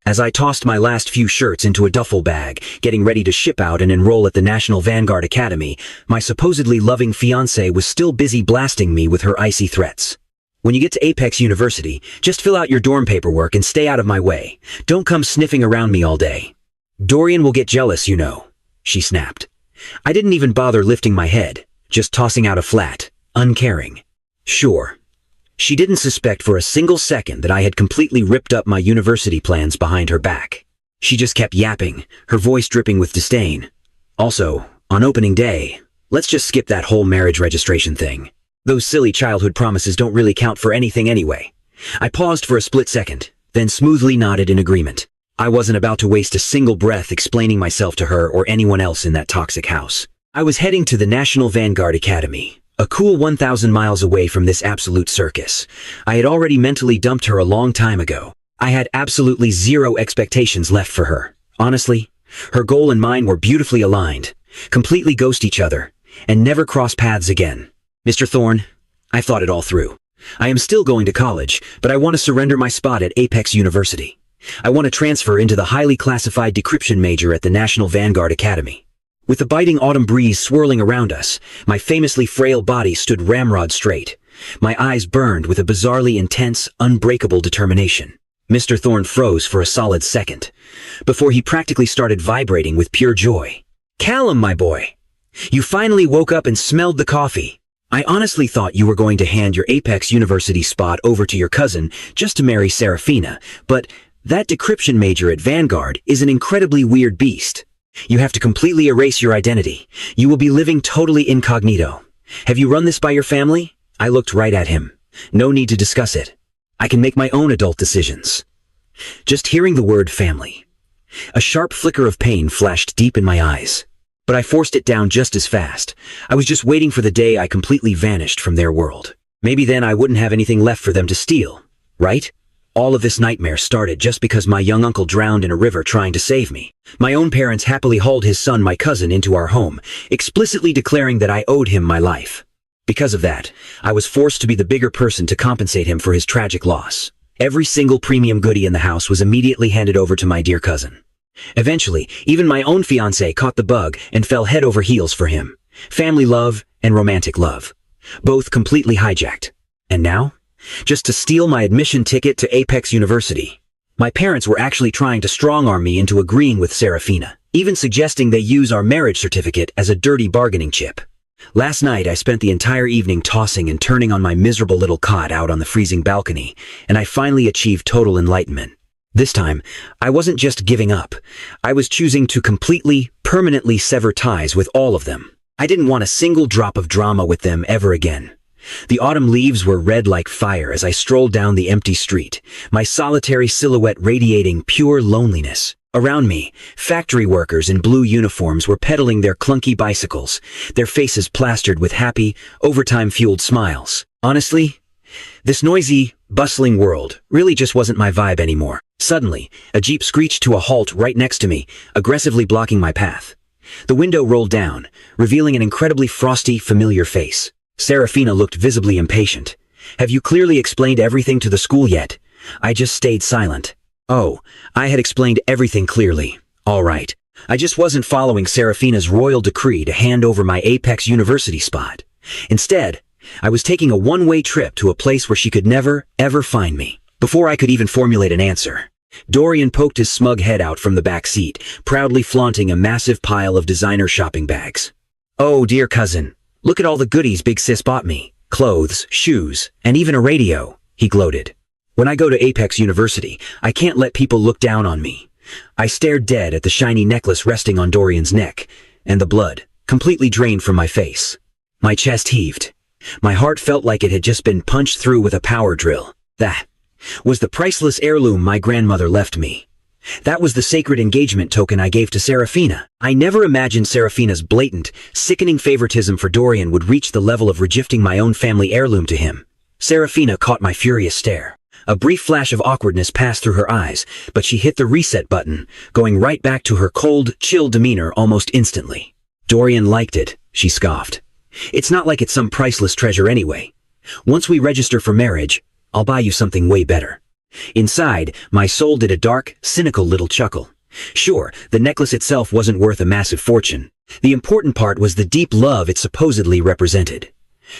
As I tossed my last few shirts into a duffel bag, getting ready to ship out and enroll at the National Vanguard Academy, my supposedly loving fiancée was still busy blasting me with her icy threats. "When you get to Apex University, just fill out your dorm paperwork and stay out of my way. Don't come sniffing around me all day. Dorian will get jealous, you know," she snapped. I didn't even bother lifting my head, just tossing out a flat, uncaring "Sure." She didn't suspect for a single second that I had completely ripped up my university plans behind her back. She just kept yapping, her voice dripping with disdain. "Also, on opening day, let's just skip that whole marriage registration thing. Those silly childhood promises don't really count for anything anyway." I paused for a split second, then smoothly nodded in agreement. I wasn't about to waste a single breath explaining myself to her or anyone else in that toxic house. I was heading to the National Vanguard Academy, a cool 1,000 miles away from this absolute circus. I had already mentally dumped her a long time ago. I had absolutely zero expectations left for her. Honestly, her goal and mine were beautifully aligned, completely ghost each other, and never cross paths again. "Mr. Thorne, I've thought it all through. I am still going to college, but I want to surrender my spot at Apex University. I want to transfer into the highly classified Decryption major at the National Vanguard Academy." With the biting autumn breeze swirling around us, my famously frail body stood ramrod straight. My eyes burned with a bizarrely intense, unbreakable determination. Mr. Thorne froze for a solid second, before he practically started vibrating with pure joy. "Callum, my boy, you finally woke up and smelled the coffee. I honestly thought you were going to hand your Apex University spot over to your cousin just to marry Seraphina, but that Decryption major at Vanguard is an incredibly weird beast. You have to completely erase your identity. You will be living totally incognito. Have you run this by your family?" I looked right at him. "No need to discuss it. I can make my own adult decisions." Just hearing the word family, a sharp flicker of pain flashed deep in my eyes. But I forced it down just as fast. I was just waiting for the day I completely vanished from their world. Maybe then I wouldn't have anything left for them to steal, right? All of this nightmare started just because my young uncle drowned in a river trying to save me. My own parents happily hauled his son, my cousin, into our home, explicitly declaring that I owed him my life. Because of that, I was forced to be the bigger person to compensate him for his tragic loss. Every single premium goodie in the house was immediately handed over to my dear cousin. Eventually, even my own fiancé caught the bug and fell head over heels for him. Family love and romantic love, both completely hijacked. And now, just to steal my admission ticket to Apex University. My parents were actually trying to strong-arm me into agreeing with Seraphina, even suggesting they use our marriage certificate as a dirty bargaining chip. Last night, I spent the entire evening tossing and turning on my miserable little cot out on the freezing balcony, and I finally achieved total enlightenment. This time, I wasn't just giving up. I was choosing to completely, permanently sever ties with all of them. I didn't want a single drop of drama with them ever again. The autumn leaves were red like fire as I strolled down the empty street, my solitary silhouette radiating pure loneliness. Around me, factory workers in blue uniforms were pedaling their clunky bicycles, their faces plastered with happy, overtime-fueled smiles. Honestly, this noisy, bustling world really just wasn't my vibe anymore. Suddenly, a Jeep screeched to a halt right next to me, aggressively blocking my path. The window rolled down, revealing an incredibly frosty, familiar face. Seraphina looked visibly impatient. "Have you clearly explained everything to the school yet?" I just stayed silent. Oh, I had explained everything clearly. All right. I just wasn't following Seraphina's royal decree to hand over my Apex University spot. Instead, I was taking a one-way trip to a place where she could never, ever find me. Before I could even formulate an answer, Dorian poked his smug head out from the back seat, proudly flaunting a massive pile of designer shopping bags. "Oh, dear cousin, look at all the goodies Big Sis bought me. Clothes, shoes, and even a radio," he gloated. "When I go to Apex University, I can't let people look down on me." I stared dead at the shiny necklace resting on Dorian's neck, and the blood, completely drained from my face. My chest heaved. My heart felt like it had just been punched through with a power drill. That was the priceless heirloom my grandmother left me. That was the sacred engagement token I gave to Seraphina. I never imagined Seraphina's blatant, sickening favoritism for Dorian would reach the level of regifting my own family heirloom to him. Seraphina caught my furious stare. A brief flash of awkwardness passed through her eyes, but she hit the reset button, going right back to her cold, chill demeanor almost instantly. "Dorian liked it," she scoffed. "It's not like it's some priceless treasure anyway. Once we register for marriage, I'll buy you something way better." Inside, my soul did a dark, cynical little chuckle. Sure, the necklace itself wasn't worth a massive fortune. The important part was the deep love it supposedly represented.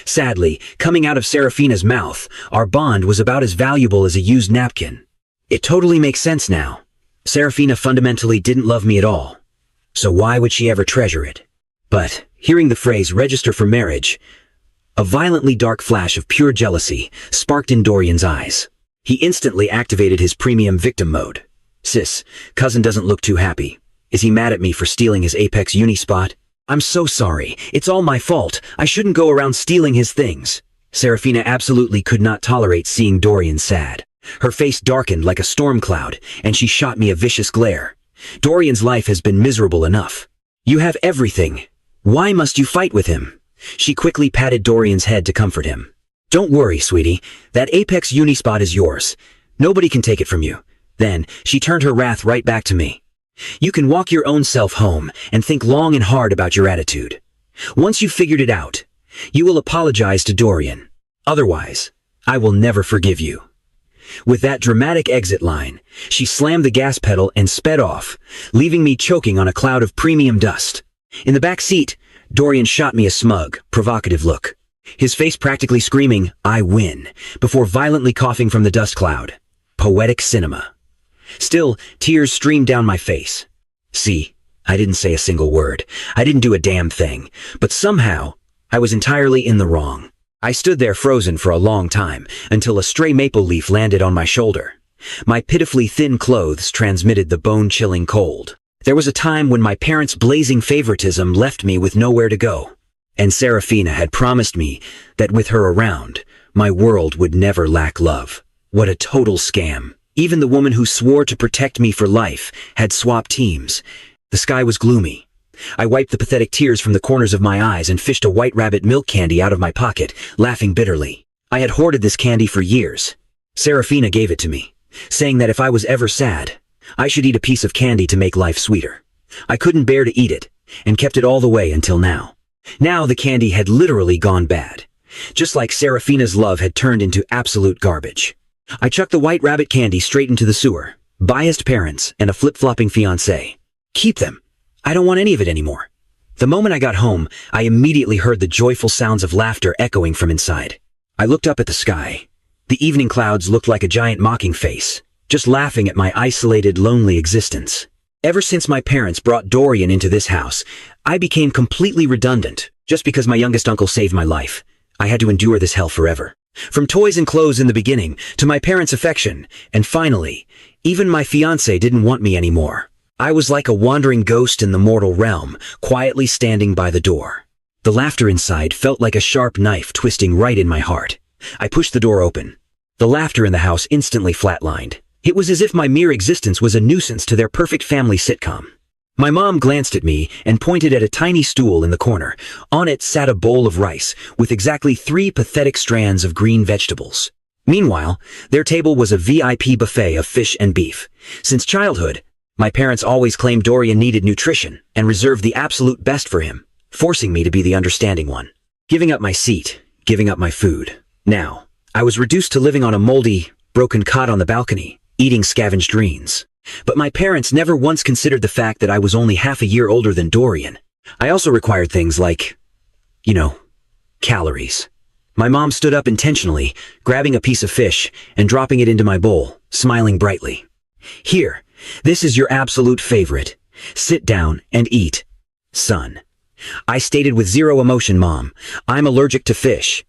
Sadly, coming out of Seraphina's mouth, our bond was about as valuable as a used napkin. It totally makes sense now. Seraphina fundamentally didn't love me at all. So why would she ever treasure it? But, hearing the phrase register for marriage, a violently dark flash of pure jealousy sparked in Dorian's eyes. He instantly activated his premium victim mode. Sis, cousin doesn't look too happy. Is he mad at me for stealing his Apex uni spot? I'm so sorry. It's all my fault. I shouldn't go around stealing his things. Seraphina absolutely could not tolerate seeing Dorian sad. Her face darkened like a storm cloud, and she shot me a vicious glare. Dorian's life has been miserable enough. You have everything. Why must you fight with him? She quickly patted Dorian's head to comfort him. Don't worry, sweetie. That Apex uni spot is yours. Nobody can take it from you. Then, she turned her wrath right back to me. You can walk your own self home and think long and hard about your attitude. Once you've figured it out, you will apologize to Dorian. Otherwise, I will never forgive you. With that dramatic exit line, she slammed the gas pedal and sped off, leaving me choking on a cloud of premium dust. In the back seat, Dorian shot me a smug, provocative look. His face practically screaming, "I win," before violently coughing from the dust cloud. Poetic cinema. Still, tears streamed down my face. See, I didn't say a single word. I didn't do a damn thing. But somehow, I was entirely in the wrong. I stood there frozen for a long time, until a stray maple leaf landed on my shoulder. My pitifully thin clothes transmitted the bone-chilling cold. There was a time when my parents' blazing favoritism left me with nowhere to go. And Seraphina had promised me that with her around, my world would never lack love. What a total scam. Even the woman who swore to protect me for life had swapped teams. The sky was gloomy. I wiped the pathetic tears from the corners of my eyes and fished a white rabbit milk candy out of my pocket, laughing bitterly. I had hoarded this candy for years. Seraphina gave it to me, saying that if I was ever sad, I should eat a piece of candy to make life sweeter. I couldn't bear to eat it, and kept it all the way until now. Now the candy had literally gone bad. Just like Seraphina's love had turned into absolute garbage. I chucked the white rabbit candy straight into the sewer. Biased parents and a flip-flopping fiancé. Keep them. I don't want any of it anymore. The moment I got home, I immediately heard the joyful sounds of laughter echoing from inside. I looked up at the sky. The evening clouds looked like a giant mocking face, just laughing at my isolated, lonely existence. Ever since my parents brought Dorian into this house, I became completely redundant. Just because my youngest uncle saved my life, I had to endure this hell forever. From toys and clothes in the beginning, to my parents' affection, and finally, even my fiancé didn't want me anymore. I was like a wandering ghost in the mortal realm, quietly standing by the door. The laughter inside felt like a sharp knife twisting right in my heart. I pushed the door open. The laughter in the house instantly flatlined. It was as if my mere existence was a nuisance to their perfect family sitcom. My mom glanced at me and pointed at a tiny stool in the corner. On it sat a bowl of rice, with exactly 3 pathetic strands of green vegetables. Meanwhile, their table was a VIP buffet of fish and beef. Since childhood, my parents always claimed Dorian needed nutrition and reserved the absolute best for him, forcing me to be the understanding one. Giving up my seat, giving up my food. Now, I was reduced to living on a moldy, broken cot on the balcony, eating scavenged greens. But my parents never once considered the fact that I was only half a year older than Dorian. I also required things like, calories. My mom stood up intentionally, grabbing a piece of fish and dropping it into my bowl, smiling brightly. Here, this is your absolute favorite. Sit down and eat, son. I stated with zero emotion, Mom. I'm allergic to fish.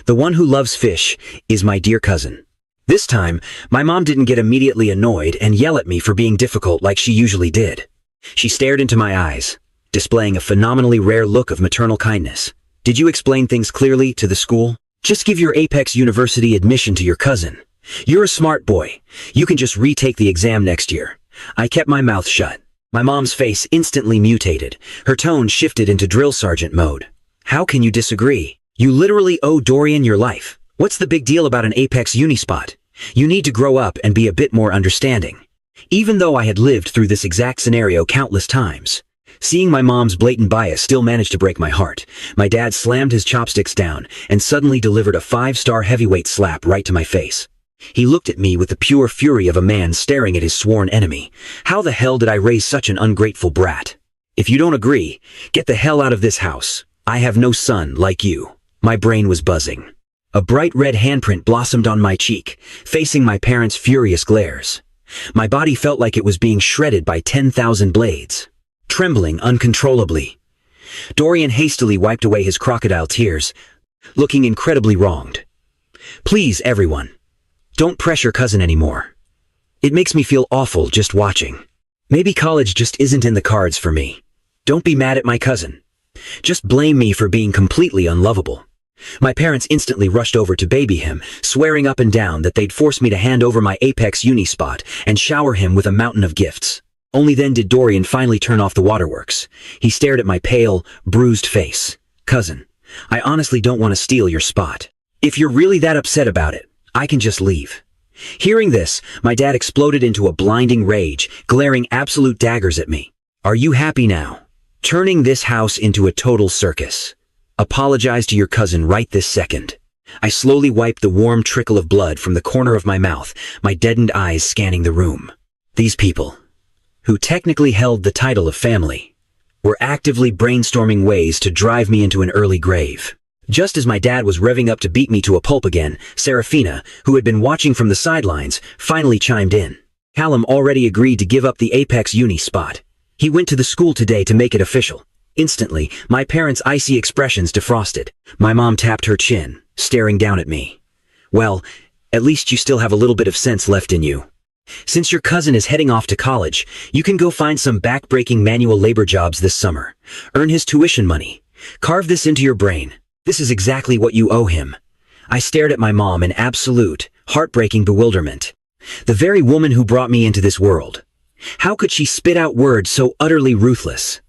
The one who loves fish is my dear cousin. This time, my mom didn't get immediately annoyed and yell at me for being difficult like she usually did. She stared into my eyes, displaying a phenomenally rare look of maternal kindness. Did you explain things clearly to the school? Just give your Apex University admission to your cousin. You're a smart boy. You can just retake the exam next year. I kept my mouth shut. My mom's face instantly mutated. Her tone shifted into drill sergeant mode. How can you disagree? You literally owe Dorian your life. What's the big deal about an Apex uni spot? You need to grow up and be a bit more understanding. Even though I had lived through this exact scenario countless times, seeing my mom's blatant bias still managed to break my heart. My dad slammed his chopsticks down and suddenly delivered a 5-star heavyweight slap right to my face. He looked at me with the pure fury of a man staring at his sworn enemy. How the hell did I raise such an ungrateful brat? If you don't agree, get the hell out of this house. I have no son like you. My brain was buzzing. A bright red handprint blossomed on my cheek, facing my parents' furious glares. My body felt like it was being shredded by 10,000 blades. Trembling uncontrollably, Dorian hastily wiped away his crocodile tears, looking incredibly wronged. Please, everyone, don't pressure cousin anymore. It makes me feel awful just watching. Maybe college just isn't in the cards for me. Don't be mad at my cousin. Just blame me for being completely unlovable. My parents instantly rushed over to baby him, swearing up and down that they'd force me to hand over my Apex uni spot and shower him with a mountain of gifts. Only then did Dorian finally turn off the waterworks. He stared at my pale, bruised face. Cousin, I honestly don't want to steal your spot. If you're really that upset about it, I can just leave. Hearing this, my dad exploded into a blinding rage, glaring absolute daggers at me. Are you happy now? Turning this house into a total circus. Apologize to your cousin right this second. I slowly wiped the warm trickle of blood from the corner of my mouth, my deadened eyes scanning the room. These people, who technically held the title of family, were actively brainstorming ways to drive me into an early grave. Just as my dad was revving up to beat me to a pulp again, Seraphina, who had been watching from the sidelines, finally chimed in. Callum already agreed to give up the Apex uni spot. He went to the school today to make it official. Instantly, my parents' icy expressions defrosted. My mom tapped her chin, staring down at me. Well, at least you still have a little bit of sense left in you. Since your cousin is heading off to college, you can go find some back-breaking manual labor jobs this summer. Earn his tuition money. Carve this into your brain. This is exactly what you owe him. I stared at my mom in absolute, heartbreaking bewilderment. The very woman who brought me into this world. How could she spit out words so utterly ruthless?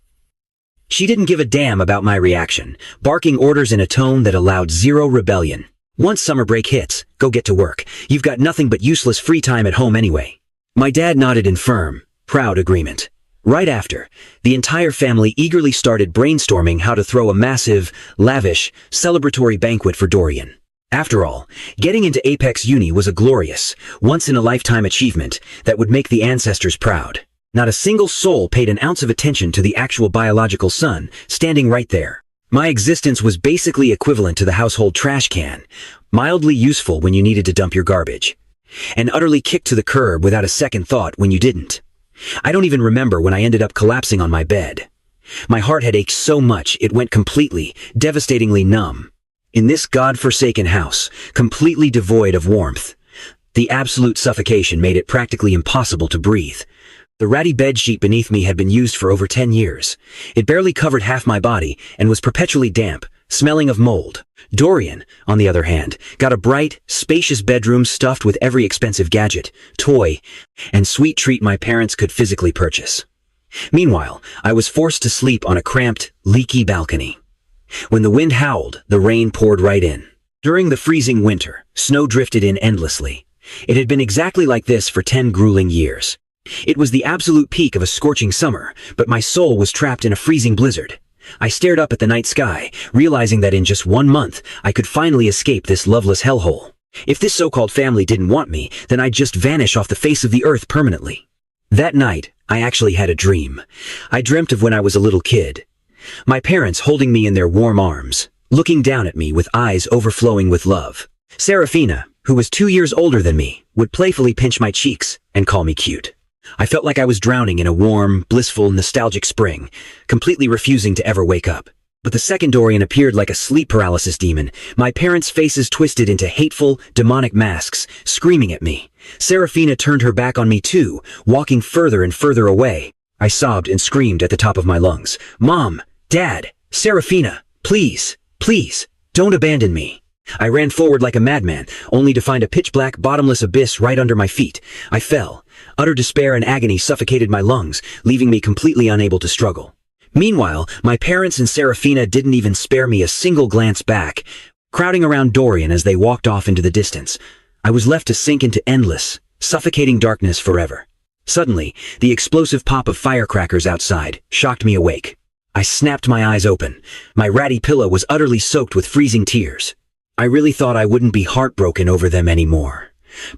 She didn't give a damn about my reaction, barking orders in a tone that allowed zero rebellion. Once summer break hits, go get to work. You've got nothing but useless free time at home anyway. My dad nodded in firm, proud agreement. Right after, the entire family eagerly started brainstorming how to throw a massive, lavish, celebratory banquet for Dorian. After all, getting into Apex Uni was a glorious, once-in-a-lifetime achievement that would make the ancestors proud. Not a single soul paid an ounce of attention to the actual biological son, standing right there. My existence was basically equivalent to the household trash can, mildly useful when you needed to dump your garbage, and utterly kicked to the curb without a second thought when you didn't. I don't even remember when I ended up collapsing on my bed. My heart had ached so much it went completely, devastatingly numb. In this god-forsaken house, completely devoid of warmth, the absolute suffocation made it practically impossible to breathe. The ratty bedsheet beneath me had been used for over 10 years. It barely covered half my body and was perpetually damp, smelling of mold. Dorian, on the other hand, got a bright, spacious bedroom stuffed with every expensive gadget, toy, and sweet treat my parents could physically purchase. Meanwhile, I was forced to sleep on a cramped, leaky balcony. When the wind howled, the rain poured right in. During the freezing winter, snow drifted in endlessly. It had been exactly like this for 10 grueling years. It was the absolute peak of a scorching summer, but my soul was trapped in a freezing blizzard. I stared up at the night sky, realizing that in just 1 month, I could finally escape this loveless hellhole. If this so-called family didn't want me, then I'd just vanish off the face of the earth permanently. That night, I actually had a dream. I dreamt of when I was a little kid. My parents holding me in their warm arms, looking down at me with eyes overflowing with love. Seraphina, who was 2 years older than me, would playfully pinch my cheeks and call me cute. I felt like I was drowning in a warm, blissful, nostalgic spring, completely refusing to ever wake up. But the second Dorian appeared like a sleep paralysis demon, my parents' faces twisted into hateful, demonic masks, screaming at me. Seraphina turned her back on me too, walking further and further away. I sobbed and screamed at the top of my lungs. Mom, Dad, Seraphina, please, please, don't abandon me. I ran forward like a madman, only to find a pitch-black, bottomless abyss right under my feet. I fell. Utter despair and agony suffocated my lungs, leaving me completely unable to struggle. Meanwhile, my parents and Seraphina didn't even spare me a single glance back, crowding around Dorian as they walked off into the distance. I was left to sink into endless, suffocating darkness forever. Suddenly, the explosive pop of firecrackers outside shocked me awake. I snapped my eyes open. My ratty pillow was utterly soaked with freezing tears. I really thought I wouldn't be heartbroken over them anymore.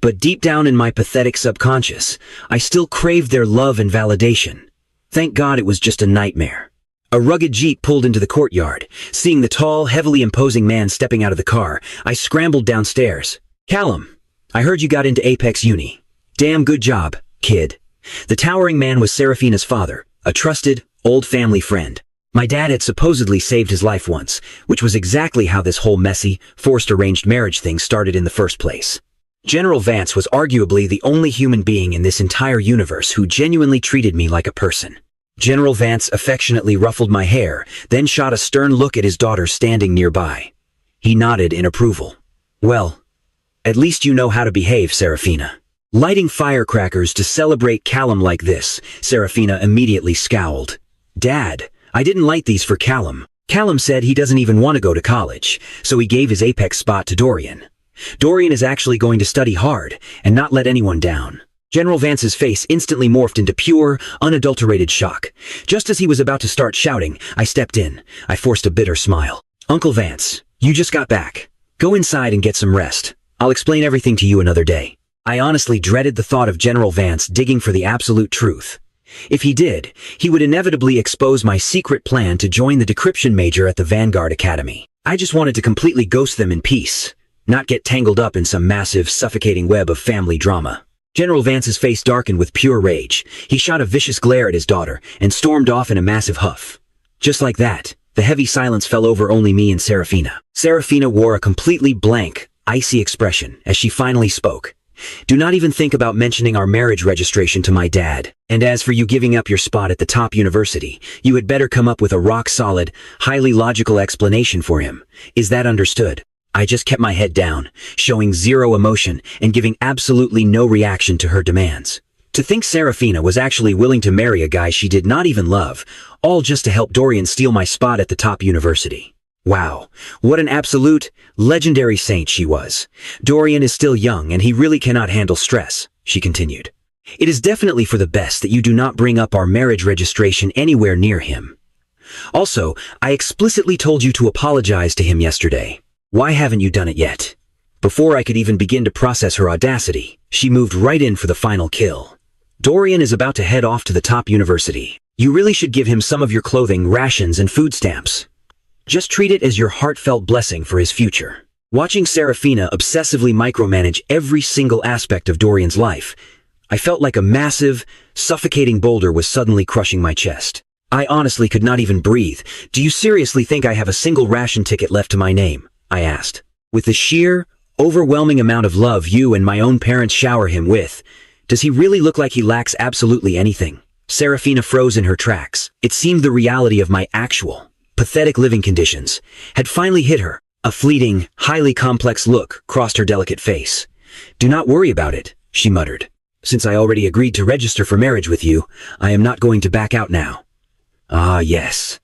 But deep down in my pathetic subconscious, I still craved their love and validation. Thank God it was just a nightmare. A rugged jeep pulled into the courtyard. Seeing the tall, heavily imposing man stepping out of the car, I scrambled downstairs. "Callum, I heard you got into Apex Uni. Damn good job, kid." The towering man was Seraphina's father, a trusted, old family friend. My dad had supposedly saved his life once, which was exactly how this whole messy, forced arranged marriage thing started in the first place. General Vance was arguably the only human being in this entire universe who genuinely treated me like a person. General Vance affectionately ruffled my hair, then shot a stern look at his daughter standing nearby. He nodded in approval. "Well, at least you know how to behave, Seraphina." Lighting firecrackers to celebrate Callum like this, Seraphina immediately scowled. "Dad, I didn't light these for Callum. Callum said he doesn't even want to go to college, so he gave his Apex spot to Dorian. Dorian is actually going to study hard and not let anyone down." General Vance's face instantly morphed into pure, unadulterated shock. Just as he was about to start shouting, I stepped in. I forced a bitter smile. "Uncle Vance, you just got back. Go inside and get some rest. I'll explain everything to you another day." I honestly dreaded the thought of General Vance digging for the absolute truth. If he did, he would inevitably expose my secret plan to join the Decryption major at the Vanguard Academy. I just wanted to completely ghost them in peace, not get tangled up in some massive, suffocating web of family drama. General Vance's face darkened with pure rage. He shot a vicious glare at his daughter and stormed off in a massive huff. Just like that, the heavy silence fell over only me and Seraphina. Seraphina wore a completely blank, icy expression as she finally spoke. "Do not even think about mentioning our marriage registration to my dad. And as for you giving up your spot at the top university, you had better come up with a rock-solid, highly logical explanation for him. Is that understood?" I just kept my head down, showing zero emotion and giving absolutely no reaction to her demands. To think Seraphina was actually willing to marry a guy she did not even love, all just to help Dorian steal my spot at the top university. Wow, what an absolute, legendary saint she was. "Dorian is still young and he really cannot handle stress," she continued. "It is definitely for the best that you do not bring up our marriage registration anywhere near him. Also, I explicitly told you to apologize to him yesterday. Why haven't you done it yet?" Before I could even begin to process her audacity, she moved right in for the final kill. "Dorian is about to head off to the top university. You really should give him some of your clothing, rations, and food stamps. Just treat it as your heartfelt blessing for his future." Watching Seraphina obsessively micromanage every single aspect of Dorian's life, I felt like a massive, suffocating boulder was suddenly crushing my chest. I honestly could not even breathe. "Do you seriously think I have a single ration ticket left to my name?" I asked. "With the sheer, overwhelming amount of love you and my own parents shower him with, does he really look like he lacks absolutely anything?" Seraphina froze in her tracks. It seemed the reality of my actual, pathetic living conditions had finally hit her. A fleeting, highly complex look crossed her delicate face. "Do not worry about it," she muttered. "Since I already agreed to register for marriage with you, I am not going to back out now." Ah, yes.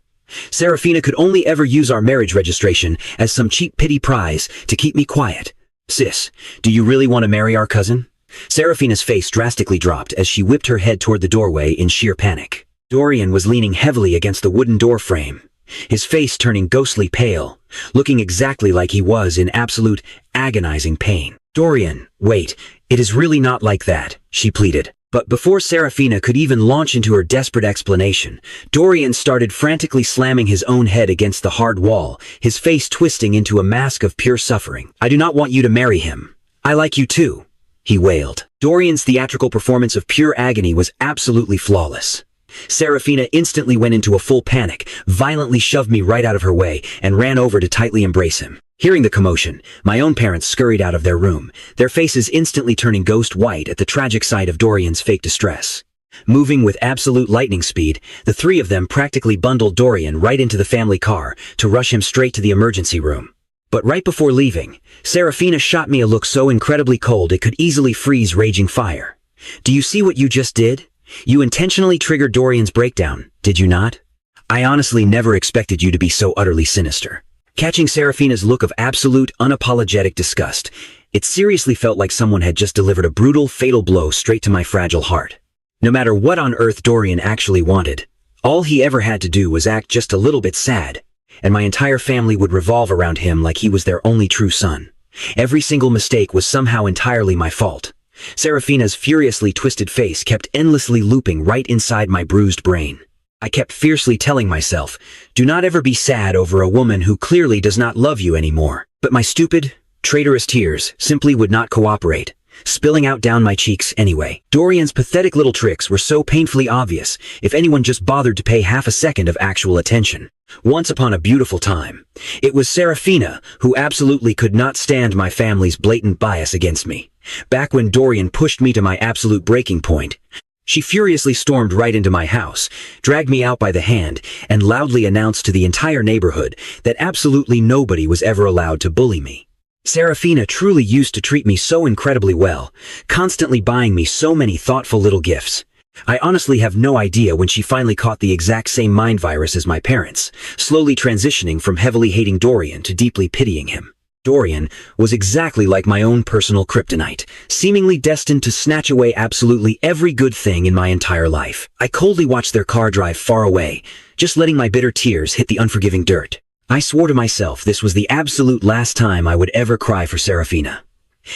Seraphina could only ever use our marriage registration as some cheap pity prize to keep me quiet. "Sis, do you really want to marry our cousin?" Seraphina's face drastically dropped as she whipped her head toward the doorway in sheer panic. Dorian was leaning heavily against the wooden door frame, his face turning ghostly pale, looking exactly like he was in absolute, agonizing pain. "Dorian, wait, it is really not like that," she pleaded. But before Seraphina could even launch into her desperate explanation, Dorian started frantically slamming his own head against the hard wall, his face twisting into a mask of pure suffering. "I do not want you to marry him. I like you too," he wailed. Dorian's theatrical performance of pure agony was absolutely flawless. Seraphina instantly went into a full panic, violently shoved me right out of her way, and ran over to tightly embrace him. Hearing the commotion, my own parents scurried out of their room, their faces instantly turning ghost white at the tragic sight of Dorian's fake distress. Moving with absolute lightning speed, the three of them practically bundled Dorian right into the family car to rush him straight to the emergency room. But right before leaving, Seraphina shot me a look so incredibly cold it could easily freeze raging fire. "Do you see what you just did? You intentionally triggered Dorian's breakdown, did you not? I honestly never expected you to be so utterly sinister." Catching Seraphina's look of absolute, unapologetic disgust, it seriously felt like someone had just delivered a brutal, fatal blow straight to my fragile heart. No matter what on earth Dorian actually wanted, all he ever had to do was act just a little bit sad, and my entire family would revolve around him like he was their only true son. Every single mistake was somehow entirely my fault. Seraphina's furiously twisted face kept endlessly looping right inside my bruised brain. I kept fiercely telling myself, do not ever be sad over a woman who clearly does not love you anymore. But my stupid, traitorous tears simply would not cooperate, spilling out down my cheeks anyway. Dorian's pathetic little tricks were so painfully obvious if anyone just bothered to pay half a second of actual attention. Once upon a beautiful time, it was Seraphina who absolutely could not stand my family's blatant bias against me. Back when Dorian pushed me to my absolute breaking point, she furiously stormed right into my house, dragged me out by the hand, and loudly announced to the entire neighborhood that absolutely nobody was ever allowed to bully me. Seraphina truly used to treat me so incredibly well, constantly buying me so many thoughtful little gifts. I honestly have no idea when she finally caught the exact same mind virus as my parents, slowly transitioning from heavily hating Dorian to deeply pitying him. Dorian was exactly like my own personal kryptonite, seemingly destined to snatch away absolutely every good thing in my entire life. I coldly watched their car drive far away, just letting my bitter tears hit the unforgiving dirt. I swore to myself this was the absolute last time I would ever cry for Seraphina.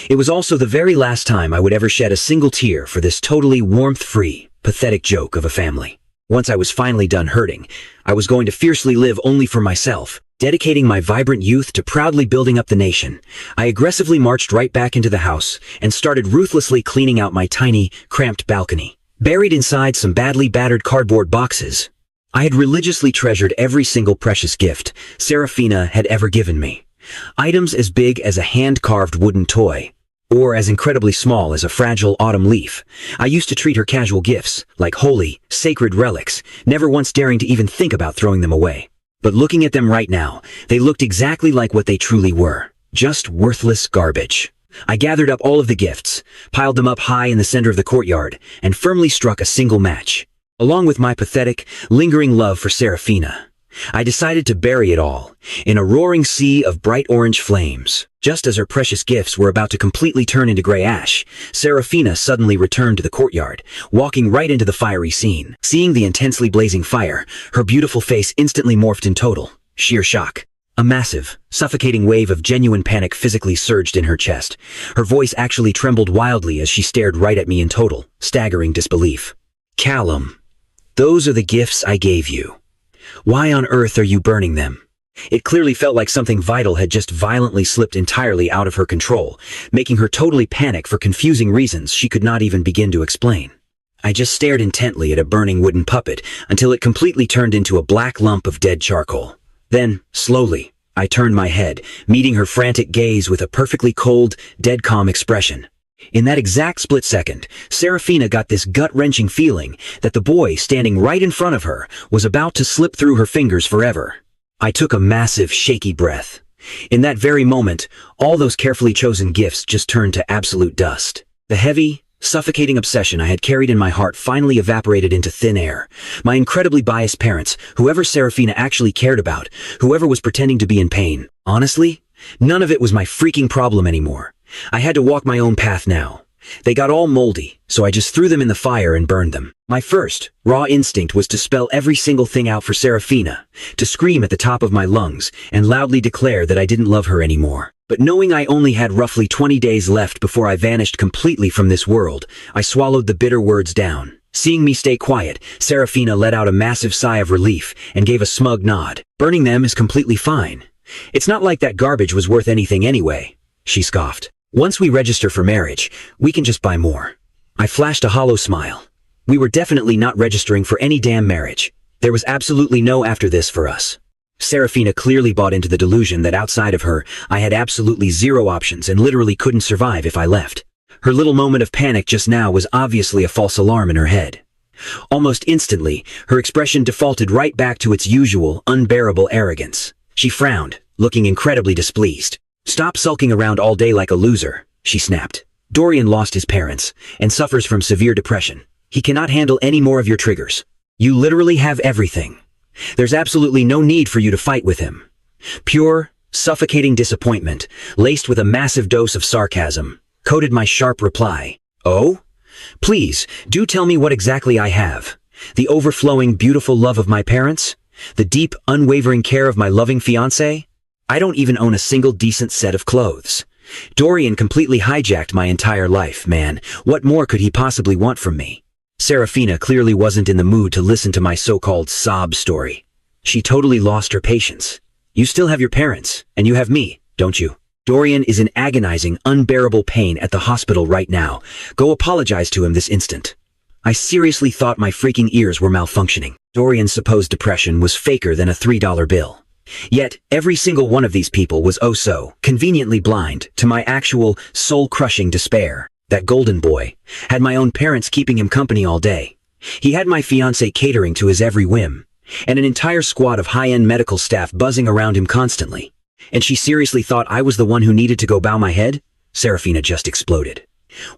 It was also the very last time I would ever shed a single tear for this totally warmth-free, pathetic joke of a family. Once I was finally done hurting, I was going to fiercely live only for myself, dedicating my vibrant youth to proudly building up the nation. I aggressively marched right back into the house and started ruthlessly cleaning out my tiny, cramped balcony. Buried inside some badly battered cardboard boxes, I had religiously treasured every single precious gift Seraphina had ever given me. Items as big as a hand-carved wooden toy, or as incredibly small as a fragile autumn leaf. I used to treat her casual gifts like holy, sacred relics, never once daring to even think about throwing them away. But looking at them right now, they looked exactly like what they truly were. Just worthless garbage. I gathered up all of the gifts, piled them up high in the center of the courtyard, and firmly struck a single match. Along with my pathetic, lingering love for Seraphina, I decided to bury it all in a roaring sea of bright orange flames. Just as her precious gifts were about to completely turn into gray ash, Seraphina suddenly returned to the courtyard, walking right into the fiery scene. Seeing the intensely blazing fire, her beautiful face instantly morphed in total, sheer shock. A massive, suffocating wave of genuine panic physically surged in her chest. Her voice actually trembled wildly as she stared right at me in total, staggering disbelief. Callum, those are the gifts I gave you. Why on earth are you burning them? It clearly felt like something vital had just violently slipped entirely out of her control, making her totally panic for confusing reasons she could not even begin to explain. I just stared intently at a burning wooden puppet until it completely turned into a black lump of dead charcoal. Then, slowly, I turned my head, meeting her frantic gaze with a perfectly cold, dead calm expression. In that exact split second, Seraphina got this gut-wrenching feeling that the boy standing right in front of her was about to slip through her fingers forever. I took a massive, shaky breath. In that very moment, all those carefully chosen gifts just turned to absolute dust. The heavy, suffocating obsession I had carried in my heart finally evaporated into thin air. My incredibly biased parents, whoever Seraphina actually cared about, whoever was pretending to be in pain. Honestly, none of it was my freaking problem anymore. I had to walk my own path now. They got all moldy, so I just threw them in the fire and burned them. My first, raw instinct was to spell every single thing out for Seraphina, to scream at the top of my lungs, and loudly declare that I didn't love her anymore. But knowing I only had roughly 20 days left before I vanished completely from this world, I swallowed the bitter words down. Seeing me stay quiet, Seraphina let out a massive sigh of relief and gave a smug nod. Burning them is completely fine. It's not like that garbage was worth anything anyway, she scoffed. Once we register for marriage, we can just buy more. I flashed a hollow smile. We were definitely not registering for any damn marriage. There was absolutely no after this for us. Seraphina clearly bought into the delusion that outside of her, I had absolutely zero options and literally couldn't survive if I left. Her little moment of panic just now was obviously a false alarm in her head. Almost instantly, her expression defaulted right back to its usual, unbearable arrogance. She frowned, looking incredibly displeased. Stop sulking around all day like a loser, she snapped. Dorian lost his parents and suffers from severe depression. He cannot handle any more of your triggers. You literally have everything. There's absolutely no need for you to fight with him. Pure, suffocating disappointment, laced with a massive dose of sarcasm, coated my sharp reply. Oh? Please, do tell me what exactly I have. The overflowing, beautiful love of my parents? The deep, unwavering care of my loving fiancé? I don't even own a single decent set of clothes. Dorian completely hijacked my entire life, man. What more could he possibly want from me? Seraphina clearly wasn't in the mood to listen to my so-called sob story. She totally lost her patience. You still have your parents, and you have me, don't you? Dorian is in agonizing, unbearable pain at the hospital right now. Go apologize to him this instant. I seriously thought my freaking ears were malfunctioning. Dorian's supposed depression was faker than a $3 bill. Yet, every single one of these people was oh so conveniently blind to my actual soul-crushing despair. That golden boy had my own parents keeping him company all day. He had my fiancée catering to his every whim, and an entire squad of high-end medical staff buzzing around him constantly. And she seriously thought I was the one who needed to go bow my head? Seraphina just exploded.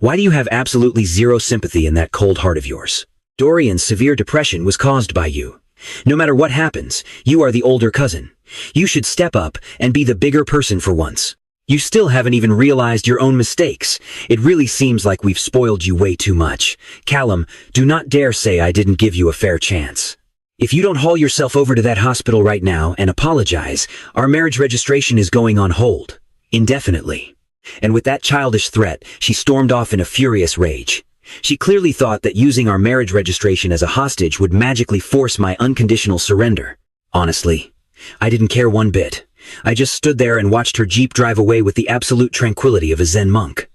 Why do you have absolutely zero sympathy in that cold heart of yours? Dorian's severe depression was caused by you. No matter what happens, you are the older cousin. You should step up and be the bigger person for once. You still haven't even realized your own mistakes. It really seems like we've spoiled you way too much. Callum, do not dare say I didn't give you a fair chance. If you don't haul yourself over to that hospital right now and apologize, our marriage registration is going on hold. Indefinitely. And with that childish threat, she stormed off in a furious rage. She clearly thought that using our marriage registration as a hostage would magically force my unconditional surrender. Honestly, I didn't care one bit. I just stood there and watched her Jeep drive away with the absolute tranquility of a Zen monk.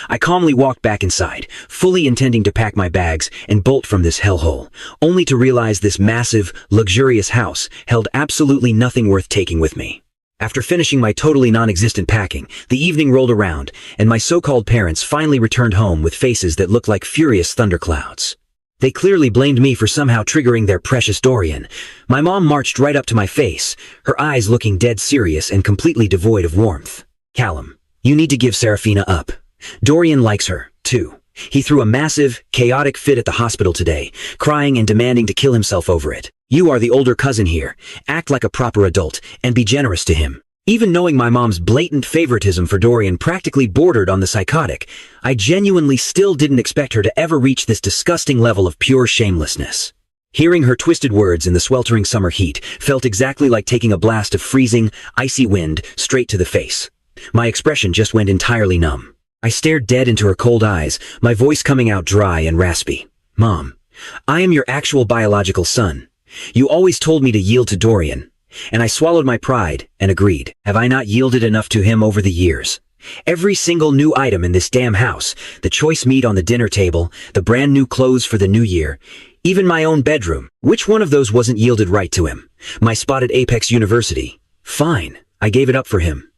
I calmly walked back inside, fully intending to pack my bags and bolt from this hellhole, only to realize this massive, luxurious house held absolutely nothing worth taking with me. After finishing my totally non-existent packing, the evening rolled around, and my so-called parents finally returned home with faces that looked like furious thunderclouds. They clearly blamed me for somehow triggering their precious Dorian. My mom marched right up to my face, her eyes looking dead serious and completely devoid of warmth. Callum, you need to give Seraphina up. Dorian likes her, too. He threw a massive, chaotic fit at the hospital today, crying and demanding to kill himself over it. You are the older cousin here. Act like a proper adult and be generous to him. Even knowing my mom's blatant favoritism for Dorian practically bordered on the psychotic, I genuinely still didn't expect her to ever reach this disgusting level of pure shamelessness. Hearing her twisted words in the sweltering summer heat felt exactly like taking a blast of freezing, icy wind straight to the face. My expression just went entirely numb. I stared dead into her cold eyes, my voice coming out dry and raspy. Mom, I am your actual biological son. You always told me to yield to Dorian. And I swallowed my pride and agreed. Have I not yielded enough to him over the years? Every single new item in this damn house, the choice meat on the dinner table, the brand new clothes for the new year, even my own bedroom, which one of those wasn't yielded right to him? My spot at Apex University. Fine, I gave it up for him.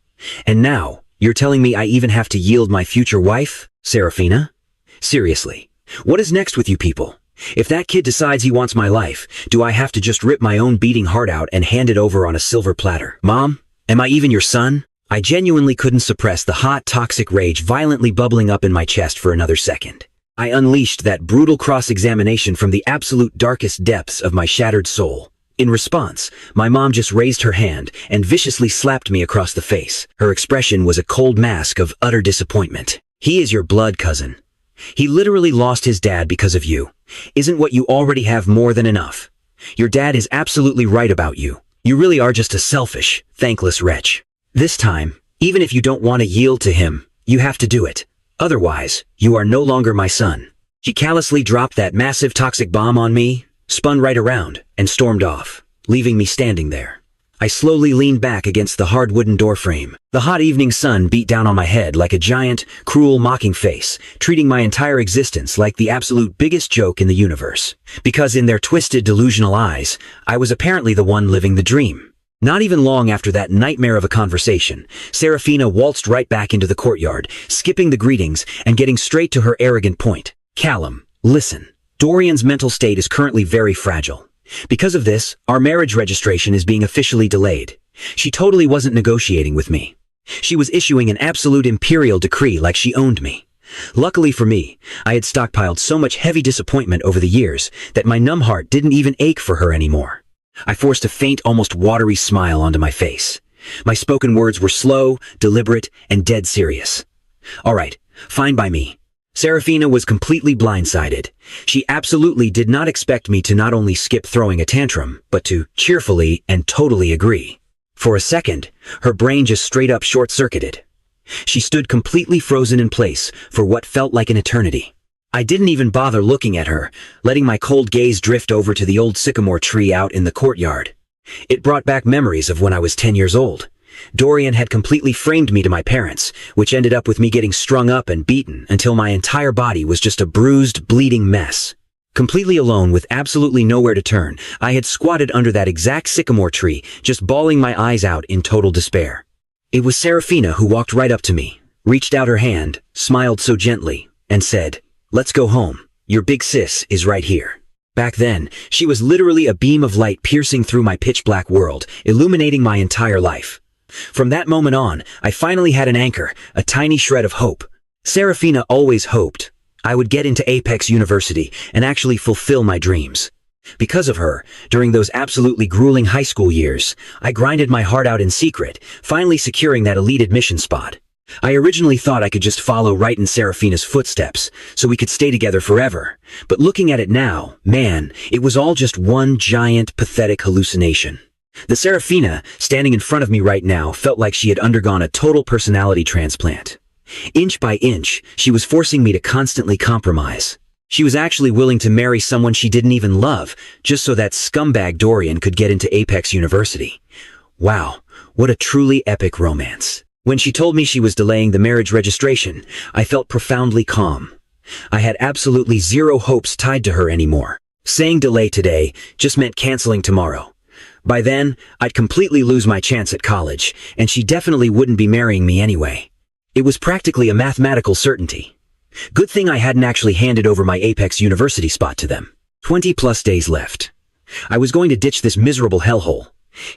And now, you're telling me I even have to yield my future wife? Seraphina? Seriously, what is next with you people? If that kid decides he wants my life, do I have to just rip my own beating heart out and hand it over on a silver platter? Mom, am I even your son? I genuinely couldn't suppress the hot, toxic rage violently bubbling up in my chest for another second. I unleashed that brutal cross-examination from the absolute darkest depths of my shattered soul. In response, my mom just raised her hand and viciously slapped me across the face. Her expression was a cold mask of utter disappointment. He is your blood cousin. He literally lost his dad because of you. Isn't what you already have more than enough? Your dad is absolutely right about you. You really are just a selfish, thankless wretch. This time, even if you don't want to yield to him, you have to do it. Otherwise, you are no longer my son. She callously dropped that massive toxic bomb on me, spun right around, and stormed off, leaving me standing there. I slowly leaned back against the hard wooden doorframe. The hot evening sun beat down on my head like a giant, cruel, mocking face, treating my entire existence like the absolute biggest joke in the universe. Because in their twisted, delusional eyes, I was apparently the one living the dream. Not even long after that nightmare of a conversation, Seraphina waltzed right back into the courtyard, skipping the greetings and getting straight to her arrogant point. Callum, listen. Dorian's mental state is currently very fragile. Because of this, our marriage registration is being officially delayed. She totally wasn't negotiating with me. She was issuing an absolute imperial decree like she owned me. Luckily for me, I had stockpiled so much heavy disappointment over the years that my numb heart didn't even ache for her anymore. I forced a faint, almost watery smile onto my face. My spoken words were slow, deliberate, and dead serious. All right, fine by me. Seraphina was completely blindsided. She absolutely did not expect me to not only skip throwing a tantrum, but to cheerfully and totally agree. For a second, her brain just straight up short-circuited. She stood completely frozen in place for what felt like an eternity. I didn't even bother looking at her, letting my cold gaze drift over to the old sycamore tree out in the courtyard. It brought back memories of when I was 10 years old. Dorian had completely framed me to my parents, which ended up with me getting strung up and beaten until my entire body was just a bruised, bleeding mess. Completely alone with absolutely nowhere to turn, I had squatted under that exact sycamore tree, just bawling my eyes out in total despair. It was Seraphina who walked right up to me, reached out her hand, smiled so gently, and said, "Let's go home. Your big sis is right here." Back then, she was literally a beam of light piercing through my pitch-black world, illuminating my entire life. From that moment on, I finally had an anchor, a tiny shred of hope. Seraphina always hoped I would get into Apex University and actually fulfill my dreams. Because of her, during those absolutely grueling high school years, I grinded my heart out in secret, finally securing that elite admission spot. I originally thought I could just follow right in Seraphina's footsteps, so we could stay together forever. But looking at it now, man, it was all just one giant, pathetic hallucination. The Seraphina, standing in front of me right now, felt like she had undergone a total personality transplant. Inch by inch, she was forcing me to constantly compromise. She was actually willing to marry someone she didn't even love, just so that scumbag Dorian could get into Apex University. Wow, what a truly epic romance. When she told me she was delaying the marriage registration, I felt profoundly calm. I had absolutely zero hopes tied to her anymore. Saying delay today just meant canceling tomorrow. By then, I'd completely lose my chance at college, and she definitely wouldn't be marrying me anyway. It was practically a mathematical certainty. Good thing I hadn't actually handed over my Apex University spot to them. 20+ days left. I was going to ditch this miserable hellhole,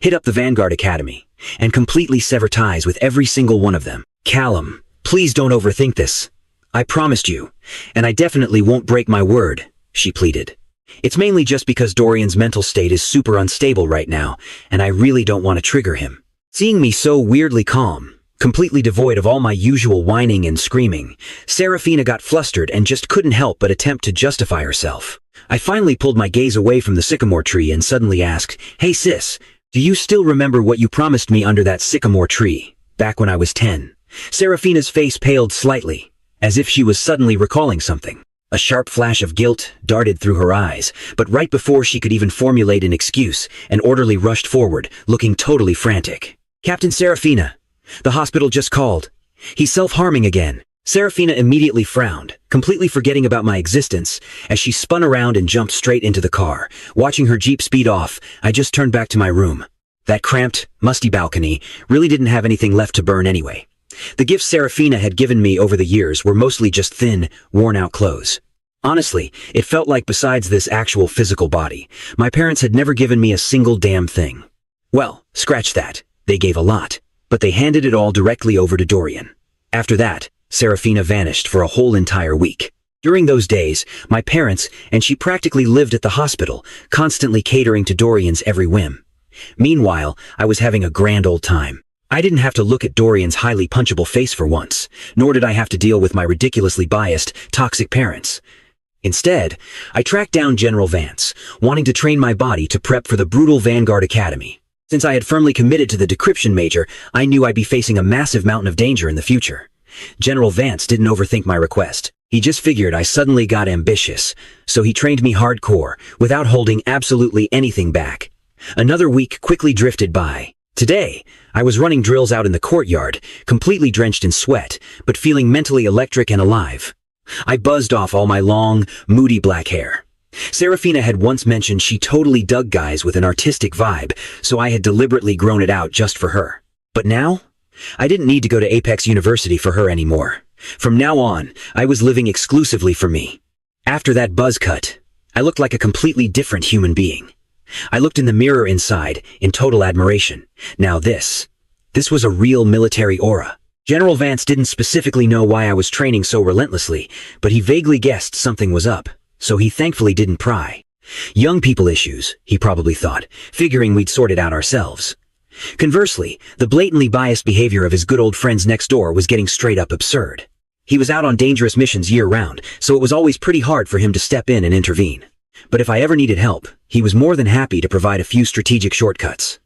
hit up the Vanguard Academy, and completely sever ties with every single one of them. "Callum, please don't overthink this. I promised you, and I definitely won't break my word," she pleaded. "It's mainly just because Dorian's mental state is super unstable right now, and I really don't want to trigger him." Seeing me so weirdly calm, completely devoid of all my usual whining and screaming, Seraphina got flustered and just couldn't help but attempt to justify herself. I finally pulled my gaze away from the sycamore tree and suddenly asked, "Hey sis, do you still remember what you promised me under that sycamore tree, back when I was 10? Seraphina's face paled slightly, as if she was suddenly recalling something. A sharp flash of guilt darted through her eyes, but right before she could even formulate an excuse, an orderly rushed forward, looking totally frantic. "Captain Seraphina, the hospital just called. He's self-harming again." Seraphina immediately frowned, completely forgetting about my existence, as she spun around and jumped straight into the car. Watching her Jeep speed off, I just turned back to my room. That cramped, musty balcony really didn't have anything left to burn anyway. The gifts Seraphina had given me over the years were mostly just thin, worn-out clothes. Honestly, it felt like besides this actual physical body, my parents had never given me a single damn thing. Well, scratch that. They gave a lot, but they handed it all directly over to Dorian. After that, Seraphina vanished for a whole entire week. During those days, my parents and she practically lived at the hospital, constantly catering to Dorian's every whim. Meanwhile, I was having a grand old time. I didn't have to look at Dorian's highly punchable face for once, nor did I have to deal with my ridiculously biased, toxic parents. Instead, I tracked down General Vance, wanting to train my body to prep for the brutal Vanguard Academy. Since I had firmly committed to the Decryption major, I knew I'd be facing a massive mountain of danger in the future. General Vance didn't overthink my request. He just figured I suddenly got ambitious, so he trained me hardcore, without holding absolutely anything back. Another week quickly drifted by. Today, I was running drills out in the courtyard, completely drenched in sweat, but feeling mentally electric and alive. I buzzed off all my long, moody black hair. Seraphina had once mentioned she totally dug guys with an artistic vibe, so I had deliberately grown it out just for her. But now, I didn't need to go to Apex University for her anymore. From now on, I was living exclusively for me. After that buzz cut, I looked like a completely different human being. I looked in the mirror inside, in total admiration. Now this was a real military aura. General Vance didn't specifically know why I was training so relentlessly, but he vaguely guessed something was up, so he thankfully didn't pry. Young people issues, he probably thought, figuring we'd sort it out ourselves. Conversely, the blatantly biased behavior of his good old friends next door was getting straight up absurd. He was out on dangerous missions year-round, so it was always pretty hard for him to step in and intervene. But if I ever needed help, he was more than happy to provide a few strategic shortcuts.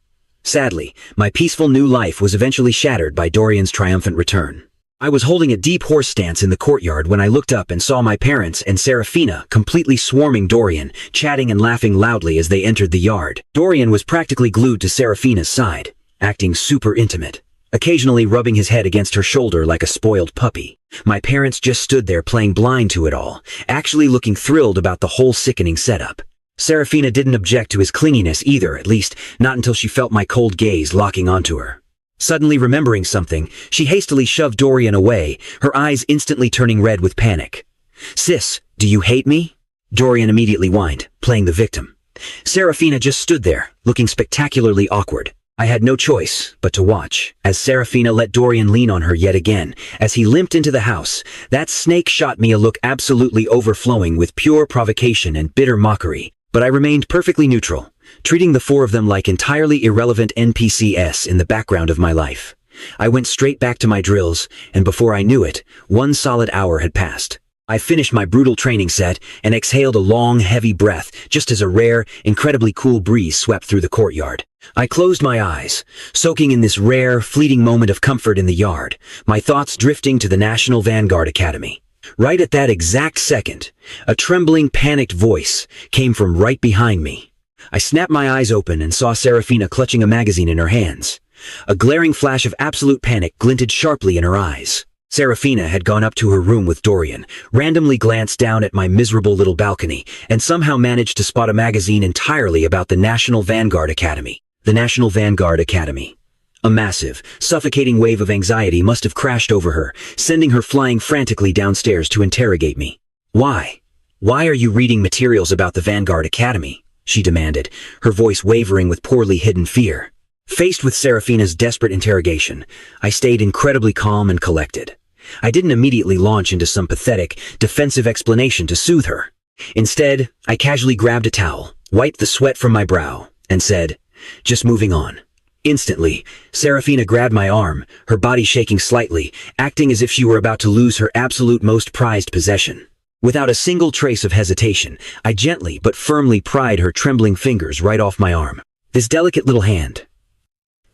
Sadly, my peaceful new life was eventually shattered by Dorian's triumphant return. I was holding a deep horse stance in the courtyard when I looked up and saw my parents and Seraphina completely swarming Dorian, chatting and laughing loudly as they entered the yard. Dorian was practically glued to Seraphina's side, acting super intimate, occasionally rubbing his head against her shoulder like a spoiled puppy. My parents just stood there playing blind to it all, actually looking thrilled about the whole sickening setup. Seraphina didn't object to his clinginess either, at least not until she felt my cold gaze locking onto her. Suddenly remembering something, she hastily shoved Dorian away, her eyes instantly turning red with panic. "Sis, do you hate me?" Dorian immediately whined, playing the victim. Seraphina just stood there, looking spectacularly awkward. I had no choice but to watch, as Seraphina let Dorian lean on her yet again. As he limped into the house, that snake shot me a look absolutely overflowing with pure provocation and bitter mockery. But I remained perfectly neutral, treating the four of them like entirely irrelevant NPCs in the background of my life. I went straight back to my drills, and before I knew it, 1 solid hour had passed. I finished my brutal training set and exhaled a long, heavy breath just as a rare, incredibly cool breeze swept through the courtyard. I closed my eyes, soaking in this rare, fleeting moment of comfort in the yard, my thoughts drifting to the National Vanguard Academy. Right at that exact second, a trembling, panicked voice came from right behind me. I snapped my eyes open and saw Seraphina clutching a magazine in her hands. A glaring flash of absolute panic glinted sharply in her eyes. Seraphina had gone up to her room with Dorian, randomly glanced down at my miserable little balcony, and somehow managed to spot a magazine entirely about the National Vanguard Academy. The National Vanguard Academy. A massive, suffocating wave of anxiety must have crashed over her, sending her flying frantically downstairs to interrogate me. "Why? Why are you reading materials about the Vanguard Academy?" she demanded, her voice wavering with poorly hidden fear. Faced with Seraphina's desperate interrogation, I stayed incredibly calm and collected. I didn't immediately launch into some pathetic, defensive explanation to soothe her. Instead, I casually grabbed a towel, wiped the sweat from my brow, and said, "Just moving on." Instantly, Seraphina grabbed my arm, her body shaking slightly, acting as if she were about to lose her absolute most prized possession. Without a single trace of hesitation, I gently but firmly pried her trembling fingers right off my arm. This delicate little hand,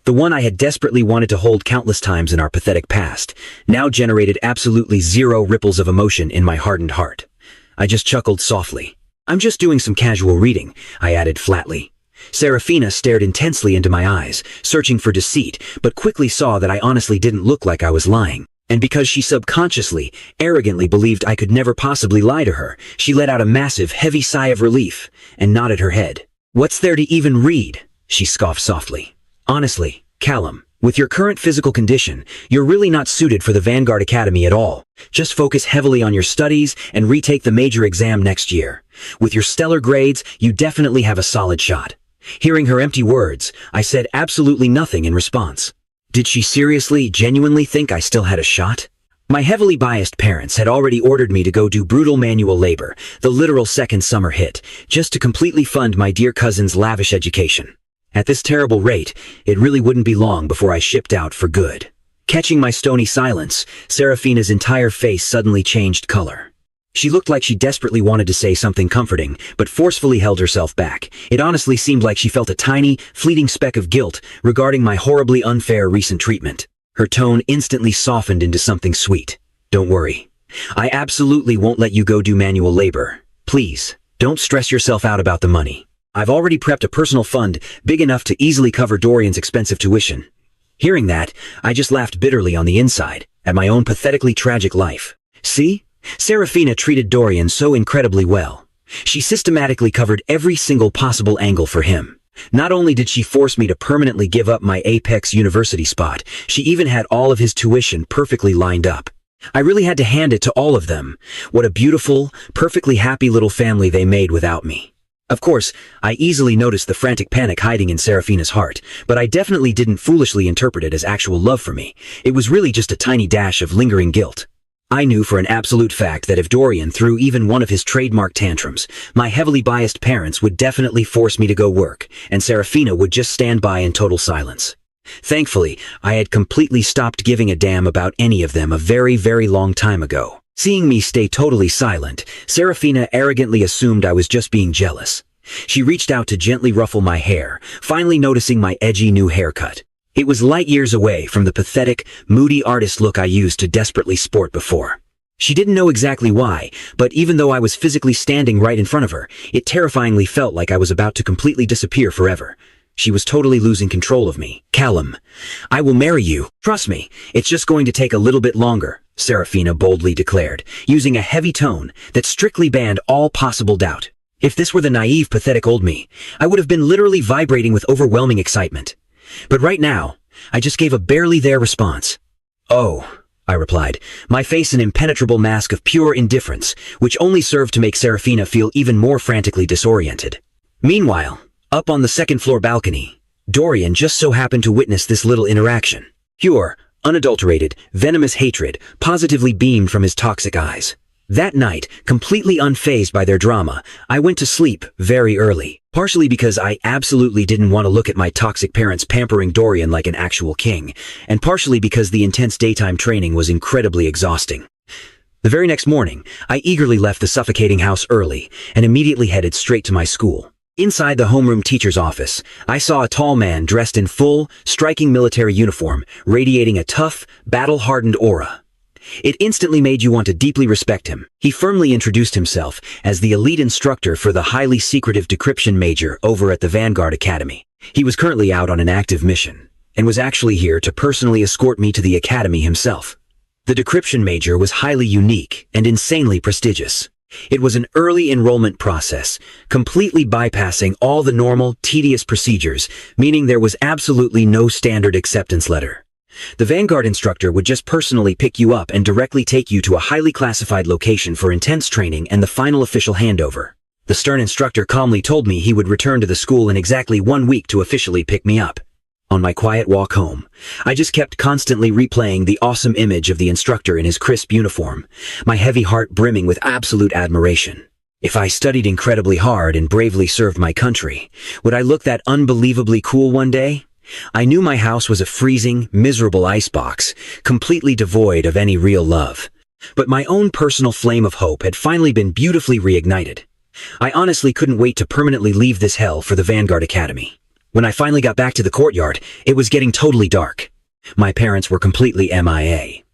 the one I had desperately wanted to hold countless times in our pathetic past, now generated absolutely zero ripples of emotion in my hardened heart. I just chuckled softly. "I'm just doing some casual reading," I added flatly. Seraphina stared intensely into my eyes, searching for deceit, but quickly saw that I honestly didn't look like I was lying. And because she subconsciously, arrogantly believed I could never possibly lie to her, she let out a massive, heavy sigh of relief and nodded her head. "What's there to even read?" she scoffed softly. "Honestly, Callum, with your current physical condition, you're really not suited for the Vanguard Academy at all. Just focus heavily on your studies and retake the major exam next year. With your stellar grades, you definitely have a solid shot." Hearing her empty words, I said absolutely nothing in response. Did she seriously, genuinely think I still had a shot? My heavily biased parents had already ordered me to go do brutal manual labor, the literal second summer hit, just to completely fund my dear cousin's lavish education. At this terrible rate, it really wouldn't be long before I shipped out for good. Catching my stony silence, Seraphina's entire face suddenly changed color. She looked like she desperately wanted to say something comforting, but forcefully held herself back. It honestly seemed like she felt a tiny, fleeting speck of guilt regarding my horribly unfair recent treatment. Her tone instantly softened into something sweet. "Don't worry. I absolutely won't let you go do manual labor. Please, don't stress yourself out about the money. I've already prepped a personal fund big enough to easily cover Dorian's expensive tuition." Hearing that, I just laughed bitterly on the inside, at my own pathetically tragic life. See? Seraphina treated Dorian so incredibly well. She systematically covered every single possible angle for him. Not only did she force me to permanently give up my Apex University spot, she even had all of his tuition perfectly lined up. I really had to hand it to all of them. What a beautiful, perfectly happy little family they made without me. Of course, I easily noticed the frantic panic hiding in Seraphina's heart, but I definitely didn't foolishly interpret it as actual love for me. It was really just a tiny dash of lingering guilt. I knew for an absolute fact that if Dorian threw even one of his trademark tantrums, my heavily biased parents would definitely force me to go work, and Seraphina would just stand by in total silence. Thankfully, I had completely stopped giving a damn about any of them a very, very long time ago. Seeing me stay totally silent, Seraphina arrogantly assumed I was just being jealous. She reached out to gently ruffle my hair, finally noticing my edgy new haircut. It was light years away from the pathetic, moody artist look I used to desperately sport before. She didn't know exactly why, but even though I was physically standing right in front of her, it terrifyingly felt like I was about to completely disappear forever. She was totally losing control of me. "Callum, I will marry you. Trust me, it's just going to take a little bit longer," Seraphina boldly declared, using a heavy tone that strictly banned all possible doubt. If this were the naive, pathetic old me, I would have been literally vibrating with overwhelming excitement. But right now, I just gave a barely there response. "Oh," I replied, my face an impenetrable mask of pure indifference, which only served to make Seraphina feel even more frantically disoriented. Meanwhile, up on the second-floor balcony, Dorian just so happened to witness this little interaction. Pure, unadulterated, venomous hatred positively beamed from his toxic eyes. That night, completely unfazed by their drama, I went to sleep very early, partially because I absolutely didn't want to look at my toxic parents pampering Dorian like an actual king, and partially because the intense daytime training was incredibly exhausting. The very next morning, I eagerly left the suffocating house early and immediately headed straight to my school. Inside the homeroom teacher's office, I saw a tall man dressed in full, striking military uniform, radiating a tough, battle-hardened aura. It instantly made you want to deeply respect him. He firmly introduced himself as the elite instructor for the highly secretive Decryption major over at the Vanguard Academy. He was currently out on an active mission, and was actually here to personally escort me to the academy himself. The Decryption major was highly unique and insanely prestigious. It was an early enrollment process, completely bypassing all the normal, tedious procedures, meaning there was absolutely no standard acceptance letter. The Vanguard instructor would just personally pick you up and directly take you to a highly classified location for intense training and the final official handover. The stern instructor calmly told me he would return to the school in exactly 1 week to officially pick me up. On my quiet walk home, I just kept constantly replaying the awesome image of the instructor in his crisp uniform, my heavy heart brimming with absolute admiration. If I studied incredibly hard and bravely served my country, would I look that unbelievably cool one day? I knew my house was a freezing, miserable icebox, completely devoid of any real love. But my own personal flame of hope had finally been beautifully reignited. I honestly couldn't wait to permanently leave this hell for the Vanguard Academy. When I finally got back to the courtyard, it was getting totally dark. My parents were completely MIA.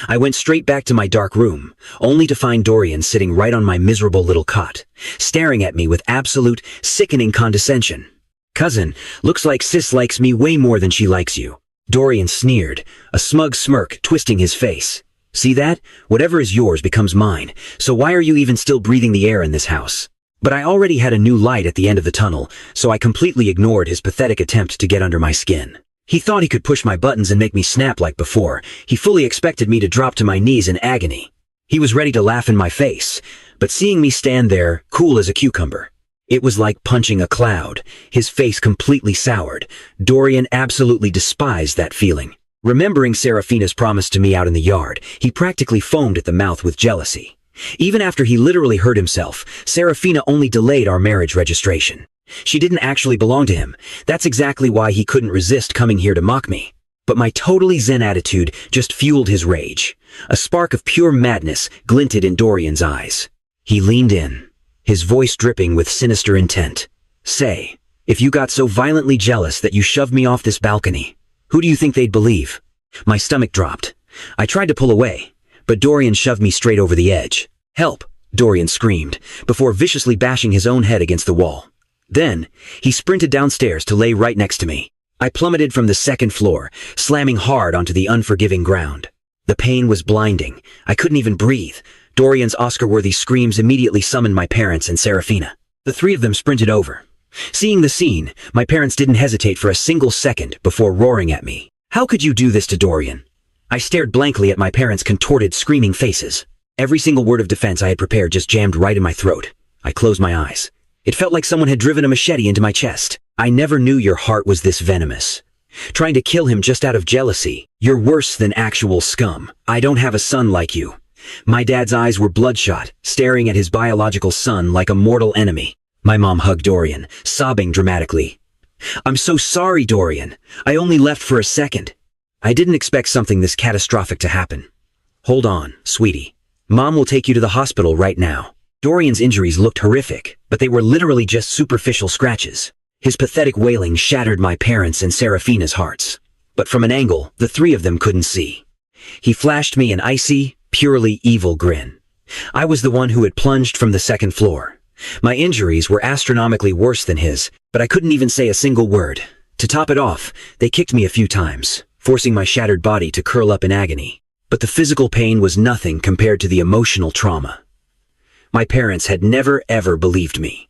I went straight back to my dark room, only to find Dorian sitting right on my miserable little cot, staring at me with absolute, sickening condescension. "Cousin, looks like sis likes me way more than she likes you," Dorian sneered, a smug smirk twisting his face. "See that? Whatever is yours becomes mine, so why are you even still breathing the air in this house?" But I already had a new light at the end of the tunnel, so I completely ignored his pathetic attempt to get under my skin. He thought he could push my buttons and make me snap like before. He fully expected me to drop to my knees in agony. He was ready to laugh in my face, but seeing me stand there, cool as a cucumber, it was like punching a cloud, his face completely soured. Dorian absolutely despised that feeling. Remembering Seraphina's promise to me out in the yard, he practically foamed at the mouth with jealousy. Even after he literally hurt himself, Seraphina only delayed our marriage registration. She didn't actually belong to him. That's exactly why he couldn't resist coming here to mock me. But my totally zen attitude just fueled his rage. A spark of pure madness glinted in Dorian's eyes. He leaned in, his voice dripping with sinister intent. "Say, if you got so violently jealous that you shoved me off this balcony, who do you think they'd believe?" My stomach dropped. I tried to pull away, but Dorian shoved me straight over the edge. "Help!" Dorian screamed, before viciously bashing his own head against the wall. Then, he sprinted downstairs to lay right next to me. I plummeted from the second floor, slamming hard onto the unforgiving ground. The pain was blinding. I couldn't even breathe. Dorian's Oscar-worthy screams immediately summoned my parents and Seraphina. The three of them sprinted over. Seeing the scene, my parents didn't hesitate for a single second before roaring at me. "How could you do this to Dorian?" I stared blankly at my parents' contorted, screaming faces. Every single word of defense I had prepared just jammed right in my throat. I closed my eyes. It felt like someone had driven a machete into my chest. "I never knew your heart was this venomous. Trying to kill him just out of jealousy. You're worse than actual scum. I don't have a son like you." My dad's eyes were bloodshot, staring at his biological son like a mortal enemy. My mom hugged Dorian, sobbing dramatically. "I'm so sorry, Dorian. I only left for a second. I didn't expect something this catastrophic to happen." "Hold on, sweetie. Mom will take you to the hospital right now." Dorian's injuries looked horrific, but they were literally just superficial scratches. His pathetic wailing shattered my parents' and Seraphina's hearts. but from an angle the three of them couldn't see. He flashed me an icy, purely evil grin. I was the one who had plunged from the second floor. My injuries were astronomically worse than his, but I couldn't even say a single word. To top it off, they kicked me a few times, forcing my shattered body to curl up in agony. But the physical pain was nothing compared to the emotional trauma. My parents had never ever believed me.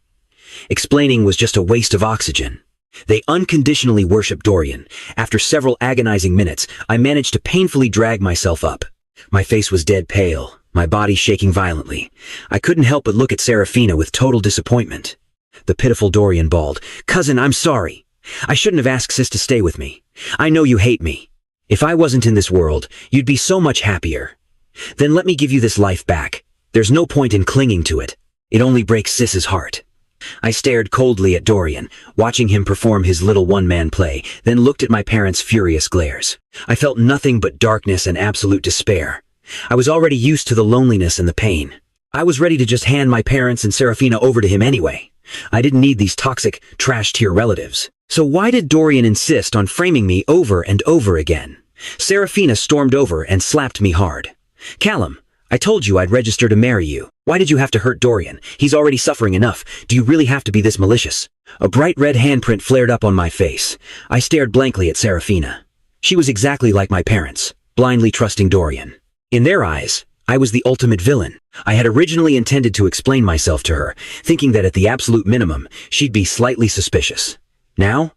Explaining was just a waste of oxygen. They unconditionally worshipped Dorian. After several agonizing minutes, I managed to painfully drag myself up. My face was dead pale, my body shaking violently. I couldn't help but look at Seraphina with total disappointment. The pitiful Dorian bawled, "Cousin, I'm sorry. I shouldn't have asked Sis to stay with me. I know you hate me. If I wasn't in this world, you'd be so much happier. Then let me give you this life back. There's no point in clinging to it. It only breaks Sis's heart." I stared coldly at Dorian, watching him perform his little one-man play, then looked at my parents' furious glares. I felt nothing but darkness and absolute despair. I was already used to the loneliness and the pain. I was ready to just hand my parents and Seraphina over to him anyway. I didn't need these toxic, trash-tier relatives. So why did Dorian insist on framing me over and over again? Seraphina stormed over and slapped me hard. "Callum, I told you I'd register to marry you. Why did you have to hurt Dorian? He's already suffering enough. Do you really have to be this malicious?" A bright red handprint flared up on my face. I stared blankly at Seraphina. She was exactly like my parents, blindly trusting Dorian. In their eyes, I was the ultimate villain. I had originally intended to explain myself to her, thinking that at the absolute minimum, she'd be slightly suspicious. Now,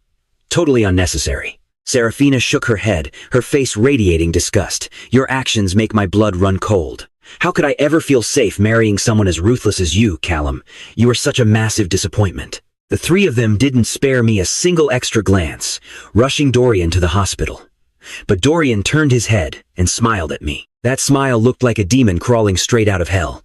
totally unnecessary. Seraphina shook her head, her face radiating disgust. "Your actions make my blood run cold. How could I ever feel safe marrying someone as ruthless as you, Callum? You are such a massive disappointment." The three of them didn't spare me a single extra glance, rushing Dorian to the hospital. But Dorian turned his head and smiled at me. That smile looked like a demon crawling straight out of hell.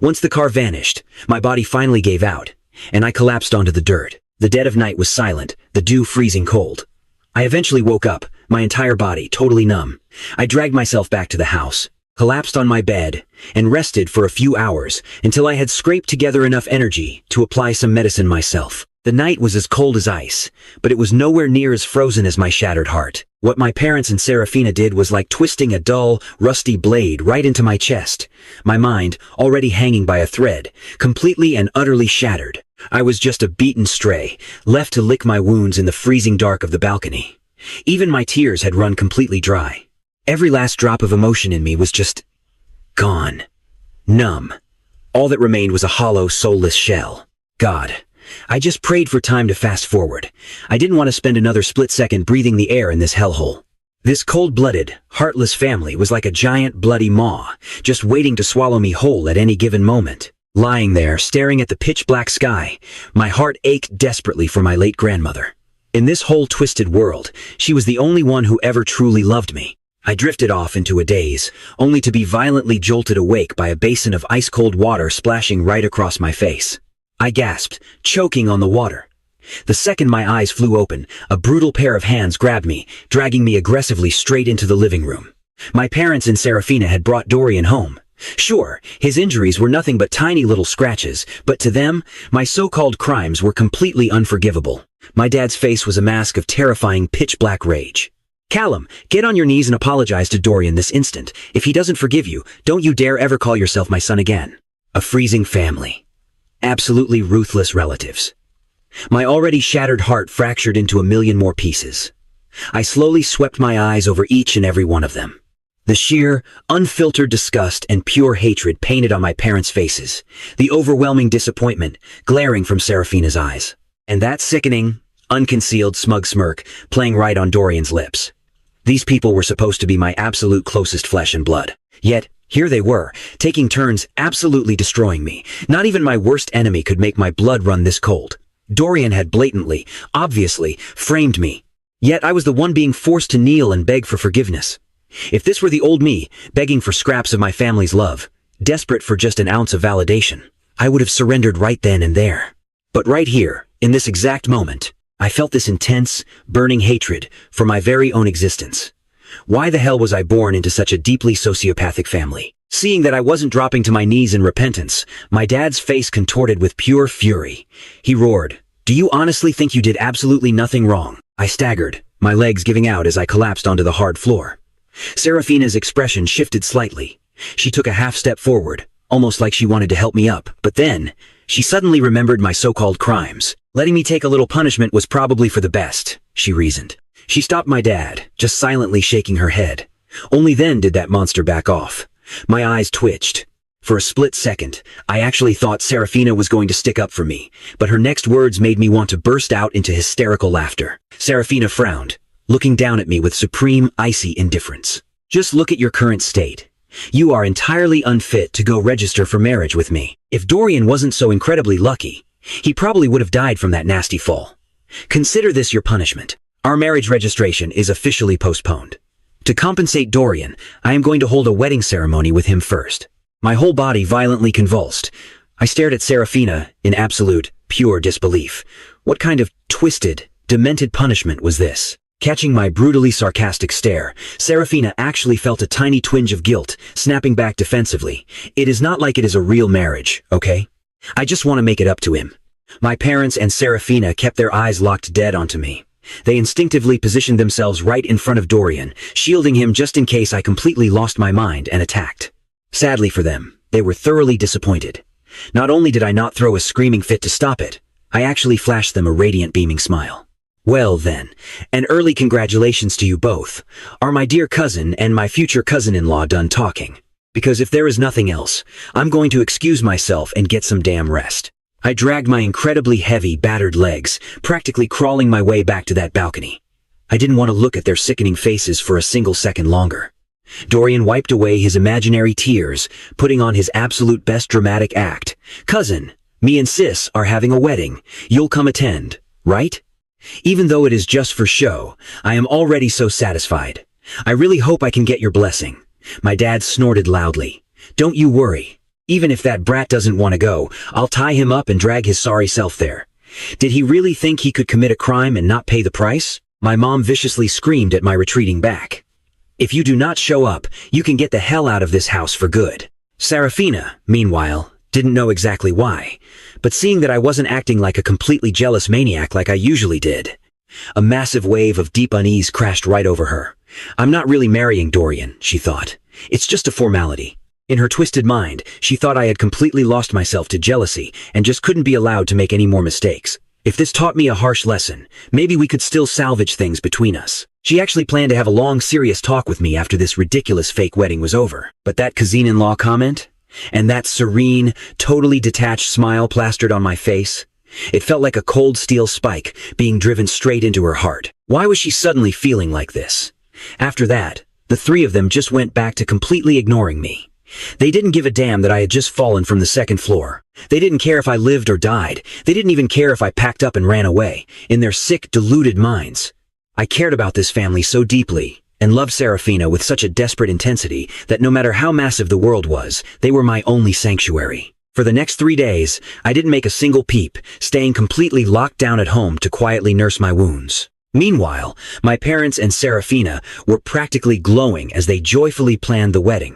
Once the car vanished, my body finally gave out, and I collapsed onto the dirt. The dead of night was silent, the dew freezing cold. I eventually woke up, my entire body totally numb. I dragged myself back to the house, collapsed on my bed, and rested for a few hours until I had scraped together enough energy to apply some medicine myself. The night was as cold as ice, but it was nowhere near as frozen as my shattered heart. What my parents and Seraphina did was like twisting a dull, rusty blade right into my chest, my mind, already hanging by a thread, completely and utterly shattered. I was just a beaten stray, left to lick my wounds in the freezing dark of the balcony. Even my tears had run completely dry. Every last drop of emotion in me was just gone. Numb. All that remained was a hollow, soulless shell. God, I just prayed for time to fast forward. I didn't want to spend another split second breathing the air in this hellhole. This cold-blooded, heartless family was like a giant bloody maw, just waiting to swallow me whole at any given moment. Lying there, staring at the pitch-black sky, my heart ached desperately for my late grandmother. In this whole twisted world, she was the only one who ever truly loved me. I drifted off into a daze, only to be violently jolted awake by a basin of ice-cold water splashing right across my face. I gasped, choking on the water. The second my eyes flew open, a brutal pair of hands grabbed me, dragging me aggressively straight into the living room. My parents and Seraphina had brought Dorian home. Sure, his injuries were nothing but tiny little scratches, but to them, my so-called crimes were completely unforgivable. My dad's face was a mask of terrifying pitch-black rage. "Callum, get on your knees and apologize to Dorian this instant. If he doesn't forgive you, don't you dare ever call yourself my son again." A freezing family. Absolutely ruthless relatives. My already shattered heart fractured into a million more pieces. I slowly swept my eyes over each and every one of them. The sheer, unfiltered disgust and pure hatred painted on my parents' faces. The overwhelming disappointment glaring from Seraphina's eyes. And that sickening, unconcealed smug smirk playing right on Dorian's lips. These people were supposed to be my absolute closest flesh and blood. Yet, here they were, taking turns absolutely destroying me. Not even my worst enemy could make my blood run this cold. Dorian had blatantly, obviously, framed me. Yet I was the one being forced to kneel and beg for forgiveness. If this were the old me, begging for scraps of my family's love, desperate for just an ounce of validation, I would have surrendered right then and there. But right here, in this exact moment, I felt this intense, burning hatred for my very own existence. Why the hell was I born into such a deeply sociopathic family? Seeing that I wasn't dropping to my knees in repentance, my dad's face contorted with pure fury. He roared, "Do you honestly think you did absolutely nothing wrong?" I staggered, my legs giving out as I collapsed onto the hard floor. Seraphina's expression shifted slightly. She took a half step forward, almost like she wanted to help me up, but then, she suddenly remembered my so-called crimes. Letting me take a little punishment was probably for the best, she reasoned. She stopped my dad, just silently shaking her head. Only then did that monster back off. My eyes twitched. For a split second, I actually thought Seraphina was going to stick up for me, but her next words made me want to burst out into hysterical laughter. Seraphina frowned, looking down at me with supreme, icy indifference. Just look at your current state. You are entirely unfit to go register for marriage with me. If Dorian wasn't so incredibly lucky, he probably would have died from that nasty fall. Consider this your punishment. Our marriage registration is officially postponed. To compensate Dorian, I am going to hold a wedding ceremony with him first. My whole body violently convulsed. I stared at Seraphina in absolute, pure disbelief. What kind of twisted, demented punishment was this? Catching my brutally sarcastic stare, Seraphina actually felt a tiny twinge of guilt, snapping back defensively. It is not like it is a real marriage, okay? I just want to make it up to him. My parents and Seraphina kept their eyes locked dead onto me. They instinctively positioned themselves right in front of Dorian, shielding him just in case I completely lost my mind and attacked. Sadly for them, they were thoroughly disappointed. Not only did I not throw a screaming fit to stop it, I actually flashed them a radiant beaming smile. Well then, an early congratulations to you both. Are my dear cousin and my future cousin-in-law done talking? Because if there is nothing else, I'm going to excuse myself and get some damn rest. I dragged my incredibly heavy, battered legs, practically crawling my way back to that balcony. I didn't want to look at their sickening faces for a single second longer. Dorian wiped away his imaginary tears, putting on his absolute best dramatic act. Cousin, me and sis are having a wedding. You'll come attend, right? Even though it is just for show, I am already so satisfied. I really hope I can get your blessing. My dad snorted loudly. Don't you worry. Even if that brat doesn't want to go, I'll tie him up and drag his sorry self there. Did he really think he could commit a crime and not pay the price? My mom viciously screamed at my retreating back. If you do not show up, you can get the hell out of this house for good. Seraphina, meanwhile, didn't know exactly why, but seeing that I wasn't acting like a completely jealous maniac like I usually did, a massive wave of deep unease crashed right over her. I'm not really marrying Dorian, she thought. It's just a formality. In her twisted mind, she thought I had completely lost myself to jealousy and just couldn't be allowed to make any more mistakes. If this taught me a harsh lesson, maybe we could still salvage things between us. She actually planned to have a long, serious talk with me after this ridiculous fake wedding was over. But that cousin-in-law comment? And that serene, totally detached smile plastered on my face? It felt like a cold steel spike being driven straight into her heart. Why was she suddenly feeling like this? After that, the three of them just went back to completely ignoring me. They didn't give a damn that I had just fallen from the second floor. They didn't care if I lived or died. They didn't even care if I packed up and ran away, in their sick, deluded minds. I cared about this family so deeply, and loved Seraphina with such a desperate intensity that no matter how massive the world was, they were my only sanctuary. For the next 3 days, I didn't make a single peep, staying completely locked down at home to quietly nurse my wounds. Meanwhile, my parents and Seraphina were practically glowing as they joyfully planned the wedding.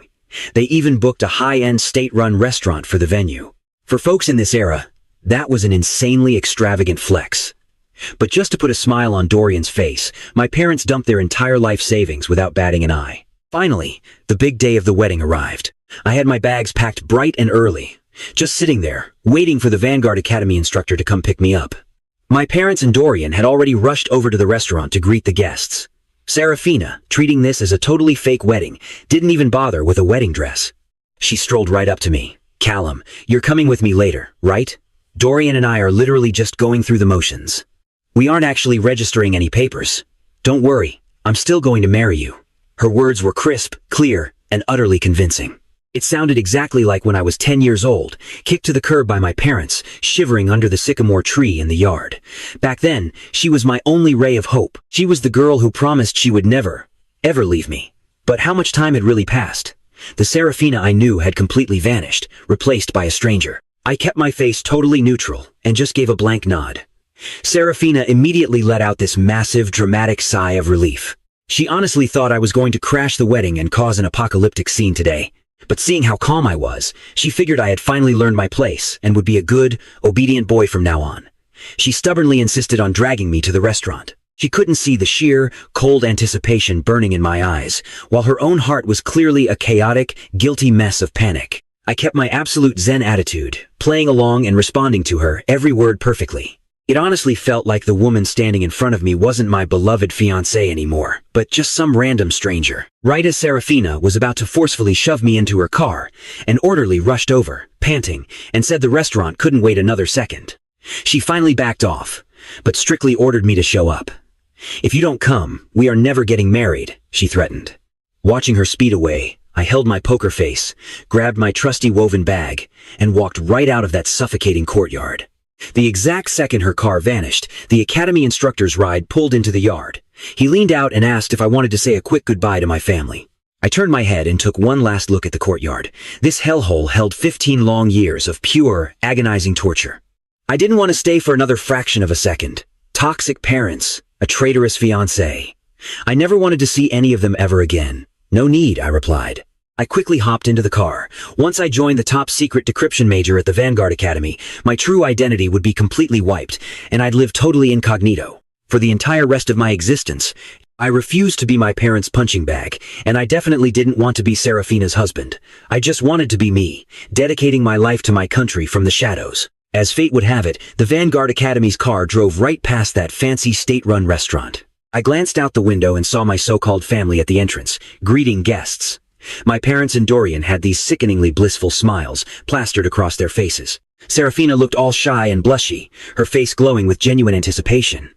They even booked a high-end state-run restaurant for the venue. For folks in this era, that was an insanely extravagant flex. But just to put a smile on Dorian's face, my parents dumped their entire life savings without batting an eye. Finally, the big day of the wedding arrived. I had my bags packed bright and early, just sitting there, waiting for the Vanguard Academy instructor to come pick me up. My parents and Dorian had already rushed over to the restaurant to greet the guests. Seraphina, treating this as a totally fake wedding, didn't even bother with a wedding dress. She strolled right up to me. Callum, you're coming with me later, right? Dorian and I are literally just going through the motions. We aren't actually registering any papers. Don't worry, I'm still going to marry you. Her words were crisp, clear, and utterly convincing. It sounded exactly like when I was 10 years old, kicked to the curb by my parents, shivering under the sycamore tree in the yard. Back then, she was my only ray of hope. She was the girl who promised she would never, ever leave me. But how much time had really passed? The Seraphina I knew had completely vanished, replaced by a stranger. I kept my face totally neutral and just gave a blank nod. Seraphina immediately let out this massive, dramatic sigh of relief. She honestly thought I was going to crash the wedding and cause an apocalyptic scene today. But seeing how calm I was, she figured I had finally learned my place and would be a good, obedient boy from now on. She stubbornly insisted on dragging me to the restaurant. She couldn't see the sheer, cold anticipation burning in my eyes, while her own heart was clearly a chaotic, guilty mess of panic. I kept my absolute zen attitude, playing along and responding to her, every word perfectly. It honestly felt like the woman standing in front of me wasn't my beloved fiancée anymore, but just some random stranger. Right as Seraphina was about to forcefully shove me into her car, an orderly rushed over, panting, and said the restaurant couldn't wait another second. She finally backed off, but strictly ordered me to show up. "If you don't come, we are never getting married," she threatened. Watching her speed away, I held my poker face, grabbed my trusty woven bag, and walked right out of that suffocating courtyard. The exact second her car vanished, the academy instructor's ride pulled into the yard. He leaned out and asked if I wanted to say a quick goodbye to my family. I turned my head and took one last look at the courtyard. This hellhole held 15 long years of pure, agonizing torture. I didn't want to stay for another fraction of a second. Toxic parents, a traitorous fiancé. I never wanted to see any of them ever again. "No need," I replied. I quickly hopped into the car. Once I joined the top-secret decryption major at the Vanguard Academy, my true identity would be completely wiped, and I'd live totally incognito. For the entire rest of my existence, I refused to be my parents' punching bag, and I definitely didn't want to be Seraphina's husband. I just wanted to be me, dedicating my life to my country from the shadows. As fate would have it, the Vanguard Academy's car drove right past that fancy state-run restaurant. I glanced out the window and saw my so-called family at the entrance, greeting guests. My parents and Dorian had these sickeningly blissful smiles plastered across their faces. Seraphina looked all shy and blushy, her face glowing with genuine anticipation.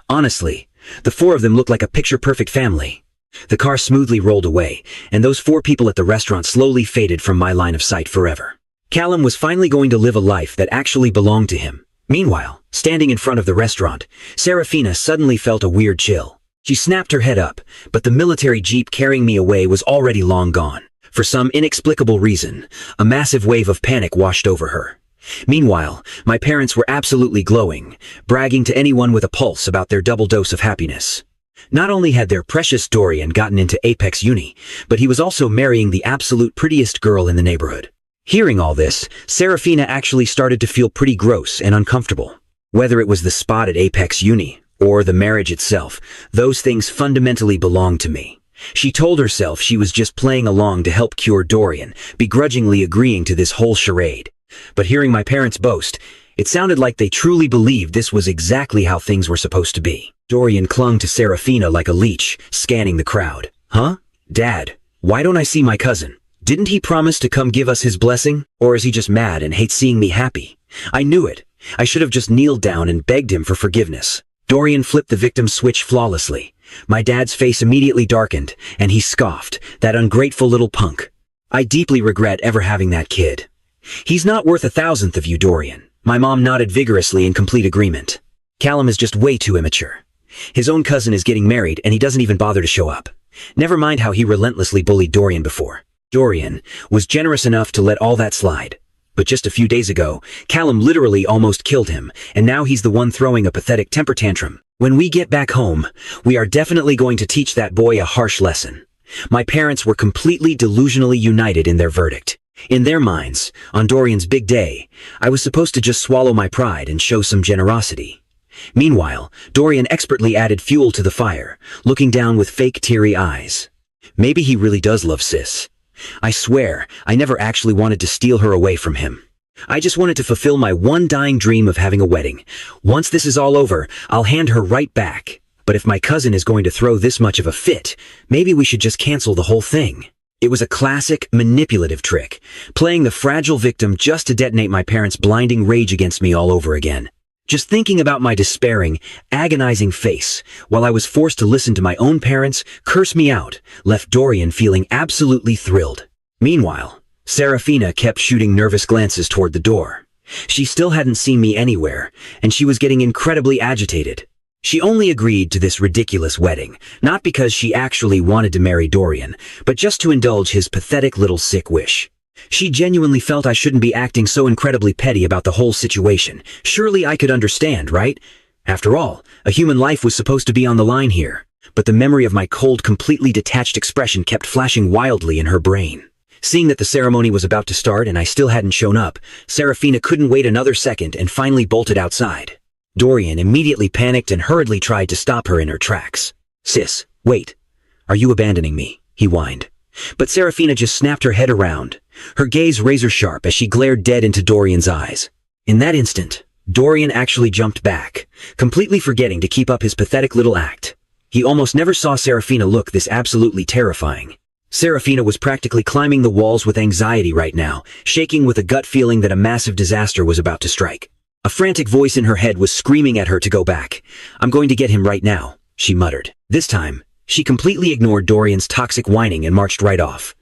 Honestly, the four of them looked like a picture-perfect family. The car smoothly rolled away, and those four people at the restaurant slowly faded from my line of sight forever. Callum was finally going to live a life that actually belonged to him. Meanwhile, standing in front of the restaurant, Seraphina suddenly felt a weird chill. She snapped her head up, but the military jeep carrying me away was already long gone. For some inexplicable reason, a massive wave of panic washed over her. Meanwhile, my parents were absolutely glowing, bragging to anyone with a pulse about their double dose of happiness. Not only had their precious Dorian gotten into Apex Uni, but he was also marrying the absolute prettiest girl in the neighborhood. Hearing all this, Seraphina actually started to feel pretty gross and uncomfortable. Whether it was the spot at Apex Uni, or the marriage itself, those things fundamentally belonged to me. She told herself she was just playing along to help cure Dorian, begrudgingly agreeing to this whole charade. But hearing my parents boast, it sounded like they truly believed this was exactly how things were supposed to be. Dorian clung to Seraphina like a leech, scanning the crowd. "Huh? Dad, why don't I see my cousin? Didn't he promise to come give us his blessing? Or is he just mad and hates seeing me happy? I knew it. I should have just kneeled down and begged him for forgiveness." Dorian flipped the victim switch flawlessly. My dad's face immediately darkened, and he scoffed, "That ungrateful little punk. I deeply regret ever having that kid." "He's not worth a thousandth of you, Dorian." My mom nodded vigorously in complete agreement. "Callum is just way too immature. His own cousin is getting married, and he doesn't even bother to show up. Never mind how he relentlessly bullied Dorian before. Dorian was generous enough to let all that slide. But just a few days ago, Callum literally almost killed him, and now he's the one throwing a pathetic temper tantrum. When we get back home, we are definitely going to teach that boy a harsh lesson." My parents were completely delusionally united in their verdict. In their minds, on Dorian's big day, I was supposed to just swallow my pride and show some generosity. Meanwhile, Dorian expertly added fuel to the fire, looking down with fake teary eyes. Maybe he really does love sis. I swear, I never actually wanted to steal her away from him. I just wanted to fulfill my one dying dream of having a wedding. Once this is all over, I'll hand her right back. But if my cousin is going to throw this much of a fit, maybe we should just cancel the whole thing. It was a classic, manipulative trick, playing the fragile victim just to detonate my parents' blinding rage against me all over again. Just thinking about my despairing, agonizing face, while I was forced to listen to my own parents curse me out, left Dorian feeling absolutely thrilled. Meanwhile, Seraphina kept shooting nervous glances toward the door. She still hadn't seen me anywhere, and she was getting incredibly agitated. She only agreed to this ridiculous wedding, not because she actually wanted to marry Dorian, but just to indulge his pathetic little sick wish. She genuinely felt I shouldn't be acting so incredibly petty about the whole situation. Surely I could understand, right? After all, a human life was supposed to be on the line here. But the memory of my cold, completely detached expression kept flashing wildly in her brain. Seeing that the ceremony was about to start and I still hadn't shown up, Seraphina couldn't wait another second and finally bolted outside. Dorian immediately panicked and hurriedly tried to stop her in her tracks. "Sis, wait. Are you abandoning me?" he whined. But Seraphina just snapped her head around, her gaze razor-sharp as she glared dead into Dorian's eyes. In that instant, Dorian actually jumped back, completely forgetting to keep up his pathetic little act. He almost never saw Seraphina look this absolutely terrifying. Seraphina was practically climbing the walls with anxiety right now, shaking with a gut feeling that a massive disaster was about to strike. A frantic voice in her head was screaming at her to go back. "I'm going to get him right now," she muttered. This time, she completely ignored Dorian's toxic whining and marched right off.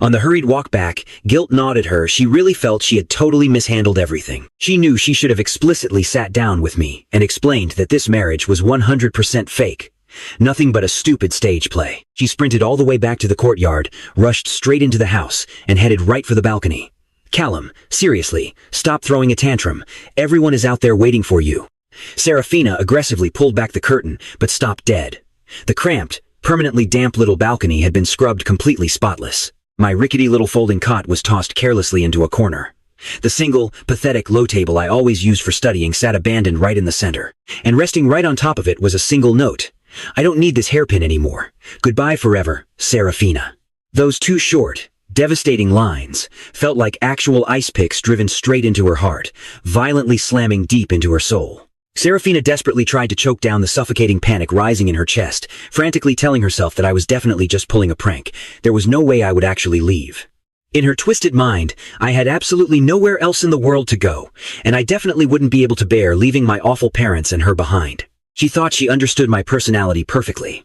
On the hurried walk back, guilt gnawed at her. She really felt she had totally mishandled everything. She knew she should have explicitly sat down with me and explained that this marriage was 100% fake. Nothing but a stupid stage play. She sprinted all the way back to the courtyard, rushed straight into the house, and headed right for the balcony. "Callum, seriously, stop throwing a tantrum. Everyone is out there waiting for you." Seraphina aggressively pulled back the curtain, but stopped dead. The cramped, permanently damp little balcony had been scrubbed completely spotless. My rickety little folding cot was tossed carelessly into a corner. The single, pathetic low table I always used for studying sat abandoned right in the center. And resting right on top of it was a single note. "I don't need this hairpin anymore. Goodbye forever, Seraphina." Those two short, devastating lines felt like actual ice picks driven straight into her heart, violently slamming deep into her soul. Seraphina desperately tried to choke down the suffocating panic rising in her chest, frantically telling herself that I was definitely just pulling a prank. There was no way I would actually leave. In her twisted mind, I had absolutely nowhere else in the world to go, and I definitely wouldn't be able to bear leaving my awful parents and her behind. She thought she understood my personality perfectly.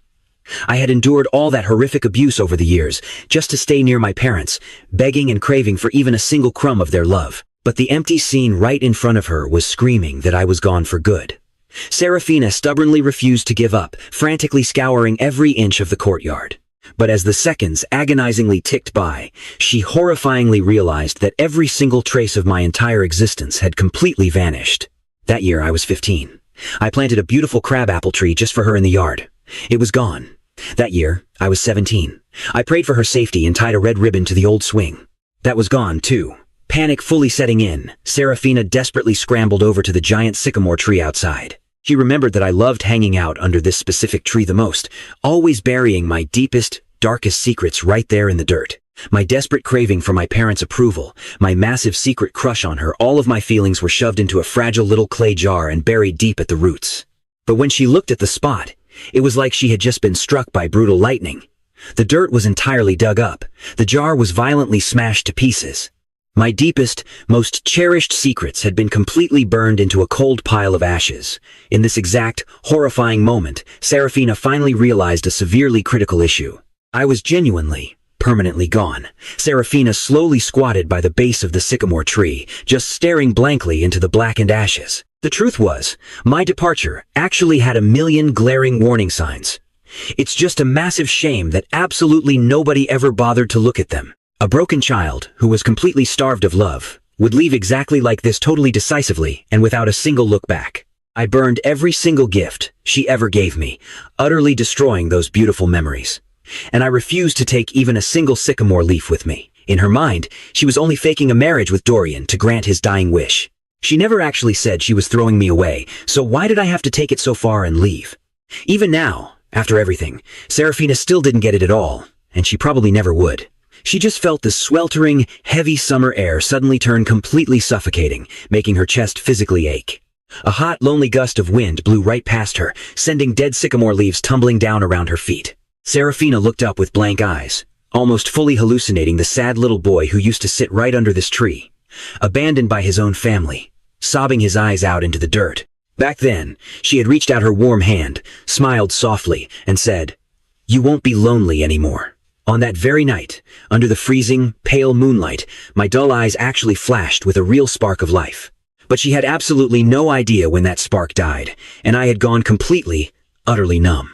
I had endured all that horrific abuse over the years, just to stay near my parents, begging and craving for even a single crumb of their love. But the empty scene right in front of her was screaming that I was gone for good. Seraphina stubbornly refused to give up, frantically scouring every inch of the courtyard. But as the seconds agonizingly ticked by, she horrifyingly realized that every single trace of my entire existence had completely vanished. That year I was 15. I planted a beautiful crabapple tree just for her in the yard. It was gone. That year, I was 17. I prayed for her safety and tied a red ribbon to the old swing. That was gone, too. Panic fully setting in, Seraphina desperately scrambled over to the giant sycamore tree outside. She remembered that I loved hanging out under this specific tree the most, always burying my deepest, darkest secrets right there in the dirt. My desperate craving for my parents' approval, my massive secret crush on her, all of my feelings were shoved into a fragile little clay jar and buried deep at the roots. But when she looked at the spot, it was like she had just been struck by brutal lightning. The dirt was entirely dug up. The jar was violently smashed to pieces. My deepest, most cherished secrets had been completely burned into a cold pile of ashes. In this exact, horrifying moment, Seraphina finally realized a severely critical issue. I was genuinely, permanently gone. Seraphina slowly squatted by the base of the sycamore tree, just staring blankly into the blackened ashes. The truth was, my departure actually had a million glaring warning signs. It's just a massive shame that absolutely nobody ever bothered to look at them. A broken child, who was completely starved of love, would leave exactly like this, totally decisively and without a single look back. I burned every single gift she ever gave me, utterly destroying those beautiful memories. And I refused to take even a single sycamore leaf with me. In her mind, she was only faking a marriage with Dorian to grant his dying wish. She never actually said she was throwing me away, so why did I have to take it so far and leave? Even now, after everything, Seraphina still didn't get it at all, and she probably never would. She just felt the sweltering, heavy summer air suddenly turn completely suffocating, making her chest physically ache. A hot, lonely gust of wind blew right past her, sending dead sycamore leaves tumbling down around her feet. Seraphina looked up with blank eyes, almost fully hallucinating the sad little boy who used to sit right under this tree, abandoned by his own family, sobbing his eyes out into the dirt. Back then, she had reached out her warm hand, smiled softly, and said, "You won't be lonely anymore." On that very night, under the freezing, pale moonlight, my dull eyes actually flashed with a real spark of life. But she had absolutely no idea when that spark died, and I had gone completely, utterly numb.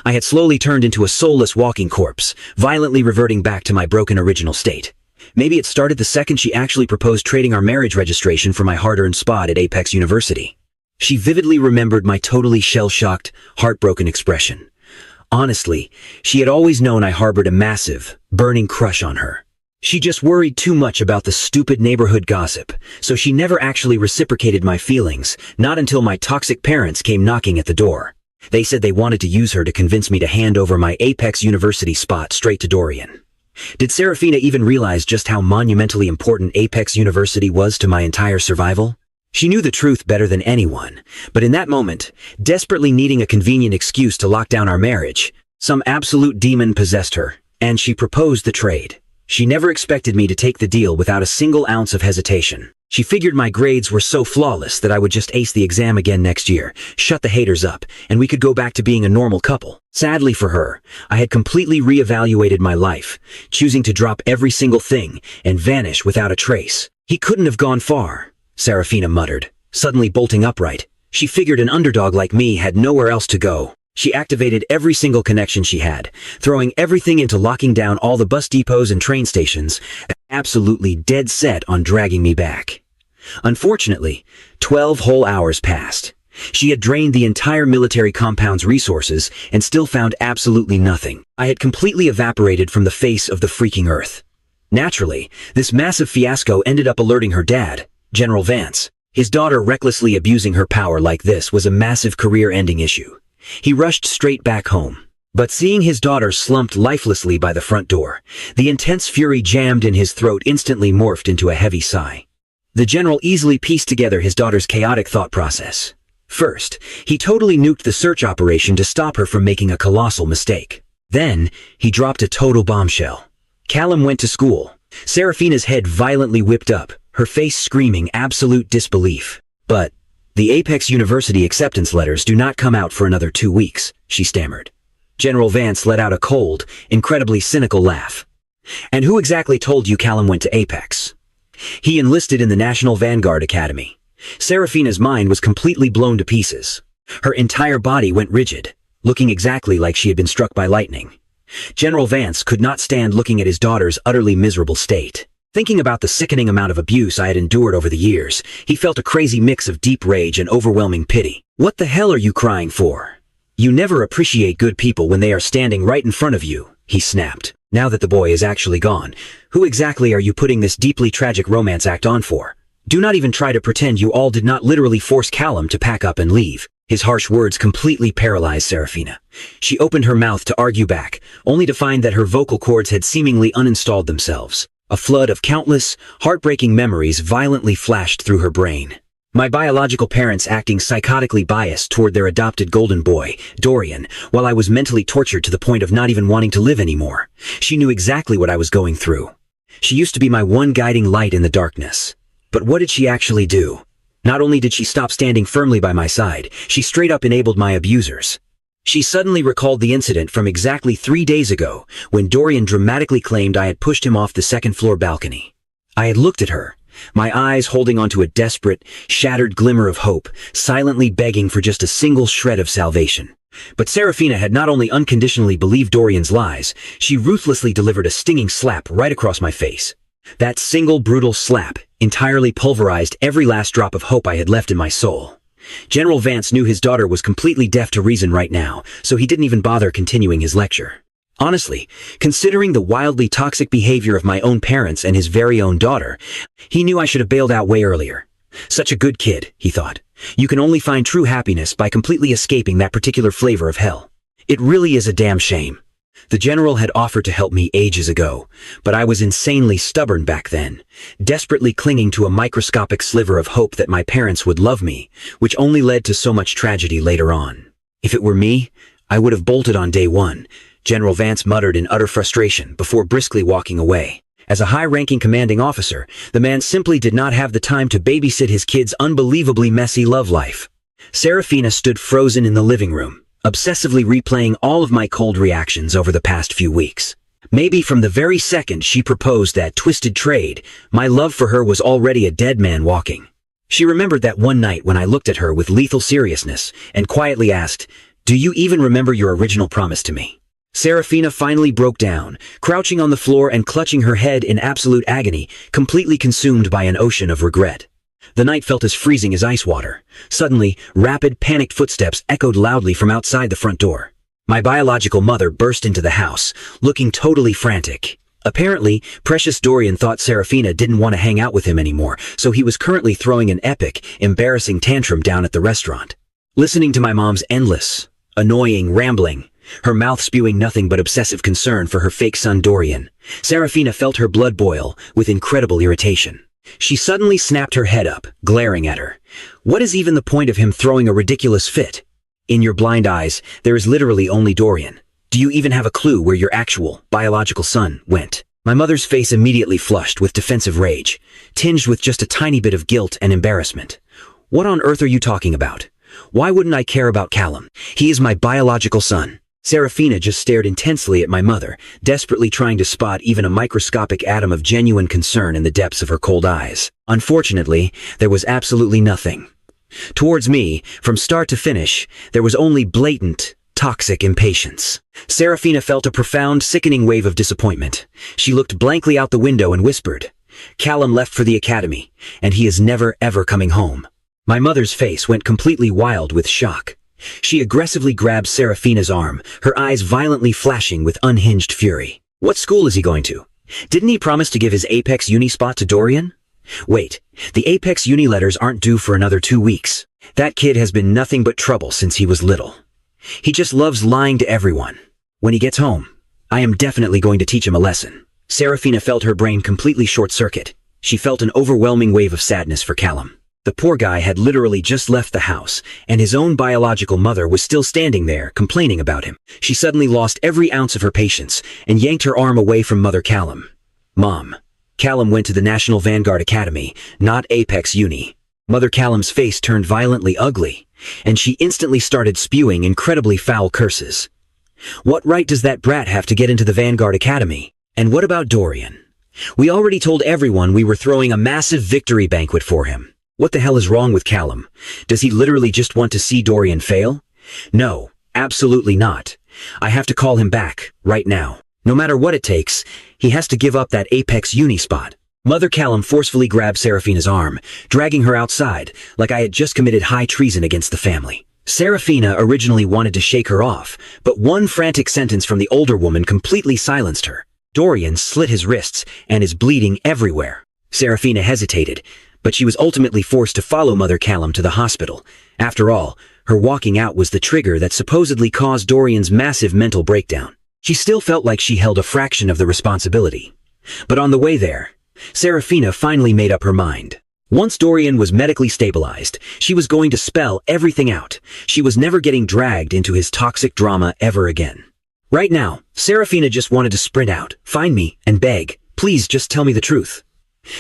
I had slowly turned into a soulless walking corpse, violently reverting back to my broken original state. Maybe it started the second she actually proposed trading our marriage registration for my hard-earned spot at Apex University. She vividly remembered my totally shell-shocked, heartbroken expression. Honestly, she had always known I harbored a massive, burning crush on her. She just worried too much about the stupid neighborhood gossip, so she never actually reciprocated my feelings, not until my toxic parents came knocking at the door. They said they wanted to use her to convince me to hand over my Apex University spot straight to Dorian. Did Seraphina even realize just how monumentally important Apex University was to my entire survival? She knew the truth better than anyone, but in that moment, desperately needing a convenient excuse to lock down our marriage, some absolute demon possessed her, and she proposed the trade. She never expected me to take the deal without a single ounce of hesitation. She figured my grades were so flawless that I would just ace the exam again next year, shut the haters up, and we could go back to being a normal couple. Sadly for her, I had completely reevaluated my life, choosing to drop every single thing and vanish without a trace. He couldn't have gone far, Seraphina muttered, suddenly bolting upright. She figured an underdog like me had nowhere else to go. She activated every single connection she had, throwing everything into locking down all the bus depots and train stations, absolutely dead set on dragging me back. Unfortunately, 12 whole hours passed. She had drained the entire military compound's resources and still found absolutely nothing. I had completely evaporated from the face of the freaking earth. Naturally, this massive fiasco ended up alerting her dad, General Vance. His daughter recklessly abusing her power like this was a massive career-ending issue. He rushed straight back home. But seeing his daughter slumped lifelessly by the front door, the intense fury jammed in his throat instantly morphed into a heavy sigh. The general easily pieced together his daughter's chaotic thought process. First, he totally nuked the search operation to stop her from making a colossal mistake. Then, he dropped a total bombshell. Callum went to school. Seraphina's head violently whipped up, her face screaming absolute disbelief. But the Apex University acceptance letters do not come out for another 2 weeks, she stammered. General Vance let out a cold, incredibly cynical laugh. And who exactly told you Callum went to Apex? He enlisted in the National Vanguard Academy. Seraphina's mind was completely blown to pieces. Her entire body went rigid, looking exactly like she had been struck by lightning. General Vance could not stand looking at his daughter's utterly miserable state. Thinking about the sickening amount of abuse I had endured over the years, he felt a crazy mix of deep rage and overwhelming pity. What the hell are you crying for? You never appreciate good people when they are standing right in front of you, he snapped. Now that the boy is actually gone, who exactly are you putting this deeply tragic romance act on for? Do not even try to pretend you all did not literally force Callum to pack up and leave. His harsh words completely paralyzed Seraphina. She opened her mouth to argue back, only to find that her vocal cords had seemingly uninstalled themselves. A flood of countless, heartbreaking memories violently flashed through her brain. My biological parents acting psychotically biased toward their adopted golden boy, Dorian, while I was mentally tortured to the point of not even wanting to live anymore. She knew exactly what I was going through. She used to be my one guiding light in the darkness. But what did she actually do? Not only did she stop standing firmly by my side, she straight up enabled my abusers. She suddenly recalled the incident from exactly 3 days ago, when Dorian dramatically claimed I had pushed him off the second-floor balcony. I had looked at her, my eyes holding onto a desperate, shattered glimmer of hope, silently begging for just a single shred of salvation. But Seraphina had not only unconditionally believed Dorian's lies, she ruthlessly delivered a stinging slap right across my face. That single brutal slap entirely pulverized every last drop of hope I had left in my soul. General Vance knew his daughter was completely deaf to reason right now, so he didn't even bother continuing his lecture. Honestly, considering the wildly toxic behavior of my own parents and his very own daughter, he knew I should have bailed out way earlier. Such a good kid, he thought. You can only find true happiness by completely escaping that particular flavor of hell. It really is a damn shame. The general had offered to help me ages ago, but I was insanely stubborn back then, desperately clinging to a microscopic sliver of hope that my parents would love me, which only led to so much tragedy later on. If it were me, I would have bolted on day one, General Vance muttered in utter frustration before briskly walking away. As a high-ranking commanding officer, the man simply did not have the time to babysit his kid's unbelievably messy love life. Seraphina stood frozen in the living room, obsessively replaying all of my cold reactions over the past few weeks. Maybe from the very second she proposed that twisted trade, my love for her was already a dead man walking. She remembered that one night when I looked at her with lethal seriousness and quietly asked, "Do you even remember your original promise to me?" Seraphina finally broke down, crouching on the floor and clutching her head in absolute agony, completely consumed by an ocean of regret. The night felt as freezing as ice water. Suddenly, rapid, panicked footsteps echoed loudly from outside the front door. My biological mother burst into the house, looking totally frantic. Apparently, precious Dorian thought Seraphina didn't want to hang out with him anymore, so he was currently throwing an epic, embarrassing tantrum down at the restaurant. Listening to my mom's endless, annoying rambling, her mouth spewing nothing but obsessive concern for her fake son Dorian, Seraphina felt her blood boil with incredible irritation. She suddenly snapped her head up, glaring at her. What is even the point of him throwing a ridiculous fit? In your blind eyes, there is literally only Dorian. Do you even have a clue where your actual, biological son went? My mother's face immediately flushed with defensive rage, tinged with just a tiny bit of guilt and embarrassment. What on earth are you talking about? Why wouldn't I care about Callum? He is my biological son. Seraphina just stared intensely at my mother, desperately trying to spot even a microscopic atom of genuine concern in the depths of her cold eyes. Unfortunately, there was absolutely nothing. Towards me, from start to finish, there was only blatant, toxic impatience. Seraphina felt a profound, sickening wave of disappointment. She looked blankly out the window and whispered, "Callum left for the academy, and he is never ever coming home." My mother's face went completely wild with shock. She aggressively grabbed Seraphina's arm, her eyes violently flashing with unhinged fury. What school is he going to? Didn't he promise to give his Apex Uni spot to Dorian? Wait, the Apex Uni letters aren't due for another 2 weeks. That kid has been nothing but trouble since he was little. He just loves lying to everyone. When he gets home, I am definitely going to teach him a lesson. Seraphina felt her brain completely short-circuit. She felt an overwhelming wave of sadness for Callum. The poor guy had literally just left the house, and his own biological mother was still standing there, complaining about him. She suddenly lost every ounce of her patience, and yanked her arm away from Mother Callum. "Mom, Callum went to the National Vanguard Academy, not Apex Uni." Mother Callum's face turned violently ugly, and she instantly started spewing incredibly foul curses. What right does that brat have to get into the Vanguard Academy? And what about Dorian? We already told everyone we were throwing a massive victory banquet for him. What the hell is wrong with Callum? Does he literally just want to see Dorian fail? No, absolutely not. I have to call him back, right now. No matter what it takes, he has to give up that Apex Uni spot. Mother Callum forcefully grabbed Seraphina's arm, dragging her outside, like I had just committed high treason against the family. Seraphina originally wanted to shake her off, but one frantic sentence from the older woman completely silenced her. Dorian slit his wrists and is bleeding everywhere. Seraphina hesitated, but she was ultimately forced to follow Mother Callum to the hospital. After all, her walking out was the trigger that supposedly caused Dorian's massive mental breakdown. She still felt like she held a fraction of the responsibility. But on the way there, Seraphina finally made up her mind. Once Dorian was medically stabilized, she was going to spell everything out. She was never getting dragged into his toxic drama ever again. Right now, Seraphina just wanted to sprint out, find me, and beg, "Please just tell me the truth."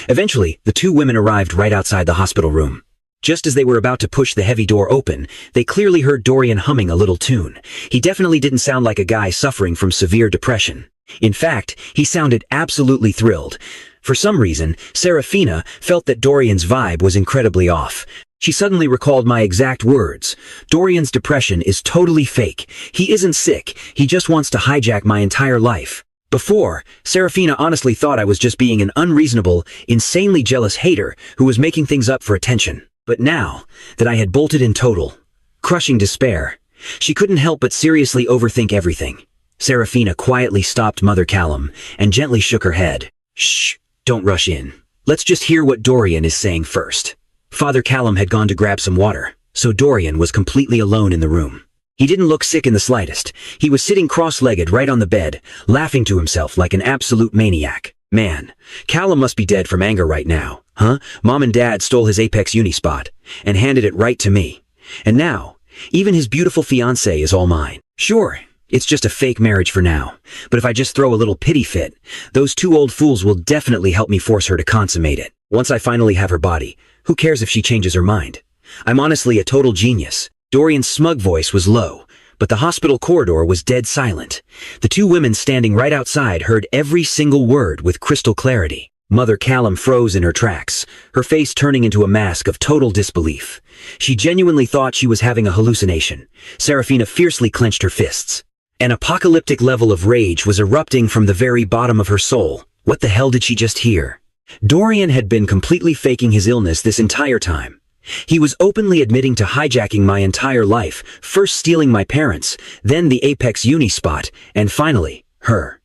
Eventually, the two women arrived right outside the hospital room. Just as they were about to push the heavy door open, they clearly heard Dorian humming a little tune. He definitely didn't sound like a guy suffering from severe depression. In fact, he sounded absolutely thrilled. For some reason, Seraphina felt that Dorian's vibe was incredibly off. She suddenly recalled my exact words. "Dorian's depression is totally fake. He isn't sick. He just wants to hijack my entire life." Before, Seraphina honestly thought I was just being an unreasonable, insanely jealous hater who was making things up for attention. But now that I had bolted in total, crushing despair, she couldn't help but seriously overthink everything. Seraphina quietly stopped Mother Callum and gently shook her head. "Shh, don't rush in. Let's just hear what Dorian is saying first." Father Callum had gone to grab some water, so Dorian was completely alone in the room. He didn't look sick in the slightest. He was sitting cross-legged right on the bed, laughing to himself like an absolute maniac. Man, Callum must be dead from anger right now, huh? Mom and Dad stole his Apex Uni spot and handed it right to me. And now, even his beautiful fiancée is all mine. Sure, it's just a fake marriage for now, but if I just throw a little pity fit, those two old fools will definitely help me force her to consummate it. Once I finally have her body, who cares if she changes her mind? I'm honestly a total genius. Dorian's smug voice was low, but the hospital corridor was dead silent. The two women standing right outside heard every single word with crystal clarity. Mother Callum froze in her tracks, her face turning into a mask of total disbelief. She genuinely thought she was having a hallucination. Seraphina fiercely clenched her fists. An apocalyptic level of rage was erupting from the very bottom of her soul. What the hell did she just hear? Dorian had been completely faking his illness this entire time. He was openly admitting to hijacking my entire life, first stealing my parents, then the Apex Uni spot, and finally, her.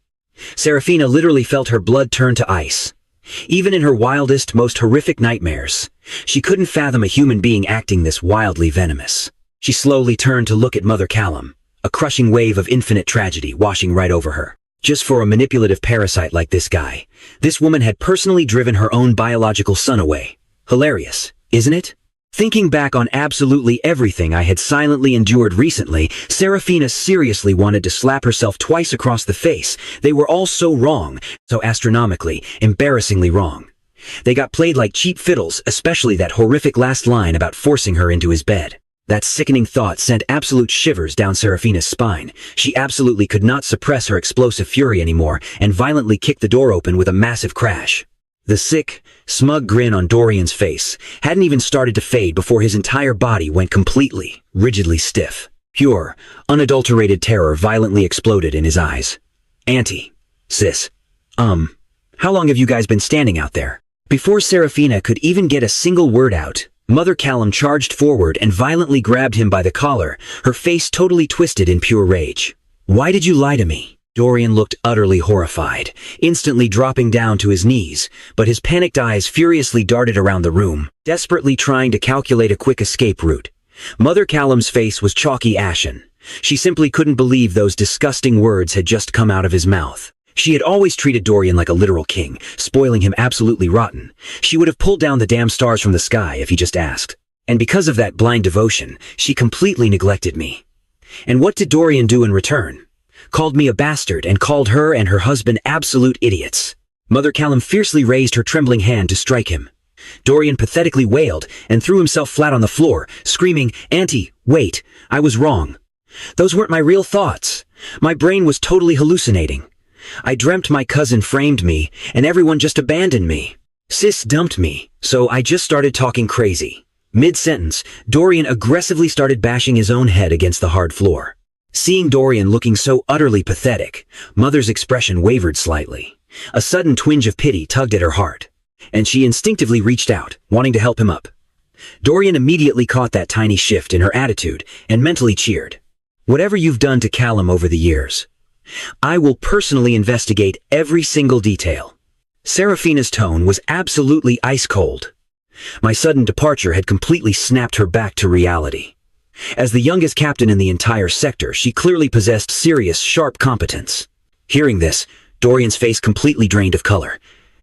Seraphina literally felt her blood turn to ice. Even in her wildest, most horrific nightmares, she couldn't fathom a human being acting this wildly venomous. She slowly turned to look at Mother Callum, a crushing wave of infinite tragedy washing right over her. Just for a manipulative parasite like this guy, this woman had personally driven her own biological son away. Hilarious, isn't it? Thinking back on absolutely everything I had silently endured recently, Seraphina seriously wanted to slap herself twice across the face. They were all so wrong, so astronomically, embarrassingly wrong. They got played like cheap fiddles, especially that horrific last line about forcing her into his bed. That sickening thought sent absolute shivers down Seraphina's spine. She absolutely could not suppress her explosive fury anymore and violently kicked the door open with a massive crash. The sick, smug grin on Dorian's face hadn't even started to fade before his entire body went completely, rigidly stiff. Pure, unadulterated terror violently exploded in his eyes. "Auntie. Sis. How long have you guys been standing out there?" Before Seraphina could even get a single word out, Mother Callum charged forward and violently grabbed him by the collar, her face totally twisted in pure rage. "Why did you lie to me?" Dorian looked utterly horrified, instantly dropping down to his knees, but his panicked eyes furiously darted around the room, desperately trying to calculate a quick escape route. Mother Callum's face was chalky ashen. She simply couldn't believe those disgusting words had just come out of his mouth. She had always treated Dorian like a literal king, spoiling him absolutely rotten. She would have pulled down the damn stars from the sky if he just asked. And because of that blind devotion, she completely neglected me. And what did Dorian do in return? Called me a bastard and called her and her husband absolute idiots. Mother Callum fiercely raised her trembling hand to strike him. Dorian pathetically wailed and threw himself flat on the floor, screaming, "Auntie, wait, I was wrong. Those weren't my real thoughts. My brain was totally hallucinating. I dreamt my cousin framed me, and everyone just abandoned me. Sis dumped me, so I just started talking crazy." Mid-sentence, Dorian aggressively started bashing his own head against the hard floor. Seeing Dorian looking so utterly pathetic, Mother's expression wavered slightly. A sudden twinge of pity tugged at her heart, and she instinctively reached out, wanting to help him up. Dorian immediately caught that tiny shift in her attitude and mentally cheered. "Whatever you've done to Callum over the years, I will personally investigate every single detail." Seraphina's tone was absolutely ice cold. My sudden departure had completely snapped her back to reality. As the youngest captain in the entire sector, she clearly possessed serious, sharp competence. Hearing this, Dorian's face completely drained of color.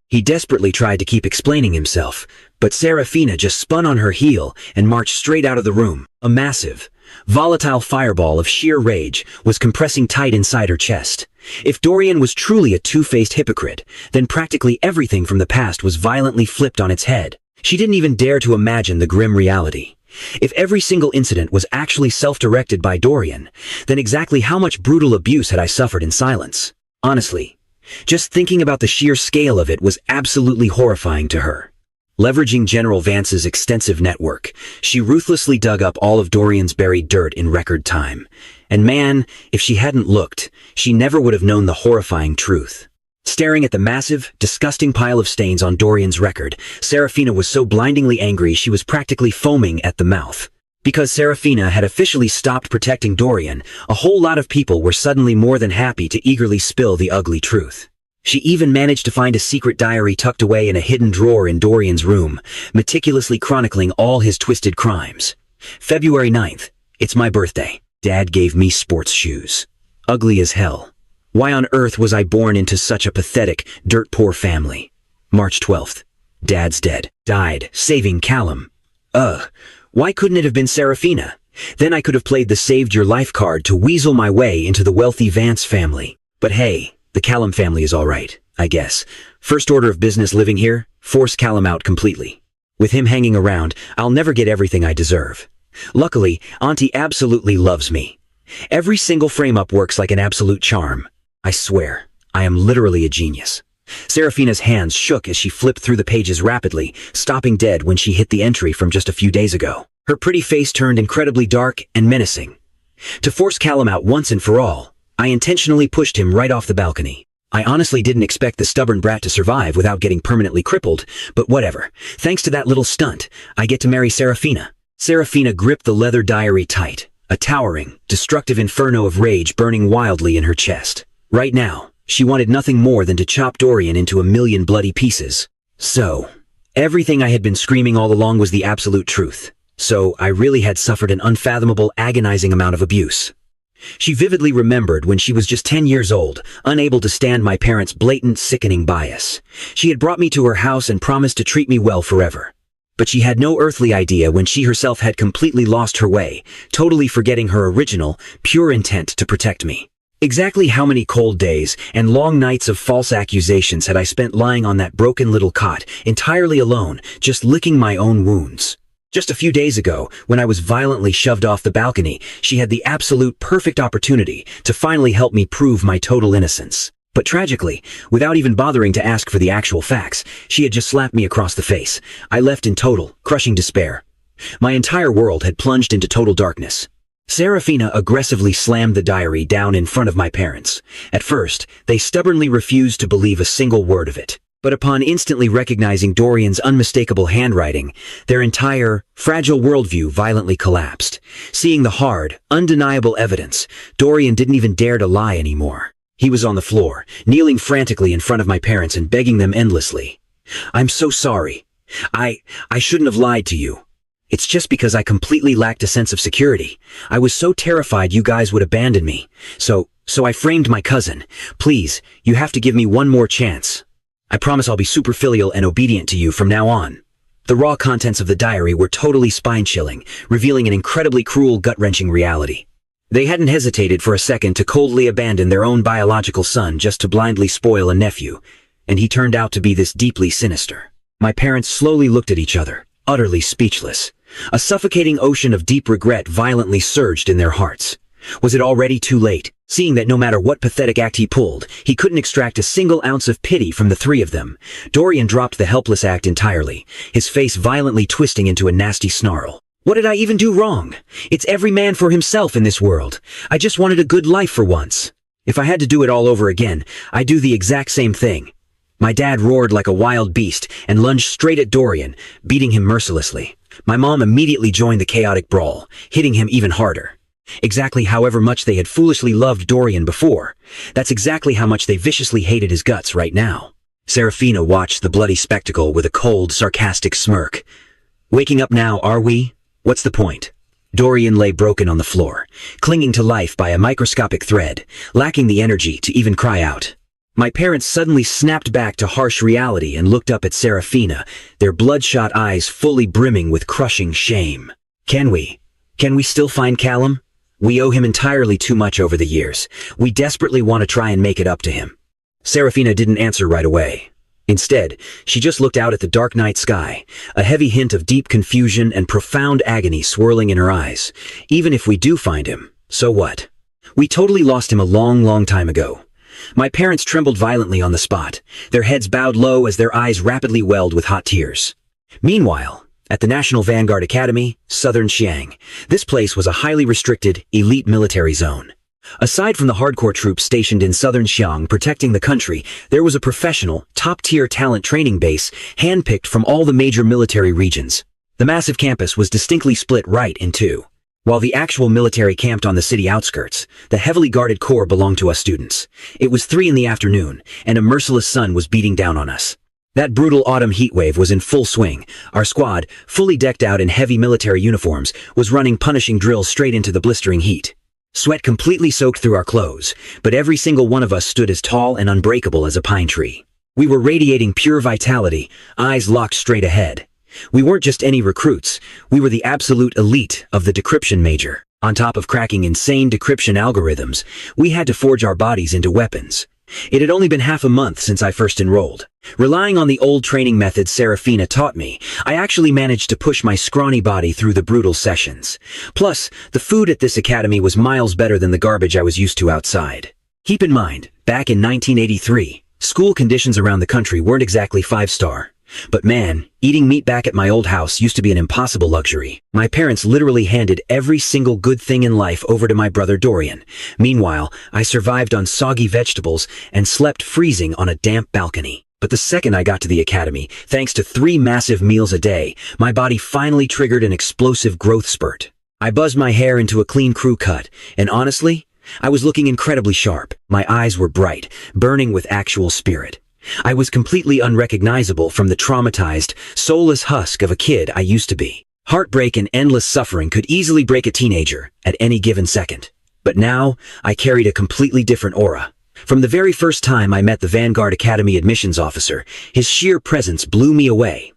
He desperately tried to keep explaining himself, but Seraphina just spun on her heel and marched straight out of the room. A massive, volatile fireball of sheer rage was compressing tight inside her chest. If Dorian was truly a two-faced hypocrite, then practically everything from the past was violently flipped on its head. She didn't even dare to imagine the grim reality. If every single incident was actually self-directed by Dorian, then exactly how much brutal abuse had I suffered in silence? Honestly, just thinking about the sheer scale of it was absolutely horrifying to her. Leveraging General Vance's extensive network, she ruthlessly dug up all of Dorian's buried dirt in record time. And man, if she hadn't looked, she never would have known the horrifying truth. Staring at the massive, disgusting pile of stains on Dorian's record, Seraphina was so blindingly angry she was practically foaming at the mouth. Because Seraphina had officially stopped protecting Dorian, a whole lot of people were suddenly more than happy to eagerly spill the ugly truth. She even managed to find a secret diary tucked away in a hidden drawer in Dorian's room, meticulously chronicling all his twisted crimes. February 9th. It's my birthday. Dad gave me sports shoes. Ugly as hell. Why on earth was I born into such a pathetic, dirt-poor family? March 12th. Dad's dead. Died, saving Callum. Why couldn't it have been Seraphina? Then I could have played the saved your life card to weasel my way into the wealthy Vance family. But hey, the Callum family is alright, I guess. First order of business living here, force Callum out completely. With him hanging around, I'll never get everything I deserve. Luckily, Auntie absolutely loves me. Every single frame-up works like an absolute charm. I swear, I am literally a genius. Seraphina's hands shook as she flipped through the pages rapidly, stopping dead when she hit the entry from just a few days ago. Her pretty face turned incredibly dark and menacing. To force Callum out once and for all, I intentionally pushed him right off the balcony. I honestly didn't expect the stubborn brat to survive without getting permanently crippled, but whatever. Thanks to that little stunt, I get to marry Seraphina. Seraphina gripped the leather diary tight, a towering, destructive inferno of rage burning wildly in her chest. Right now, She wanted nothing more than to chop Dorian into a million bloody pieces. So, everything I had been screaming all along was the absolute truth. So, I really had suffered an unfathomable, agonizing amount of abuse. She vividly remembered when she was just 10 years old, unable to stand my parents' blatant, sickening bias. She had brought me to her house and promised to treat me well forever. But she had no earthly idea when she herself had completely lost her way, totally forgetting her original, pure intent to protect me. Exactly how many cold days and long nights of false accusations had I spent lying on that broken little cot, entirely alone, just licking my own wounds? Just a few days ago, when I was violently shoved off the balcony, she had the absolute perfect opportunity to finally help me prove my total innocence. But tragically, without even bothering to ask for the actual facts, she had just slapped me across the face. I left in total, crushing despair. My entire world had plunged into total darkness. Seraphina aggressively slammed the diary down in front of my parents. At first, they stubbornly refused to believe a single word of it. But upon instantly recognizing Dorian's unmistakable handwriting, their entire, fragile worldview violently collapsed. Seeing the hard, undeniable evidence, Dorian didn't even dare to lie anymore. He was on the floor, kneeling frantically in front of my parents and begging them endlessly. "I'm so sorry. I shouldn't have lied to you. It's just because I completely lacked a sense of security. I was so terrified you guys would abandon me. So I framed my cousin. Please, you have to give me one more chance. I promise I'll be super filial and obedient to you from now on." The raw contents of the diary were totally spine-chilling, revealing an incredibly cruel, gut-wrenching reality. They hadn't hesitated for a second to coldly abandon their own biological son just to blindly spoil a nephew, and he turned out to be this deeply sinister. My parents slowly looked at each other, utterly speechless. A suffocating ocean of deep regret violently surged in their hearts. Was it already too late? Seeing that no matter what pathetic act he pulled, he couldn't extract a single ounce of pity from the three of them, Dorian dropped the helpless act entirely, his face violently twisting into a nasty snarl. "What did I even do wrong? It's every man for himself in this world. I just wanted a good life for once. If I had to do it all over again, I'd do the exact same thing." My dad roared like a wild beast and lunged straight at Dorian, beating him mercilessly. My mom immediately joined the chaotic brawl, hitting him even harder. Exactly however much they had foolishly loved Dorian before, that's exactly how much they viciously hated his guts right now. Seraphina watched the bloody spectacle with a cold, sarcastic smirk. "Waking up now, are we? What's the point?" Dorian lay broken on the floor, clinging to life by a microscopic thread, lacking the energy to even cry out. My parents suddenly snapped back to harsh reality and looked up at Seraphina, their bloodshot eyes fully brimming with crushing shame. Can we still find Callum? We owe him entirely too much over the years. We desperately want to try and make it up to him." Seraphina didn't answer right away. Instead, she just looked out at the dark night sky, a heavy hint of deep confusion and profound agony swirling in her eyes. "Even if we do find him, so what? We totally lost him a long, long time ago." My parents trembled violently on the spot, their heads bowed low as their eyes rapidly welled with hot tears. Meanwhile, at the National Vanguard Academy, Southern Xiang, this place was a highly restricted, elite military zone. Aside from the hardcore troops stationed in Southern Xiang protecting the country, there was a professional, top-tier talent training base handpicked from all the major military regions. The massive campus was distinctly split right in two. While the actual military camped on the city outskirts, the heavily guarded core belonged to us students. It was 3 in the afternoon, and a merciless sun was beating down on us. That brutal autumn heatwave was in full swing. Our squad, fully decked out in heavy military uniforms, was running punishing drills straight into the blistering heat. Sweat completely soaked through our clothes, but every single one of us stood as tall and unbreakable as a pine tree. We were radiating pure vitality, eyes locked straight ahead. We weren't just any recruits, we were the absolute elite of the Decryption major. On top of cracking insane decryption algorithms, we had to forge our bodies into weapons. It had only been half a month since I first enrolled. Relying on the old training methods Seraphina taught me, I actually managed to push my scrawny body through the brutal sessions. Plus, the food at this academy was miles better than the garbage I was used to outside. Keep in mind, back in 1983, school conditions around the country weren't exactly 5-star. But man, eating meat back at my old house used to be an impossible luxury. My parents literally handed every single good thing in life over to my brother Dorian. Meanwhile, I survived on soggy vegetables and slept freezing on a damp balcony. But the second I got to the academy, thanks to 3 massive meals a day, my body finally triggered an explosive growth spurt. I buzzed my hair into a clean crew cut, and honestly, I was looking incredibly sharp. My eyes were bright, burning with actual spirit. I was completely unrecognizable from the traumatized, soulless husk of a kid I used to be. Heartbreak and endless suffering could easily break a teenager at any given second. But now, I carried a completely different aura. From the very first time I met the Vanguard Academy admissions officer, his sheer presence blew me away.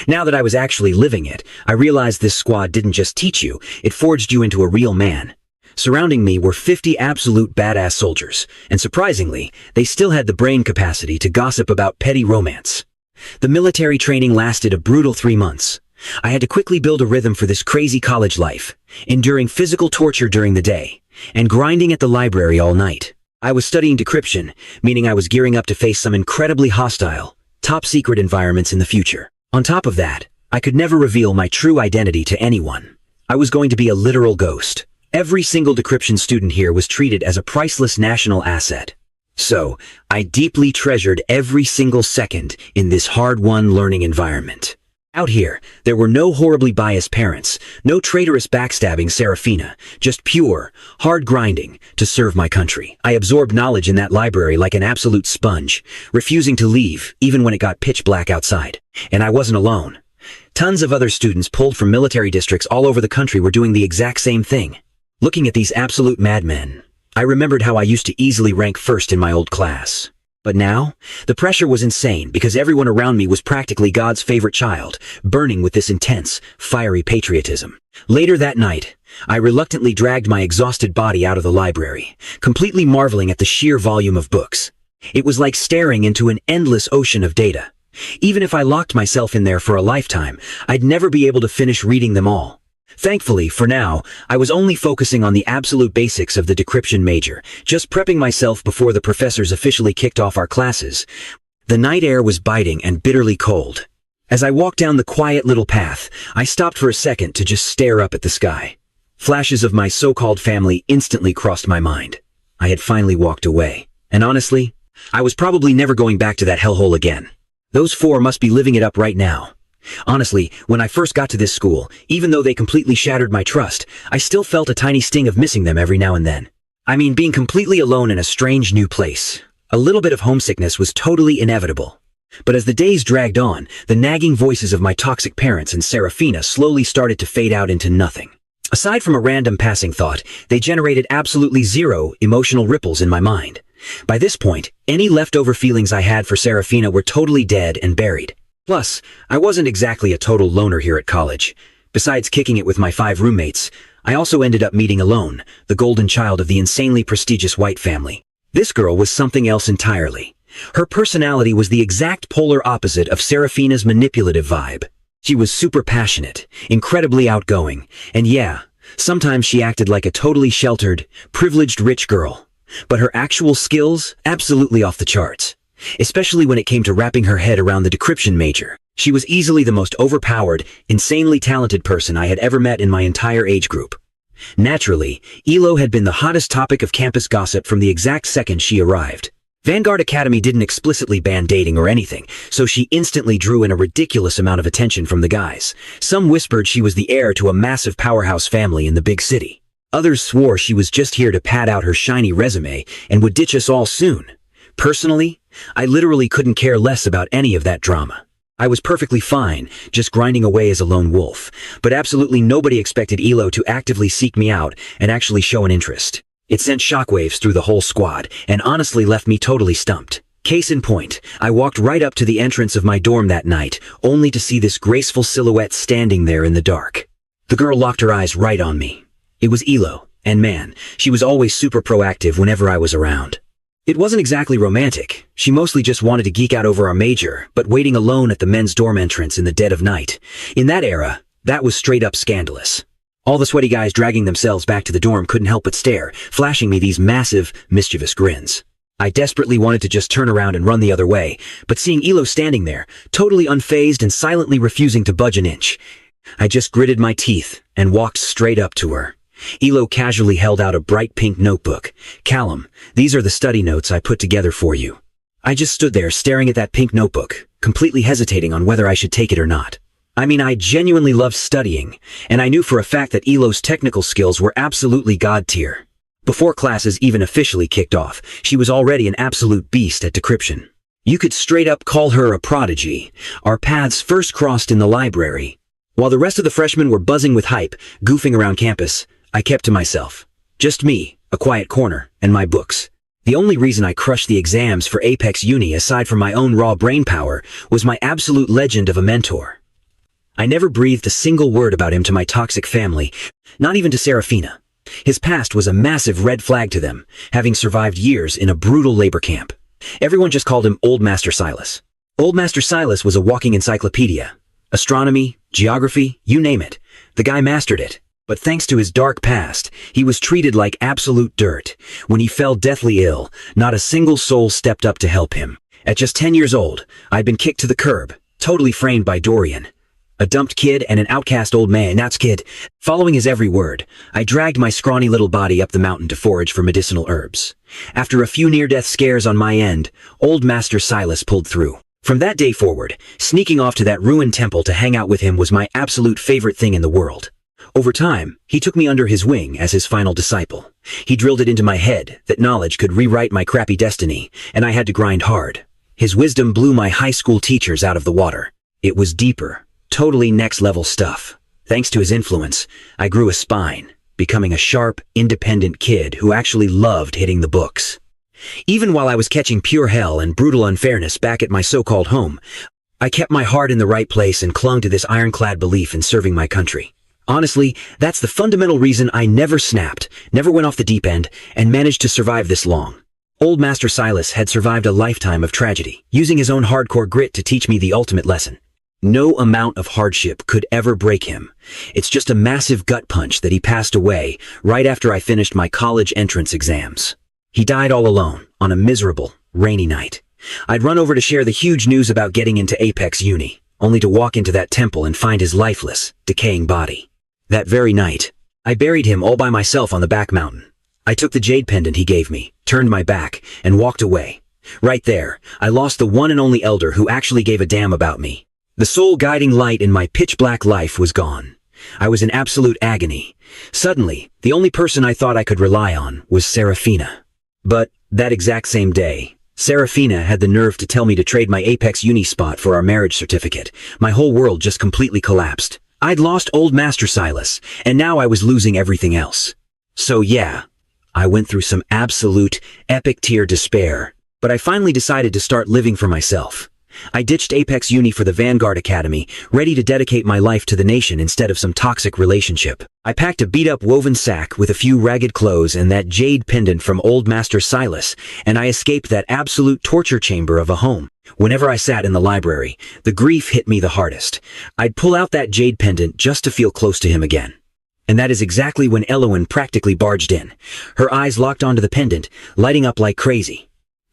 Now that I was actually living it, I realized this squad didn't just teach you, it forged you into a real man. Surrounding me were 50 absolute badass soldiers, and surprisingly, they still had the brain capacity to gossip about petty romance. The military training lasted a brutal 3 months. I had to quickly build a rhythm for this crazy college life, enduring physical torture during the day, and grinding at the library all night. I was studying Decryption, meaning I was gearing up to face some incredibly hostile, top-secret environments in the future. On top of that, I could never reveal my true identity to anyone. I was going to be a literal ghost. Every single Decryption student here was treated as a priceless national asset. So, I deeply treasured every single second in this hard-won learning environment. Out here, there were no horribly biased parents, no traitorous backstabbing Seraphina, just pure, hard grinding to serve my country. I absorbed knowledge in that library like an absolute sponge, refusing to leave even when it got pitch black outside. And I wasn't alone. Tons of other students pulled from military districts all over the country were doing the exact same thing. Looking at these absolute madmen, I remembered how I used to easily rank first in my old class. But now, the pressure was insane because everyone around me was practically God's favorite child, burning with this intense, fiery patriotism. Later that night, I reluctantly dragged my exhausted body out of the library, completely marveling at the sheer volume of books. It was like staring into an endless ocean of data. Even if I locked myself in there for a lifetime, I'd never be able to finish reading them all. Thankfully, for now, I was only focusing on the absolute basics of the Decryption major, just prepping myself before the professors officially kicked off our classes. The night air was biting and bitterly cold. As I walked down the quiet little path, I stopped for a second to just stare up at the sky. Flashes of my so-called family instantly crossed my mind. I had finally walked away. And honestly, I was probably never going back to that hellhole again. Those 4 must be living it up right now. Honestly, when I first got to this school, even though they completely shattered my trust, I still felt a tiny sting of missing them every now and then. I mean, being completely alone in a strange new place. A little bit of homesickness was totally inevitable. But as the days dragged on, the nagging voices of my toxic parents and Seraphina slowly started to fade out into nothing. Aside from a random passing thought, they generated absolutely zero emotional ripples in my mind. By this point, any leftover feelings I had for Seraphina were totally dead and buried. Plus, I wasn't exactly a total loner here at college. Besides kicking it with my 5 roommates, I also ended up meeting Elowen, the golden child of the insanely prestigious White family. This girl was something else entirely. Her personality was the exact polar opposite of Seraphina's manipulative vibe. She was super passionate, incredibly outgoing, and yeah, sometimes she acted like a totally sheltered, privileged rich girl. But her actual skills, absolutely off the charts. Especially when it came to wrapping her head around the Decryption major. She was easily the most overpowered, insanely talented person I had ever met in my entire age group. Naturally, Elo had been the hottest topic of campus gossip from the exact second she arrived. Vanguard Academy didn't explicitly ban dating or anything, so she instantly drew in a ridiculous amount of attention from the guys. Some whispered she was the heir to a massive powerhouse family in the big city. Others swore she was just here to pad out her shiny resume and would ditch us all soon. Personally, I literally couldn't care less about any of that drama. I was perfectly fine, just grinding away as a lone wolf, but absolutely nobody expected Elo to actively seek me out and actually show an interest. It sent shockwaves through the whole squad, and honestly left me totally stumped. Case in point, I walked right up to the entrance of my dorm that night, only to see this graceful silhouette standing there in the dark. The girl locked her eyes right on me. It was Elo, and man, she was always super proactive whenever I was around. It wasn't exactly romantic. She mostly just wanted to geek out over our major, but waiting alone at the men's dorm entrance in the dead of night. In that era, that was straight up scandalous. All the sweaty guys dragging themselves back to the dorm couldn't help but stare, flashing me these massive, mischievous grins. I desperately wanted to just turn around and run the other way, but seeing Elo standing there, totally unfazed and silently refusing to budge an inch, I just gritted my teeth and walked straight up to her. Elo casually held out a bright pink notebook. "Callum, these are the study notes I put together for you." I just stood there staring at that pink notebook, completely hesitating on whether I should take it or not. I mean, I genuinely loved studying, and I knew for a fact that Elo's technical skills were absolutely god tier. Before classes even officially kicked off, she was already an absolute beast at decryption. You could straight up call her a prodigy. Our paths first crossed in the library. While the rest of the freshmen were buzzing with hype, goofing around campus, I kept to myself. Just me, a quiet corner, and my books. The only reason I crushed the exams for Apex Uni aside from my own raw brain power was my absolute legend of a mentor. I never breathed a single word about him to my toxic family, not even to Seraphina. His past was a massive red flag to them, having survived years in a brutal labor camp. Everyone just called him Old Master Silas. Old Master Silas was a walking encyclopedia. Astronomy, geography, you name it. The guy mastered it. But thanks to his dark past, he was treated like absolute dirt. When he fell deathly ill, not a single soul stepped up to help him. At just 10 years old, I'd been kicked to the curb, totally framed by Dorian. A dumped kid and an outcast old man, that's kid. Following his every word, I dragged my scrawny little body up the mountain to forage for medicinal herbs. After a few near-death scares on my end, Old Master Silas pulled through. From that day forward, sneaking off to that ruined temple to hang out with him was my absolute favorite thing in the world. Over time, he took me under his wing as his final disciple. He drilled it into my head that knowledge could rewrite my crappy destiny, and I had to grind hard. His wisdom blew my high school teachers out of the water. It was deeper, totally next-level stuff. Thanks to his influence, I grew a spine, becoming a sharp, independent kid who actually loved hitting the books. Even while I was catching pure hell and brutal unfairness back at my so-called home, I kept my heart in the right place and clung to this ironclad belief in serving my country. Honestly, that's the fundamental reason I never snapped, never went off the deep end, and managed to survive this long. Old Master Silas had survived a lifetime of tragedy, using his own hardcore grit to teach me the ultimate lesson. No amount of hardship could ever break him. It's just a massive gut punch that he passed away right after I finished my college entrance exams. He died all alone, on a miserable, rainy night. I'd run over to share the huge news about getting into Apex Uni, only to walk into that temple and find his lifeless, decaying body. That very night, I buried him all by myself on the back mountain. I took the jade pendant he gave me, turned my back, and walked away. Right there, I lost the one and only elder who actually gave a damn about me. The sole guiding light in my pitch-black life was gone. I was in absolute agony. Suddenly, the only person I thought I could rely on was Seraphina. But, that exact same day, Seraphina had the nerve to tell me to trade my Apex Uni spot for our marriage certificate. My whole world just completely collapsed. I'd lost Old Master Silas, and now I was losing everything else. So yeah, I went through some absolute, epic-tier despair, but I finally decided to start living for myself. I ditched Apex Uni for the Vanguard Academy, ready to dedicate my life to the nation instead of some toxic relationship. I packed a beat-up woven sack with a few ragged clothes and that jade pendant from Old Master Silas, and I escaped that absolute torture chamber of a home. Whenever I sat in the library, the grief hit me the hardest. I'd pull out that jade pendant just to feel close to him again. And that is exactly when Elowen practically barged in. Her eyes locked onto the pendant, lighting up like crazy.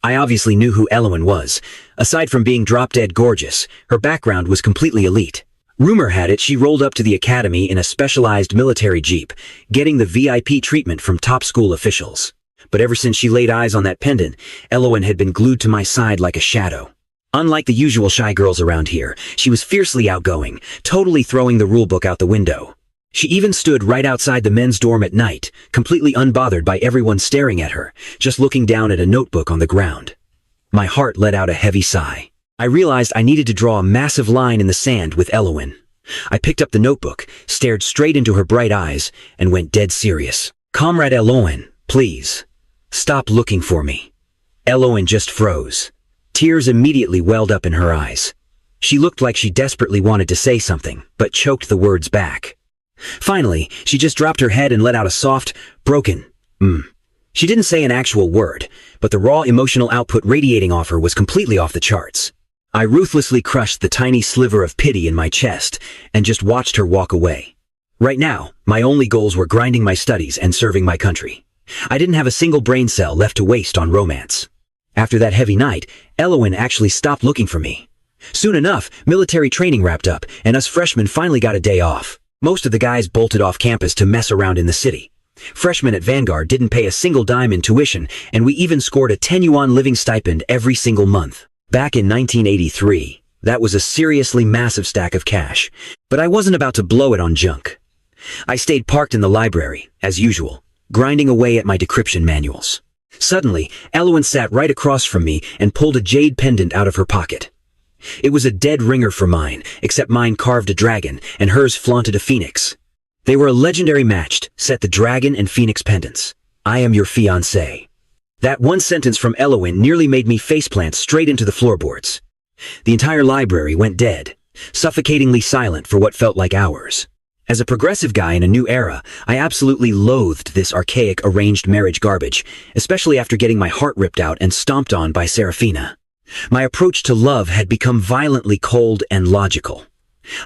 I obviously knew who Elowen was. Aside from being drop-dead gorgeous, her background was completely elite. Rumor had it she rolled up to the academy in a specialized military jeep, getting the VIP treatment from top school officials. But ever since she laid eyes on that pendant, Elowen had been glued to my side like a shadow. Unlike the usual shy girls around here, she was fiercely outgoing, totally throwing the rulebook out the window. She even stood right outside the men's dorm at night, completely unbothered by everyone staring at her, just looking down at a notebook on the ground. My heart let out a heavy sigh. I realized I needed to draw a massive line in the sand with Elowen. I picked up the notebook, stared straight into her bright eyes, and went dead serious. "Comrade Elowen, please, stop looking for me." Elowen just froze. Tears immediately welled up in her eyes. She looked like she desperately wanted to say something, but choked the words back. Finally, she just dropped her head and let out a soft, broken, She didn't say an actual word, but the raw emotional output radiating off her was completely off the charts. I ruthlessly crushed the tiny sliver of pity in my chest and just watched her walk away. Right now, my only goals were grinding my studies and serving my country. I didn't have a single brain cell left to waste on romance. After that heavy night, Elowen actually stopped looking for me. Soon enough, military training wrapped up, and us freshmen finally got a day off. Most of the guys bolted off campus to mess around in the city. Freshmen at Vanguard didn't pay a single dime in tuition, and we even scored a 10 yuan living stipend every single month. Back in 1983, that was a seriously massive stack of cash, but I wasn't about to blow it on junk. I stayed parked in the library, as usual, grinding away at my decryption manuals. Suddenly, Elowen sat right across from me and pulled a jade pendant out of her pocket. It was a dead ringer for mine, except mine carved a dragon, and hers flaunted a phoenix. They were a legendary match, set the dragon and phoenix pendants. I am your fiancé. That one sentence from Elowen nearly made me faceplant straight into the floorboards. The entire library went dead, suffocatingly silent for what felt like hours. As a progressive guy in a new era, I absolutely loathed this archaic arranged marriage garbage, especially after getting my heart ripped out and stomped on by Seraphina. My approach to love had become violently cold and logical.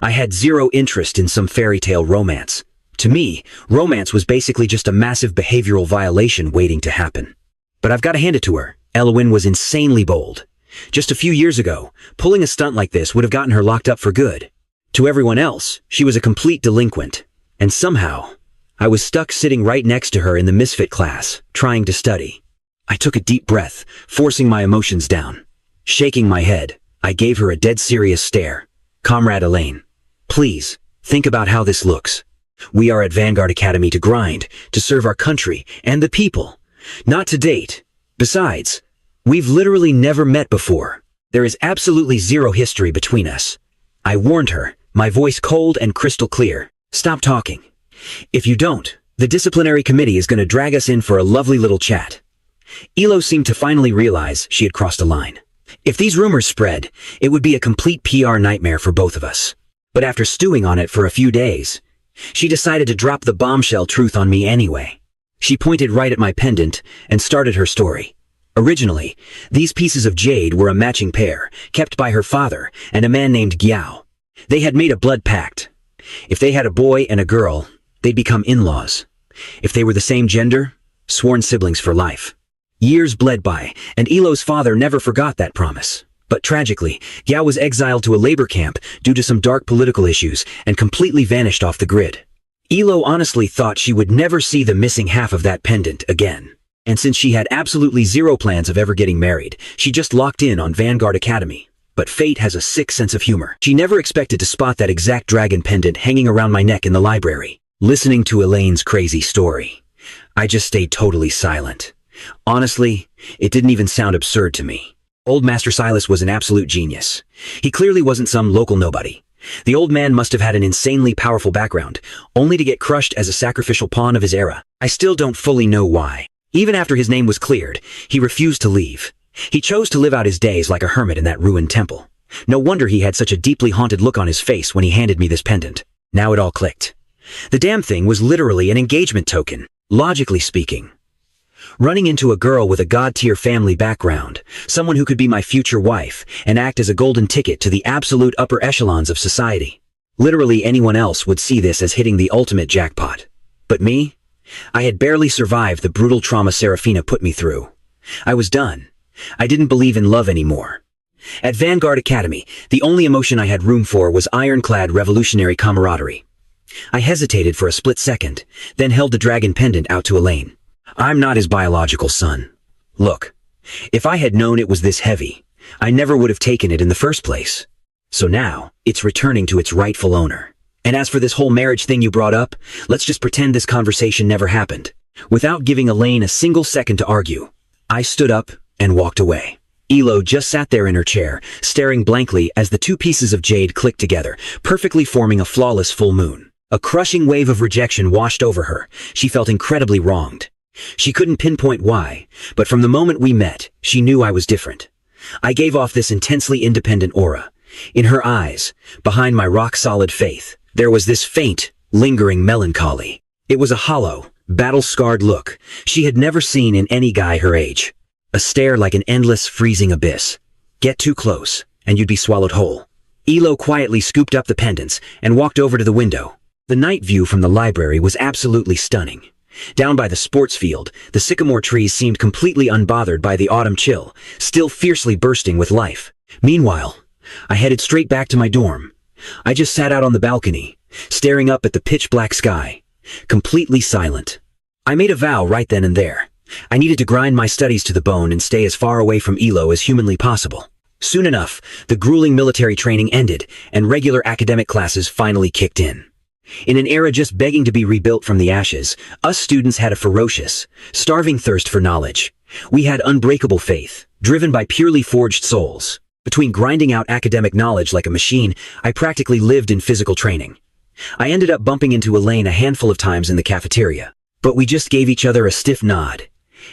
I had zero interest in some fairy tale romance. To me, romance was basically just a massive behavioral violation waiting to happen. But I've got to hand it to her. Elowen was insanely bold. Just a few years ago, pulling a stunt like this would have gotten her locked up for good. To everyone else, she was a complete delinquent. And somehow, I was stuck sitting right next to her in the misfit class, trying to study. I took a deep breath, forcing my emotions down. Shaking my head, I gave her a dead serious stare. Comrade Elaine, please, think about how this looks. We are at Vanguard Academy to grind, to serve our country and the people, not to date. Besides, we've literally never met before. There is absolutely zero history between us. I warned her, my voice cold and crystal clear. Stop talking. If you don't, the disciplinary committee is going to drag us in for a lovely little chat. Elo seemed to finally realize she had crossed a line. If these rumors spread, it would be a complete PR nightmare for both of us. But after stewing on it for a few days, she decided to drop the bombshell truth on me anyway. She pointed right at my pendant and started her story. Originally, these pieces of jade were a matching pair, kept by her father and a man named Gyao. They had made a blood pact. If they had a boy and a girl, they'd become in-laws. If they were the same gender, sworn siblings for life. Years bled by, and Elo's father never forgot that promise. But tragically, Gyao was exiled to a labor camp due to some dark political issues and completely vanished off the grid. Elo honestly thought she would never see the missing half of that pendant again. And since she had absolutely zero plans of ever getting married, she just locked in on Vanguard Academy. But fate has a sick sense of humor. She never expected to spot that exact dragon pendant hanging around my neck in the library. Listening to Elaine's crazy story, I just stayed totally silent. Honestly, it didn't even sound absurd to me. Old Master Silas was an absolute genius. He clearly wasn't some local nobody. The old man must have had an insanely powerful background, only to get crushed as a sacrificial pawn of his era. I still don't fully know why. Even after his name was cleared, he refused to leave. He chose to live out his days like a hermit in that ruined temple. No wonder he had such a deeply haunted look on his face when he handed me this pendant. Now it all clicked. The damn thing was literally an engagement token, logically speaking. Running into a girl with a god-tier family background, someone who could be my future wife and act as a golden ticket to the absolute upper echelons of society. Literally anyone else would see this as hitting the ultimate jackpot. But me? I had barely survived the brutal trauma Seraphina put me through. I was done. I didn't believe in love anymore. At Vanguard Academy, the only emotion I had room for was ironclad revolutionary camaraderie. I hesitated for a split second, then held the dragon pendant out to Elaine. I'm not his biological son. Look, if I had known it was this heavy, I never would have taken it in the first place. So now, it's returning to its rightful owner. And as for this whole marriage thing you brought up, let's just pretend this conversation never happened. Without giving Elaine a single second to argue, I stood up and walked away. Elo just sat there in her chair, staring blankly as the two pieces of jade clicked together, perfectly forming a flawless full moon. A crushing wave of rejection washed over her. She felt incredibly wronged. She couldn't pinpoint why, but from the moment we met, she knew I was different. I gave off this intensely independent aura. In her eyes, behind my rock-solid faith, there was this faint, lingering melancholy. It was a hollow, battle-scarred look she had never seen in any guy her age. A stare like an endless, freezing abyss. Get too close, and you'd be swallowed whole. Elo quietly scooped up the pendants and walked over to the window. The night view from the library was absolutely stunning. Down by the sports field, the sycamore trees seemed completely unbothered by the autumn chill, still fiercely bursting with life. Meanwhile, I headed straight back to my dorm. I just sat out on the balcony, staring up at the pitch-black sky, completely silent. I made a vow right then and there. I needed to grind my studies to the bone and stay as far away from Elo as humanly possible. Soon enough, the grueling military training ended, and regular academic classes finally kicked in. In an era just begging to be rebuilt from the ashes, us students had a ferocious, starving thirst for knowledge. We had unbreakable faith, driven by purely forged souls. Between grinding out academic knowledge like a machine, I practically lived in physical training. I ended up bumping into Elaine a handful of times in the cafeteria, but we just gave each other a stiff nod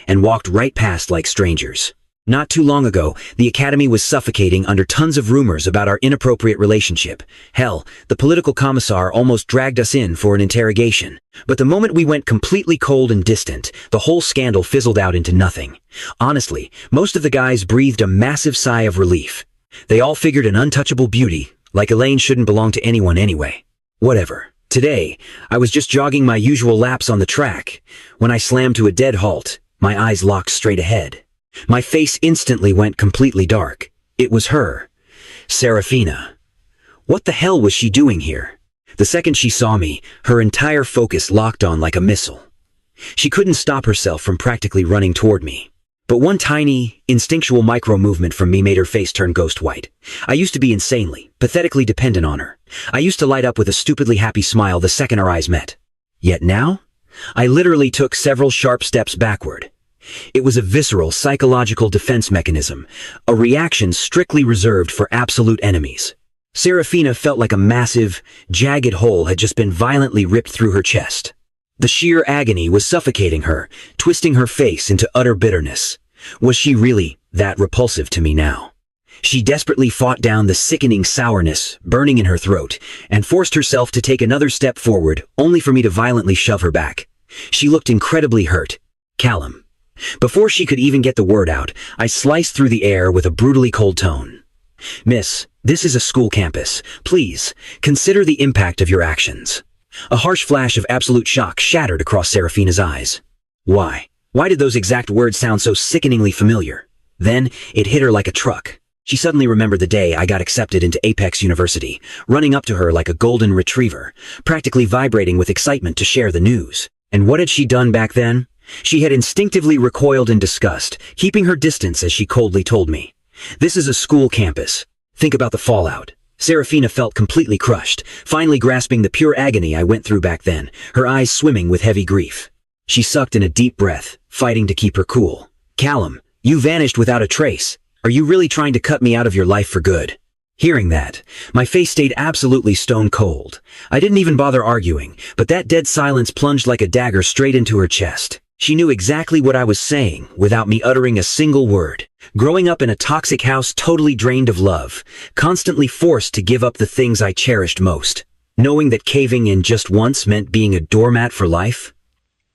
and walked right past like strangers. Not too long ago, the academy was suffocating under tons of rumors about our inappropriate relationship. Hell, the political commissar almost dragged us in for an interrogation. But the moment we went completely cold and distant, the whole scandal fizzled out into nothing. Honestly, most of the guys breathed a massive sigh of relief. They all figured an untouchable beauty, like Elaine shouldn't belong to anyone anyway. Whatever. Today, I was just jogging my usual laps on the track, when I slammed to a dead halt, my eyes locked straight ahead. My face instantly went completely dark. It was her. Seraphina. What the hell was she doing here? The second she saw me, her entire focus locked on like a missile. She couldn't stop herself from practically running toward me. But one tiny, instinctual micro-movement from me made her face turn ghost white. I used to be insanely, pathetically dependent on her. I used to light up with a stupidly happy smile the second our eyes met. Yet now, I literally took several sharp steps backward. It was a visceral, psychological defense mechanism, a reaction strictly reserved for absolute enemies. Seraphina felt like a massive, jagged hole had just been violently ripped through her chest. The sheer agony was suffocating her, twisting her face into utter bitterness. Was she really that repulsive to me now? She desperately fought down the sickening sourness burning in her throat and forced herself to take another step forward, only for me to violently shove her back. She looked incredibly hurt. Callum. Before she could even get the word out, I sliced through the air with a brutally cold tone. Miss, this is a school campus. Please, consider the impact of your actions. A harsh flash of absolute shock shattered across Seraphina's eyes. Why? Why did those exact words sound so sickeningly familiar? Then, it hit her like a truck. She suddenly remembered the day I got accepted into Apex University, running up to her like a golden retriever, practically vibrating with excitement to share the news. And what had she done back then? She had instinctively recoiled in disgust, keeping her distance as she coldly told me. This is a school campus. Think about the fallout. Seraphina felt completely crushed, finally grasping the pure agony I went through back then, her eyes swimming with heavy grief. She sucked in a deep breath, fighting to keep her cool. Callum, you vanished without a trace. Are you really trying to cut me out of your life for good? Hearing that, my face stayed absolutely stone cold. I didn't even bother arguing, but that dead silence plunged like a dagger straight into her chest. She knew exactly what I was saying without me uttering a single word. Growing up in a toxic house totally drained of love, constantly forced to give up the things I cherished most, knowing that caving in just once meant being a doormat for life,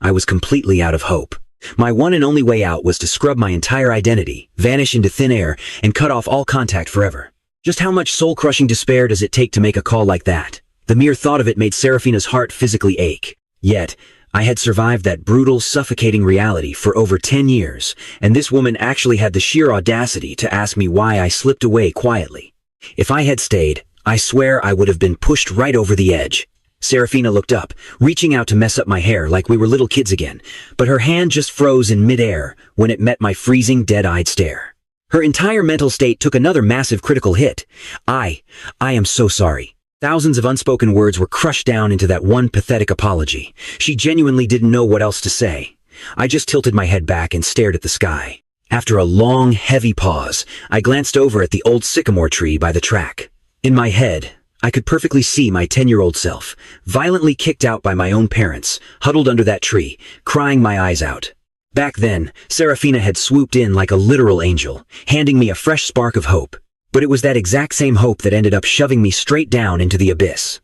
I was completely out of hope. My one and only way out was to scrub my entire identity, vanish into thin air, and cut off all contact forever. Just how much soul-crushing despair does it take to make a call like that? The mere thought of it made Seraphina's heart physically ache. Yet, I had survived that brutal, suffocating reality for over 10 years, and this woman actually had the sheer audacity to ask me why I slipped away quietly. If I had stayed, I swear I would have been pushed right over the edge. Seraphina looked up, reaching out to mess up my hair like we were little kids again, but her hand just froze in midair when it met my freezing, dead-eyed stare. Her entire mental state took another massive critical hit. I am so sorry. Thousands of unspoken words were crushed down into that one pathetic apology. She genuinely didn't know what else to say. I just tilted my head back and stared at the sky. After a long, heavy pause, I glanced over at the old sycamore tree by the track. In my head, I could perfectly see my 10-year-old self, violently kicked out by my own parents, huddled under that tree, crying my eyes out. Back then, Seraphina had swooped in like a literal angel, handing me a fresh spark of hope. But it was that exact same hope that ended up shoving me straight down into the abyss.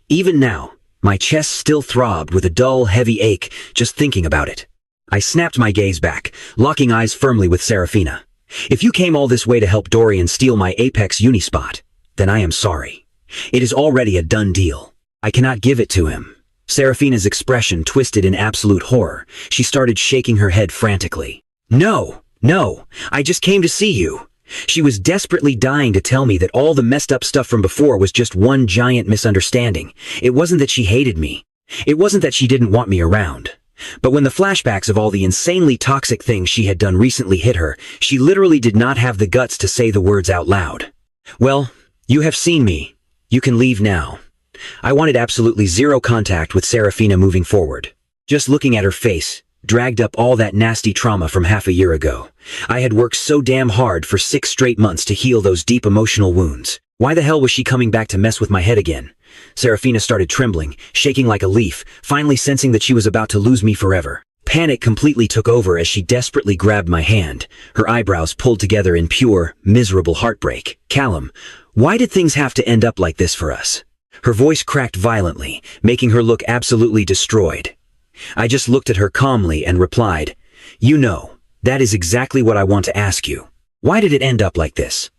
Even now, my chest still throbbed with a dull, heavy ache just thinking about it. I snapped my gaze back, locking eyes firmly with Seraphina. If you came all this way to help Dorian steal my Apex uni spot, then I am sorry. It is already a done deal. I cannot give it to him. Seraphina's expression twisted in absolute horror. She started shaking her head frantically. No, I just came to see you. She was desperately dying to tell me that all the messed up stuff from before was just one giant misunderstanding. It wasn't that she hated me. It wasn't that she didn't want me around. But when the flashbacks of all the insanely toxic things she had done recently hit her, she literally did not have the guts to say the words out loud. Well, you have seen me. You can leave now. I wanted absolutely zero contact with Seraphina moving forward. Just looking at her face dragged up all that nasty trauma from half a year ago. I had worked so damn hard for 6 straight months to heal those deep emotional wounds. Why the hell was she coming back to mess with my head again? Seraphina started trembling, shaking like a leaf, finally sensing that she was about to lose me forever. Panic completely took over as she desperately grabbed my hand, her eyebrows pulled together in pure, miserable heartbreak. Callum, why did things have to end up like this for us? Her voice cracked violently, making her look absolutely destroyed. I just looked at her calmly and replied, "You know, that is exactly what I want to ask you. Why did it end up like this?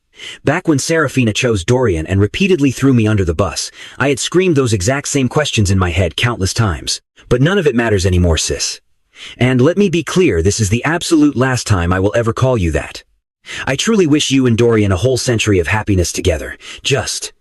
Back when Seraphina chose Dorian and repeatedly threw me under the bus, I had screamed those exact same questions in my head countless times. But none of it matters anymore, sis. And let me be clear, this is the absolute last time I will ever call you that. I truly wish you and Dorian a whole century of happiness together. Just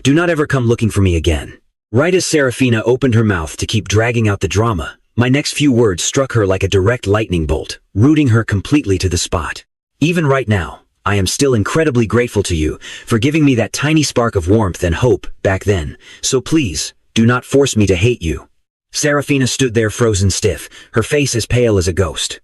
do not ever come looking for me again." Right as Seraphina opened her mouth to keep dragging out the drama, my next few words struck her like a direct lightning bolt, rooting her completely to the spot. Even right now, I am still incredibly grateful to you for giving me that tiny spark of warmth and hope back then, so please, do not force me to hate you. Seraphina stood there frozen stiff, her face as pale as a ghost.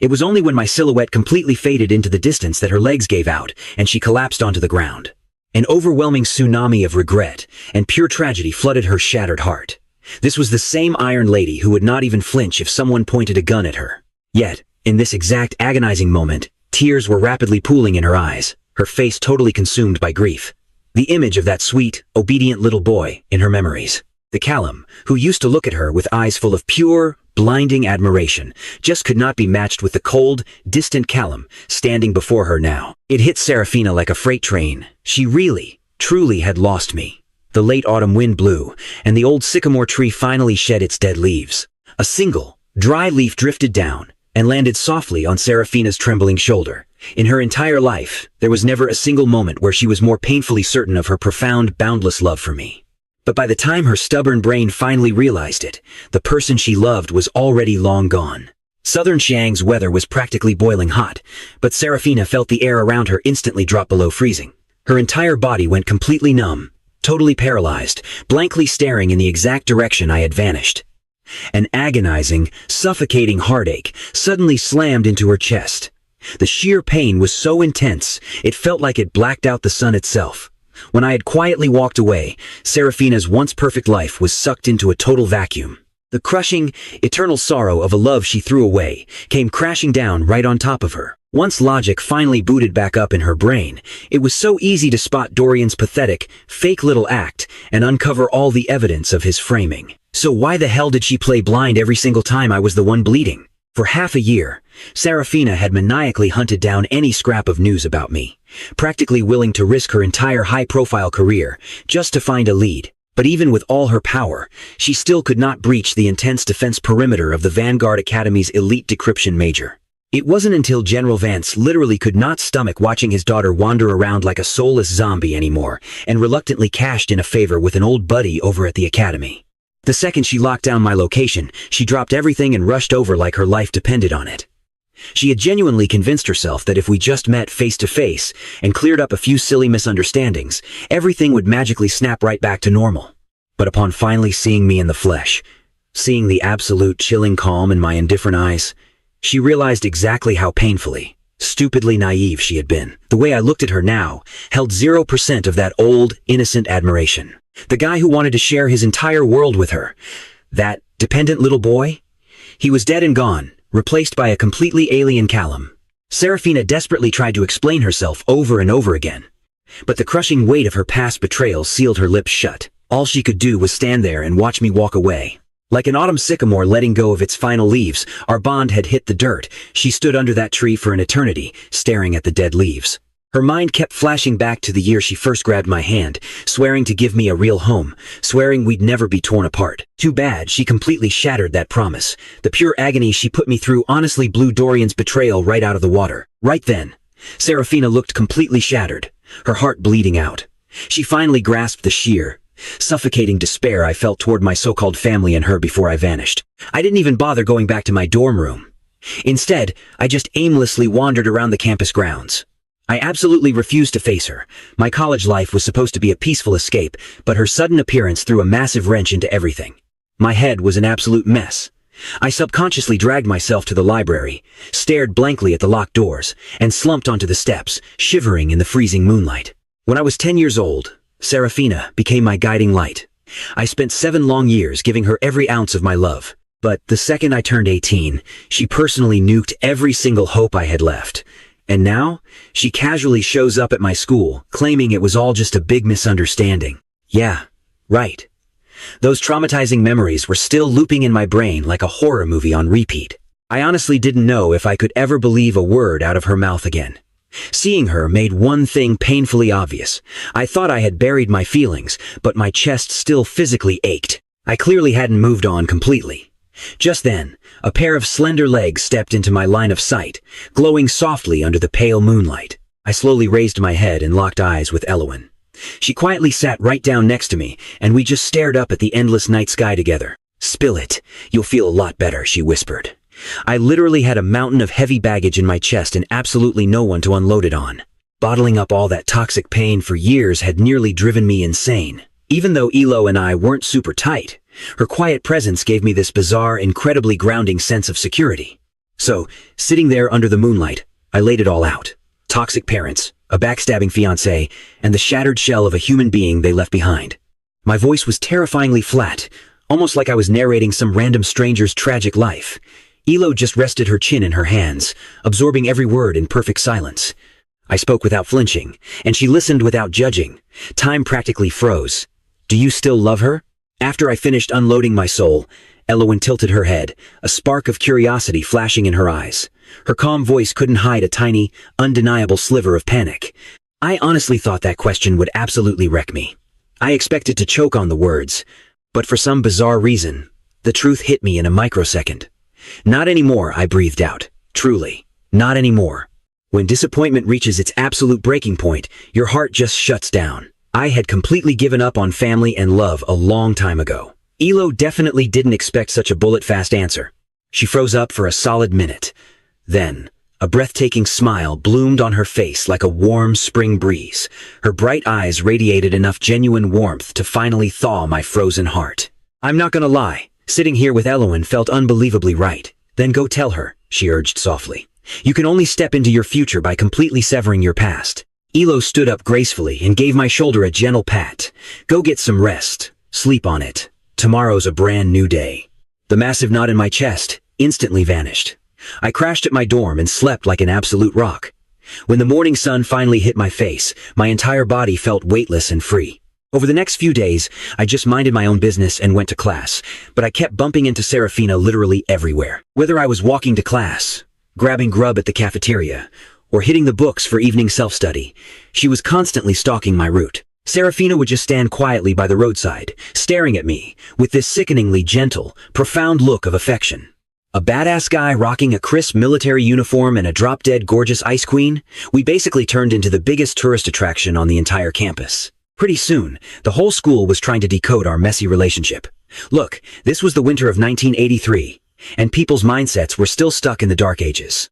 It was only when my silhouette completely faded into the distance that her legs gave out, and she collapsed onto the ground. An overwhelming tsunami of regret and pure tragedy flooded her shattered heart. This was the same Iron Lady who would not even flinch if someone pointed a gun at her. Yet, in this exact agonizing moment, tears were rapidly pooling in her eyes, her face totally consumed by grief. The image of that sweet, obedient little boy in her memories. The Callum, who used to look at her with eyes full of pure, blinding admiration, just could not be matched with the cold, distant Callum standing before her now. It hit Seraphina like a freight train. She really, truly had lost me. The late autumn wind blew, and the old sycamore tree finally shed its dead leaves. A single, dry leaf drifted down and landed softly on Seraphina's trembling shoulder. In her entire life, there was never a single moment where she was more painfully certain of her profound, boundless love for me. But by the time her stubborn brain finally realized it, the person she loved was already long gone. Southern Xiang's weather was practically boiling hot, but Seraphina felt the air around her instantly drop below freezing. Her entire body went completely numb, totally paralyzed, blankly staring in the exact direction I had vanished. An agonizing, suffocating heartache suddenly slammed into her chest. The sheer pain was so intense, it felt like it blacked out the sun itself. When I had quietly walked away, Seraphina's once perfect life was sucked into a total vacuum. The crushing, eternal sorrow of a love she threw away came crashing down right on top of her. Once logic finally booted back up in her brain, it was so easy to spot Dorian's pathetic, fake little act and uncover all the evidence of his framing. So why the hell did she play blind every single time I was the one bleeding? For half a year, Seraphina had maniacally hunted down any scrap of news about me, practically willing to risk her entire high-profile career just to find a lead. But even with all her power, she still could not breach the intense defense perimeter of the Vanguard Academy's elite decryption major. It wasn't until General Vance literally could not stomach watching his daughter wander around like a soulless zombie anymore and reluctantly cashed in a favor with an old buddy over at the academy. The second she locked down my location, she dropped everything and rushed over like her life depended on it. She had genuinely convinced herself that if we just met face to face and cleared up a few silly misunderstandings, everything would magically snap right back to normal. But upon finally seeing me in the flesh, seeing the absolute chilling calm in my indifferent eyes, she realized exactly how painfully, stupidly naive she had been. The way I looked at her now held 0% of that old, innocent admiration. The guy who wanted to share his entire world with her, that dependent little boy, he was dead and gone, replaced by a completely alien Callum. Seraphina desperately tried to explain herself over and over again, but the crushing weight of her past betrayal sealed her lips shut. All she could do was stand there and watch me walk away. Like an autumn sycamore letting go of its final leaves, our bond had hit the dirt. She stood under that tree for an eternity, staring at the dead leaves. Her mind kept flashing back to the year she first grabbed my hand, swearing to give me a real home, swearing we'd never be torn apart. Too bad she completely shattered that promise. The pure agony she put me through honestly blew Dorian's betrayal right out of the water. Right then, Seraphina looked completely shattered, her heart bleeding out. She finally grasped the sheer, suffocating despair I felt toward my so-called family and her before I vanished. I didn't even bother going back to my dorm room. Instead, I just aimlessly wandered around the campus grounds. I absolutely refused to face her. My college life was supposed to be a peaceful escape, but her sudden appearance threw a massive wrench into everything. My head was an absolute mess. I subconsciously dragged myself to the library, stared blankly at the locked doors, and slumped onto the steps, shivering in the freezing moonlight. When I was 10 years old, Seraphina became my guiding light. I spent 7 long years giving her every ounce of my love. But the second I turned 18, she personally nuked every single hope I had left. And now, she casually shows up at my school, claiming it was all just a big misunderstanding. Yeah, right. Those traumatizing memories were still looping in my brain like a horror movie on repeat. I honestly didn't know if I could ever believe a word out of her mouth again. Seeing her made one thing painfully obvious. I thought I had buried my feelings, but my chest still physically ached. I clearly hadn't moved on completely. Just then, a pair of slender legs stepped into my line of sight, glowing softly under the pale moonlight. I slowly raised my head and locked eyes with Elowen. She quietly sat right down next to me, and we just stared up at the endless night sky together. "Spill it. You'll feel a lot better," she whispered. I literally had a mountain of heavy baggage in my chest and absolutely no one to unload it on. Bottling up all that toxic pain for years had nearly driven me insane. Even though Elo and I weren't super tight, her quiet presence gave me this bizarre, incredibly grounding sense of security. So, sitting there under the moonlight, I laid it all out. Toxic parents, a backstabbing fiancé, and the shattered shell of a human being they left behind. My voice was terrifyingly flat, almost like I was narrating some random stranger's tragic life. Elo just rested her chin in her hands, absorbing every word in perfect silence. I spoke without flinching, and she listened without judging. Time practically froze. "Do you still love her?" After I finished unloading my soul, Elowen tilted her head, a spark of curiosity flashing in her eyes. Her calm voice couldn't hide a tiny, undeniable sliver of panic. I honestly thought that question would absolutely wreck me. I expected to choke on the words, but for some bizarre reason, the truth hit me in a microsecond. "Not anymore," I breathed out. Truly, not anymore. When disappointment reaches its absolute breaking point, your heart just shuts down. I had completely given up on family and love a long time ago. Elo definitely didn't expect such a bullet-fast answer. She froze up for a solid minute. Then, a breathtaking smile bloomed on her face like a warm spring breeze. Her bright eyes radiated enough genuine warmth to finally thaw my frozen heart. "I'm not gonna lie. Sitting here with Elowen felt unbelievably right." "Then go tell her," she urged softly. "You can only step into your future by completely severing your past." Elo stood up gracefully and gave my shoulder a gentle pat. "Go get some rest. Sleep on it. Tomorrow's a brand new day." The massive knot in my chest instantly vanished. I crashed at my dorm and slept like an absolute rock. When the morning sun finally hit my face, my entire body felt weightless and free. Over the next few days, I just minded my own business and went to class, but I kept bumping into Seraphina literally everywhere. Whether I was walking to class, grabbing grub at the cafeteria, or hitting the books for evening self-study, she was constantly stalking my route. Seraphina would just stand quietly by the roadside, staring at me, with this sickeningly gentle, profound look of affection. A badass guy rocking a crisp military uniform and a drop-dead gorgeous ice queen, we basically turned into the biggest tourist attraction on the entire campus. Pretty soon, the whole school was trying to decode our messy relationship. Look, this was the winter of 1983, and people's mindsets were still stuck in the dark ages.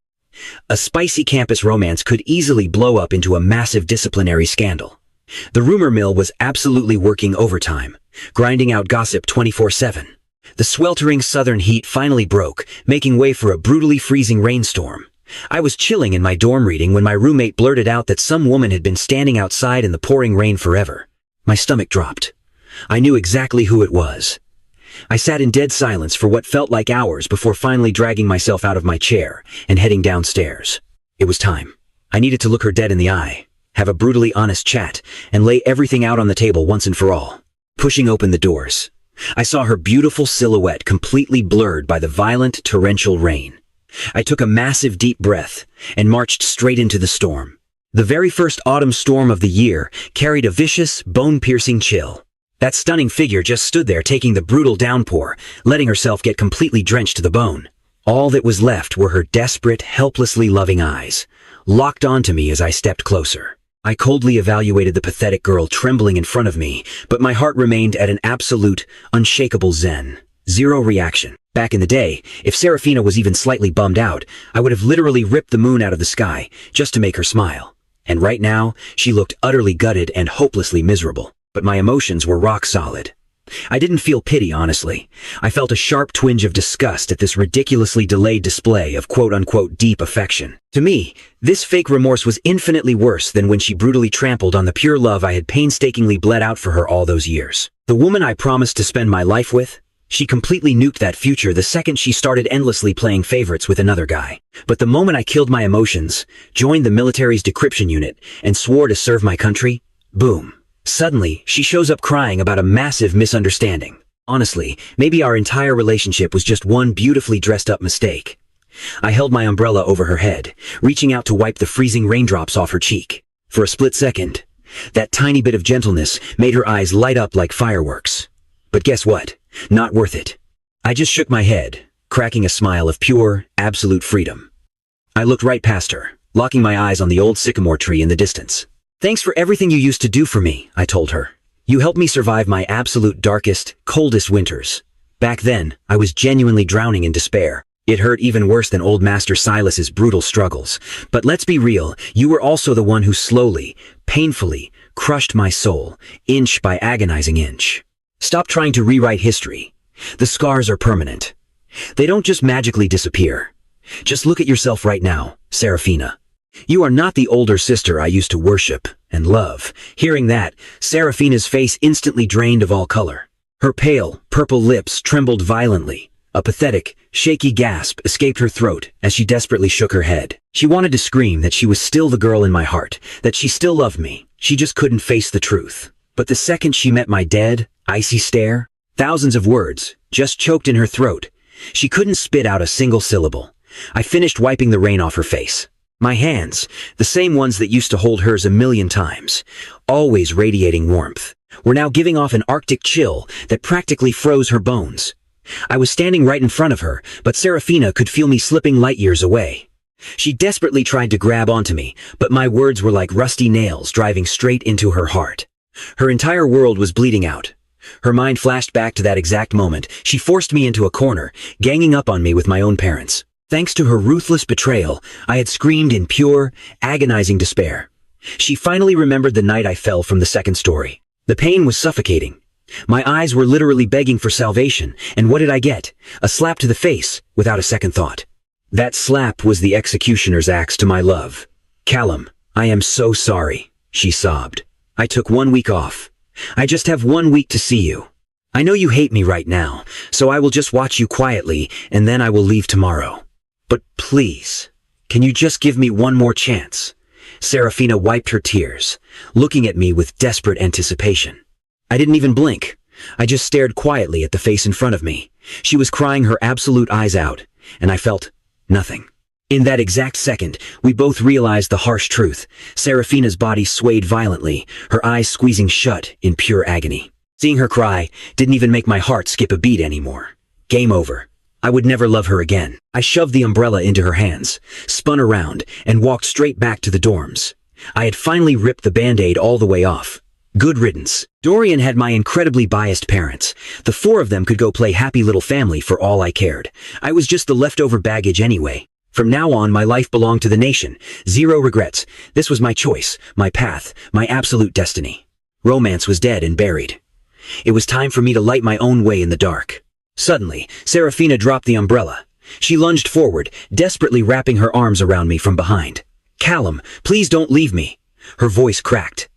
A spicy campus romance could easily blow up into a massive disciplinary scandal. The rumor mill was absolutely working overtime, grinding out gossip 24/7. The sweltering southern heat finally broke, making way for a brutally freezing rainstorm. I was chilling in my dorm reading when my roommate blurted out that some woman had been standing outside in the pouring rain forever. My stomach dropped. I knew exactly who it was. I sat in dead silence for what felt like hours before finally dragging myself out of my chair and heading downstairs. It was time. I needed to look her dead in the eye, have a brutally honest chat, and lay everything out on the table once and for all. Pushing open the doors, I saw her beautiful silhouette completely blurred by the violent torrential rain. I took a massive deep breath and marched straight into the storm. The very first autumn storm of the year carried a vicious, bone-piercing chill. That stunning figure just stood there taking the brutal downpour, letting herself get completely drenched to the bone. All that was left were her desperate, helplessly loving eyes, locked onto me as I stepped closer. I coldly evaluated the pathetic girl trembling in front of me, but my heart remained at an absolute, unshakable zen. Zero reaction. Back in the day, if Seraphina was even slightly bummed out, I would have literally ripped the moon out of the sky, just to make her smile. And right now, she looked utterly gutted and hopelessly miserable. But my emotions were rock solid. I didn't feel pity, honestly. I felt a sharp twinge of disgust at this ridiculously delayed display of quote-unquote deep affection. To me, this fake remorse was infinitely worse than when she brutally trampled on the pure love I had painstakingly bled out for her all those years. The woman I promised to spend my life with, she completely nuked that future the second she started endlessly playing favorites with another guy. But the moment I killed my emotions, joined the military's decryption unit, and swore to serve my country, boom. Suddenly, she shows up crying about a massive misunderstanding. Honestly, maybe our entire relationship was just one beautifully dressed up mistake. I held my umbrella over her head, reaching out to wipe the freezing raindrops off her cheek. For a split second, that tiny bit of gentleness made her eyes light up like fireworks. But guess what? Not worth it. I just shook my head, cracking a smile of pure, absolute freedom. I looked right past her, locking my eyes on the old sycamore tree in the distance. "Thanks for everything you used to do for me," I told her. "You helped me survive my absolute darkest, coldest winters. Back then, I was genuinely drowning in despair. It hurt even worse than old Master Silas's brutal struggles. But let's be real, you were also the one who slowly, painfully, crushed my soul, inch by agonizing inch. Stop trying to rewrite history. The scars are permanent. They don't just magically disappear. Just look at yourself right now, Seraphina. You are not the older sister I used to worship and love." Hearing that, Seraphina's face instantly drained of all color. Her pale, purple lips trembled violently. A pathetic, shaky gasp escaped her throat as she desperately shook her head. She wanted to scream that she was still the girl in my heart, that she still loved me. She just couldn't face the truth. But the second she met my dead, icy stare, thousands of words just choked in her throat. She couldn't spit out a single syllable. I finished wiping the rain off her face. My hands, the same ones that used to hold hers a million times, always radiating warmth, were now giving off an arctic chill that practically froze her bones. I was standing right in front of her, but Seraphina could feel me slipping light years away. She desperately tried to grab onto me, but my words were like rusty nails driving straight into her heart. Her entire world was bleeding out. Her mind flashed back to that exact moment. She forced me into a corner, ganging up on me with my own parents. Thanks to her ruthless betrayal, I had screamed in pure, agonizing despair. She finally remembered the night I fell from the second story. The pain was suffocating. My eyes were literally begging for salvation, and what did I get? A slap to the face, without a second thought. That slap was the executioner's axe to my love. "Callum, I am so sorry," she sobbed. "I took 1 week off. I just have 1 week to see you. I know you hate me right now, so I will just watch you quietly, and then I will leave tomorrow. But please, can you just give me one more chance?" Seraphina wiped her tears, looking at me with desperate anticipation. I didn't even blink. I just stared quietly at the face in front of me. She was crying her absolute eyes out, and I felt nothing. In that exact second, we both realized the harsh truth. Seraphina's body swayed violently, her eyes squeezing shut in pure agony. Seeing her cry didn't even make my heart skip a beat anymore. Game over. I would never love her again. I shoved the umbrella into her hands, spun around, and walked straight back to the dorms. I had finally ripped the Band-Aid all the way off. Good riddance. Dorian had my incredibly biased parents. The four of them could go play happy little family for all I cared. I was just the leftover baggage anyway. From now on, my life belonged to the nation. Zero regrets. This was my choice, my path, my absolute destiny. Romance was dead and buried. It was time for me to light my own way in the dark. Suddenly, Seraphina dropped the umbrella. She lunged forward, desperately wrapping her arms around me from behind. "Callum, please don't leave me." Her voice cracked.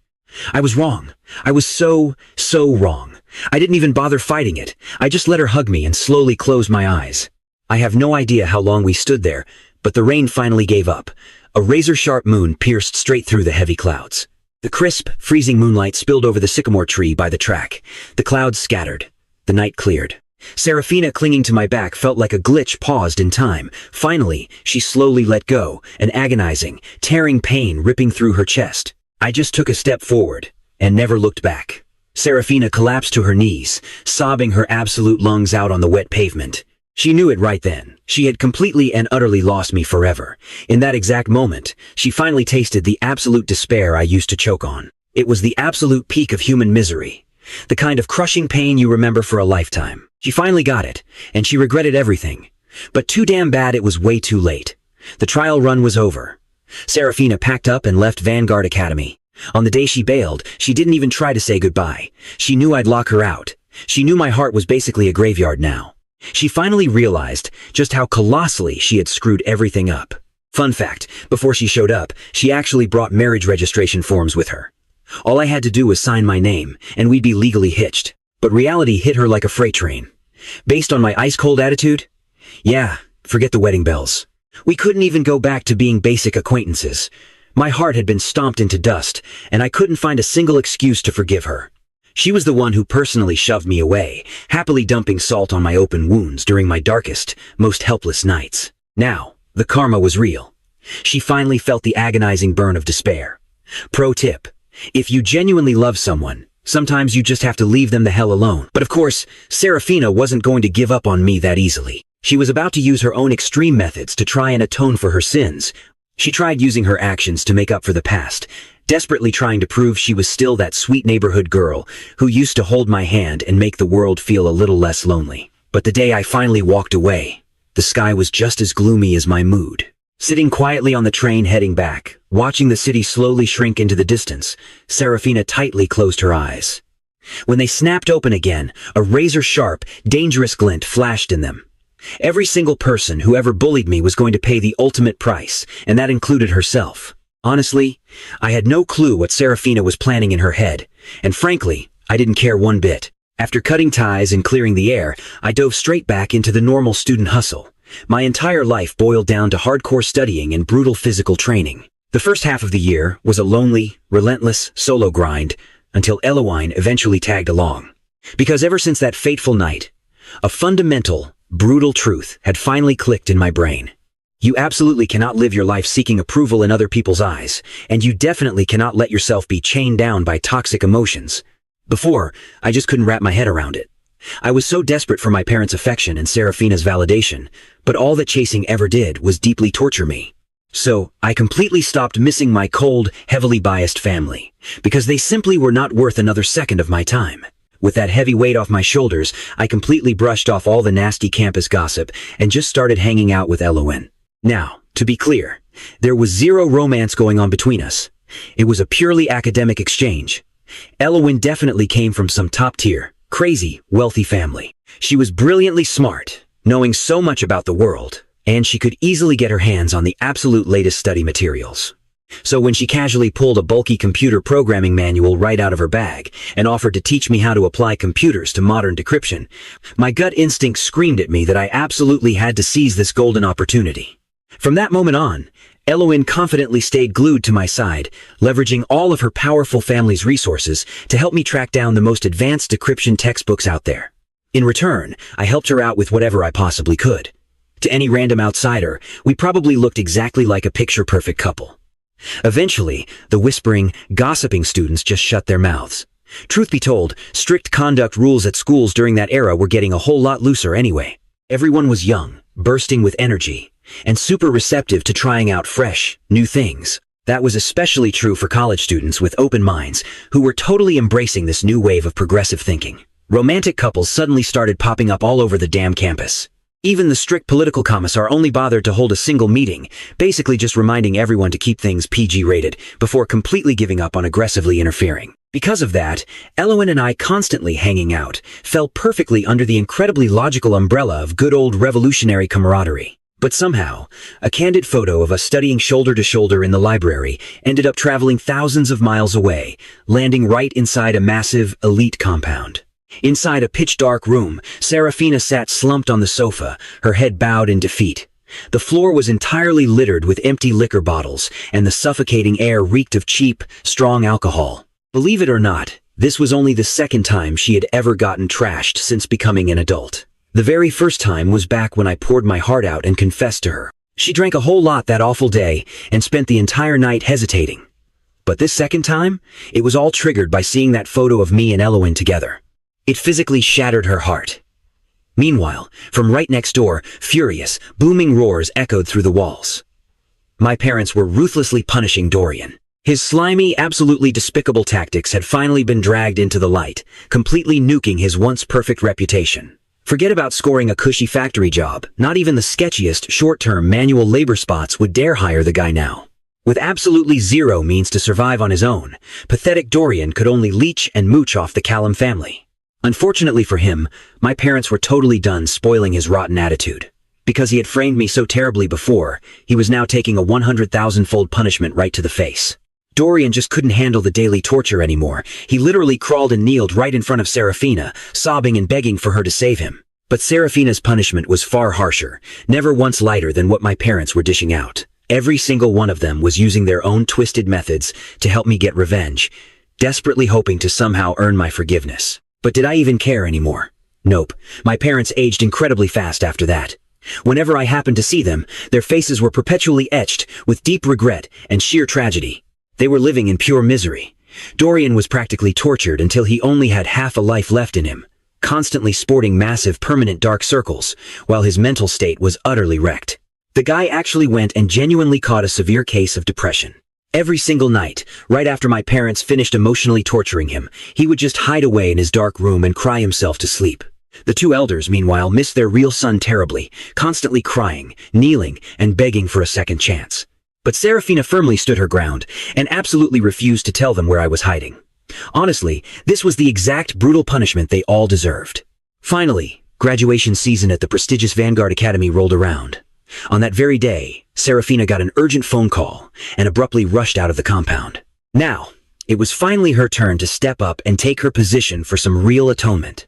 I was wrong. I was so wrong. I didn't even bother fighting it. I just let her hug me and slowly closed my eyes. I have no idea how long we stood there, but the rain finally gave up. A razor-sharp moon pierced straight through the heavy clouds. The crisp, freezing moonlight spilled over the sycamore tree by the track. The clouds scattered. The night cleared. Seraphina clinging to my back felt like a glitch paused in time. Finally, she slowly let go, an agonizing, tearing pain ripping through her chest. I just took a step forward, and never looked back. Seraphina collapsed to her knees, sobbing her absolute lungs out on the wet pavement. She knew it right then. She had completely and utterly lost me forever. In that exact moment, she finally tasted the absolute despair I used to choke on. It was the absolute peak of human misery. The kind of crushing pain you remember for a lifetime. She finally got it, and she regretted everything. But too damn bad it was way too late. The trial run was over. Seraphina packed up and left Vanguard Academy. On the day she bailed, she didn't even try to say goodbye. She knew I'd lock her out. She knew my heart was basically a graveyard now. She finally realized just how colossally she had screwed everything up. Fun fact, before she showed up, she actually brought marriage registration forms with her. All I had to do was sign my name, and we'd be legally hitched. But reality hit her like a freight train. Based on my ice-cold attitude? Yeah, forget the wedding bells. We couldn't even go back to being basic acquaintances. My heart had been stomped into dust, and I couldn't find a single excuse to forgive her. She was the one who personally shoved me away, happily dumping salt on my open wounds during my darkest, most helpless nights. Now, the karma was real. She finally felt the agonizing burn of despair. Pro tip: if you genuinely love someone, sometimes you just have to leave them the hell alone. But of course, Seraphina wasn't going to give up on me that easily. She was about to use her own extreme methods to try and atone for her sins. She tried using her actions to make up for the past, desperately trying to prove she was still that sweet neighborhood girl who used to hold my hand and make the world feel a little less lonely. But the day I finally walked away, the sky was just as gloomy as my mood. Sitting quietly on the train heading back, watching the city slowly shrink into the distance, Seraphina tightly closed her eyes. When they snapped open again, a razor-sharp, dangerous glint flashed in them. Every single person who ever bullied me was going to pay the ultimate price, and that included herself. Honestly, I had no clue what Seraphina was planning in her head, and frankly, I didn't care one bit. After cutting ties and clearing the air, I dove straight back into the normal student hustle. My entire life boiled down to hardcore studying and brutal physical training. The first half of the year was a lonely, relentless solo grind until Elowen eventually tagged along. Because ever since that fateful night, a fundamental, brutal truth had finally clicked in my brain. You absolutely cannot live your life seeking approval in other people's eyes, and you definitely cannot let yourself be chained down by toxic emotions. Before, I just couldn't wrap my head around it. I was so desperate for my parents' affection and Seraphina's validation, but all that chasing ever did was deeply torture me. So, I completely stopped missing my cold, heavily biased family, because they simply were not worth another second of my time. With that heavy weight off my shoulders, I completely brushed off all the nasty campus gossip and just started hanging out with Elowen. Now, to be clear, there was zero romance going on between us. It was a purely academic exchange. Elowen definitely came from some top-tier, crazy, wealthy family. She was brilliantly smart, knowing so much about the world, and she could easily get her hands on the absolute latest study materials. So when she casually pulled a bulky computer programming manual right out of her bag and offered to teach me how to apply computers to modern decryption, my gut instinct screamed at me that I absolutely had to seize this golden opportunity. From that moment on, Elowen confidently stayed glued to my side, leveraging all of her powerful family's resources to help me track down the most advanced decryption textbooks out there. In return, I helped her out with whatever I possibly could. To any random outsider, we probably looked exactly like a picture-perfect couple. Eventually, the whispering, gossiping students just shut their mouths. Truth be told, strict conduct rules at schools during that era were getting a whole lot looser anyway. Everyone was young, bursting with energy, and super receptive to trying out fresh, new things. That was especially true for college students with open minds who were totally embracing this new wave of progressive thinking. Romantic couples suddenly started popping up all over the damn campus. Even the strict political commissar only bothered to hold a single meeting, basically just reminding everyone to keep things PG rated before completely giving up on aggressively interfering. Because of that, Elowen and I constantly hanging out fell perfectly under the incredibly logical umbrella of good old revolutionary camaraderie. But somehow, a candid photo of us studying shoulder to shoulder in the library ended up traveling thousands of miles away, landing right inside a massive, elite compound. Inside a pitch-dark room, Seraphina sat slumped on the sofa, her head bowed in defeat. The floor was entirely littered with empty liquor bottles, and the suffocating air reeked of cheap, strong alcohol. Believe it or not, this was only the second time she had ever gotten trashed since becoming an adult. The very first time was back when I poured my heart out and confessed to her. She drank a whole lot that awful day and spent the entire night hesitating. But this second time, it was all triggered by seeing that photo of me and Elowen together. It physically shattered her heart. Meanwhile, from right next door, furious, booming roars echoed through the walls. My parents were ruthlessly punishing Dorian. His slimy, absolutely despicable tactics had finally been dragged into the light, completely nuking his once perfect reputation. Forget about scoring a cushy factory job. Not even the sketchiest, short-term manual labor spots would dare hire the guy now. With absolutely zero means to survive on his own, pathetic Dorian could only leech and mooch off the Callum family. Unfortunately for him, my parents were totally done spoiling his rotten attitude. Because he had framed me so terribly before, he was now taking a 100,000-fold punishment right to the face. Dorian just couldn't handle the daily torture anymore. He literally crawled and kneeled right in front of Seraphina, sobbing and begging for her to save him. But Seraphina's punishment was far harsher, never once lighter than what my parents were dishing out. Every single one of them was using their own twisted methods to help me get revenge, desperately hoping to somehow earn my forgiveness. But did I even care anymore? Nope. My parents aged incredibly fast after that. Whenever I happened to see them, their faces were perpetually etched with deep regret and sheer tragedy. They were living in pure misery. Dorian was practically tortured until he only had half a life left in him, constantly sporting massive permanent dark circles, while his mental state was utterly wrecked. The guy actually went and genuinely caught a severe case of depression. Every single night, right after my parents finished emotionally torturing him, he would just hide away in his dark room and cry himself to sleep. The two elders, meanwhile, missed their real son terribly, constantly crying, kneeling, and begging for a second chance. But Seraphina firmly stood her ground, and absolutely refused to tell them where I was hiding. Honestly, this was the exact brutal punishment they all deserved. Finally, graduation season at the prestigious Vanguard Academy rolled around. On that very day, Seraphina got an urgent phone call and abruptly rushed out of the compound. Now, it was finally her turn to step up and take her position for some real atonement.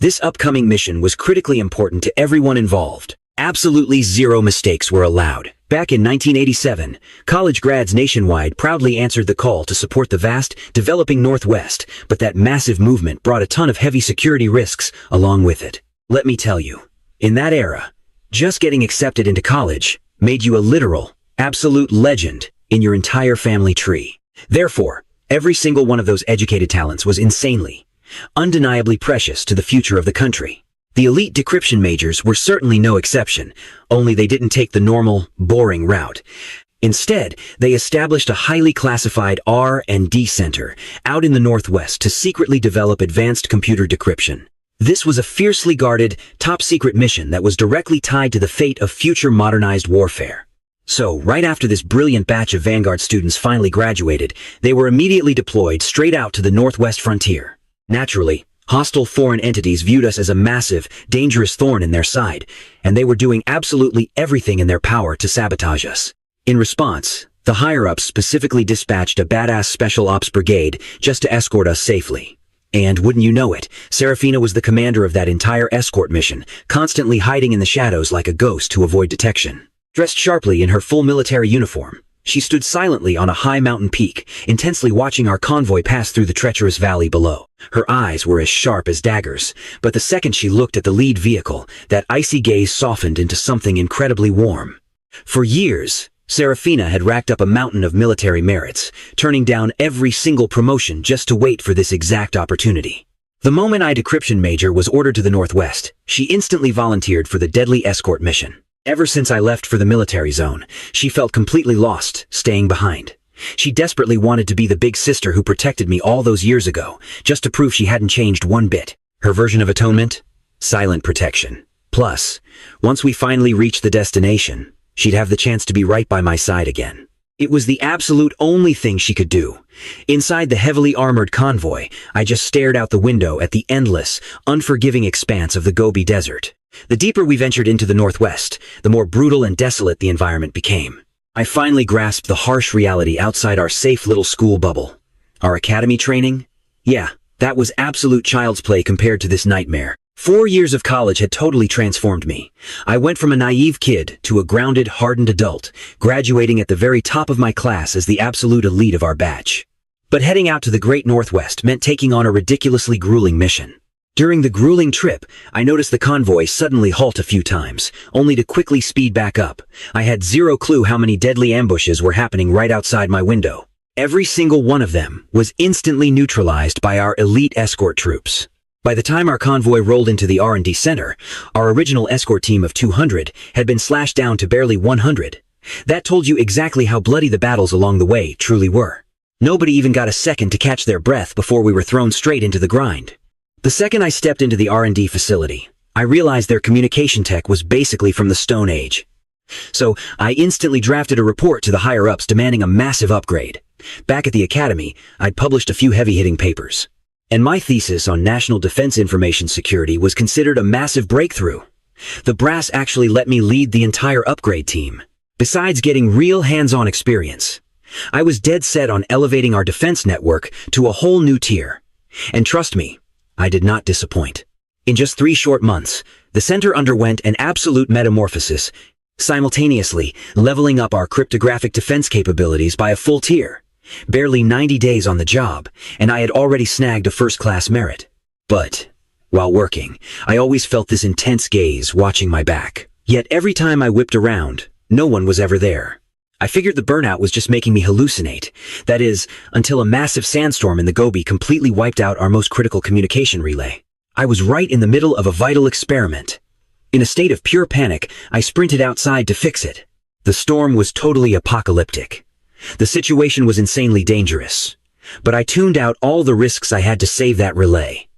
This upcoming mission was critically important to everyone involved. Absolutely zero mistakes were allowed. Back in 1987, college grads nationwide proudly answered the call to support the vast, developing Northwest, but that massive movement brought a ton of heavy security risks along with it. Let me tell you, in that era, just getting accepted into college made you a literal, absolute legend in your entire family tree. Therefore, every single one of those educated talents was insanely, undeniably precious to the future of the country. The elite decryption majors were certainly no exception, only they didn't take the normal, boring route. Instead, they established a highly classified R&D center out in the Northwest to secretly develop advanced computer decryption. This was a fiercely guarded, top-secret mission that was directly tied to the fate of future modernized warfare. So, right after this brilliant batch of Vanguard students finally graduated, they were immediately deployed straight out to the Northwest frontier. Naturally, hostile foreign entities viewed us as a massive, dangerous thorn in their side, and they were doing absolutely everything in their power to sabotage us. In response, the higher-ups specifically dispatched a badass special ops brigade just to escort us safely. And wouldn't you know it, Seraphina was the commander of that entire escort mission, constantly hiding in the shadows like a ghost to avoid detection. Dressed sharply in her full military uniform, she stood silently on a high mountain peak, intensely watching our convoy pass through the treacherous valley below. Her eyes were as sharp as daggers, but the second she looked at the lead vehicle, that icy gaze softened into something incredibly warm. For years, Seraphina had racked up a mountain of military merits, turning down every single promotion just to wait for this exact opportunity. The moment a decryption major was ordered to the Northwest, she instantly volunteered for the deadly escort mission. Ever since I left for the military zone, she felt completely lost, staying behind. She desperately wanted to be the big sister who protected me all those years ago, just to prove she hadn't changed one bit. Her version of atonement? Silent protection. Plus, once we finally reached the destination, she'd have the chance to be right by my side again. It was the absolute only thing she could do. Inside the heavily armored convoy, I just stared out the window at the endless, unforgiving expanse of the Gobi Desert. The deeper we ventured into the Northwest, the more brutal and desolate the environment became. I finally grasped the harsh reality outside our safe little school bubble. Our academy training? Yeah, that was absolute child's play compared to this nightmare. 4 years of college had totally transformed me. I went from a naive kid to a grounded, hardened adult, graduating at the very top of my class as the absolute elite of our batch. But heading out to the Great Northwest meant taking on a ridiculously grueling mission. During the grueling trip, I noticed the convoy suddenly halt a few times, only to quickly speed back up. I had zero clue how many deadly ambushes were happening right outside my window. Every single one of them was instantly neutralized by our elite escort troops. By the time our convoy rolled into the R&D center, our original escort team of 200 had been slashed down to barely 100. That told you exactly how bloody the battles along the way truly were. Nobody even got a second to catch their breath before we were thrown straight into the grind. The second I stepped into the R&D facility, I realized their communication tech was basically from the Stone Age. So I instantly drafted a report to the higher-ups demanding a massive upgrade. Back at the academy, I'd published a few heavy-hitting papers. And my thesis on national defense information security was considered a massive breakthrough. The brass actually let me lead the entire upgrade team. Besides getting real hands-on experience, I was dead set on elevating our defense network to a whole new tier. And trust me, I did not disappoint. In just 3 short months, the center underwent an absolute metamorphosis, simultaneously leveling up our cryptographic defense capabilities by a full tier. Barely 90 days on the job, and I had already snagged a first-class merit. But, while working, I always felt this intense gaze watching my back. Yet every time I whipped around, no one was ever there. I figured the burnout was just making me hallucinate. That is, until a massive sandstorm in the Gobi completely wiped out our most critical communication relay. I was right in the middle of a vital experiment. In a state of pure panic, I sprinted outside to fix it. The storm was totally apocalyptic. The situation was insanely dangerous. But I tuned out all the risks I had to save that relay.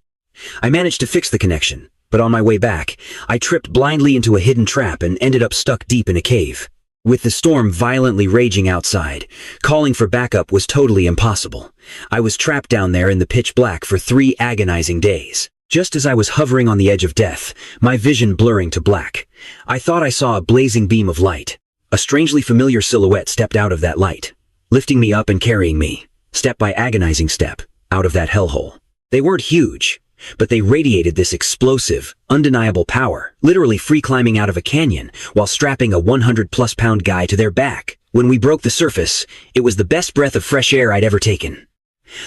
I managed to fix the connection, but on my way back, I tripped blindly into a hidden trap and ended up stuck deep in a cave. With the storm violently raging outside, calling for backup was totally impossible. I was trapped down there in the pitch black for 3 agonizing days. Just as I was hovering on the edge of death, my vision blurring to black, I thought I saw a blazing beam of light. A strangely familiar silhouette stepped out of that light, lifting me up and carrying me, step by agonizing step, out of that hellhole. They weren't huge, but they radiated this explosive, undeniable power, literally free climbing out of a canyon while strapping a 100-plus pound guy to their back. When we broke the surface, it was the best breath of fresh air I'd ever taken.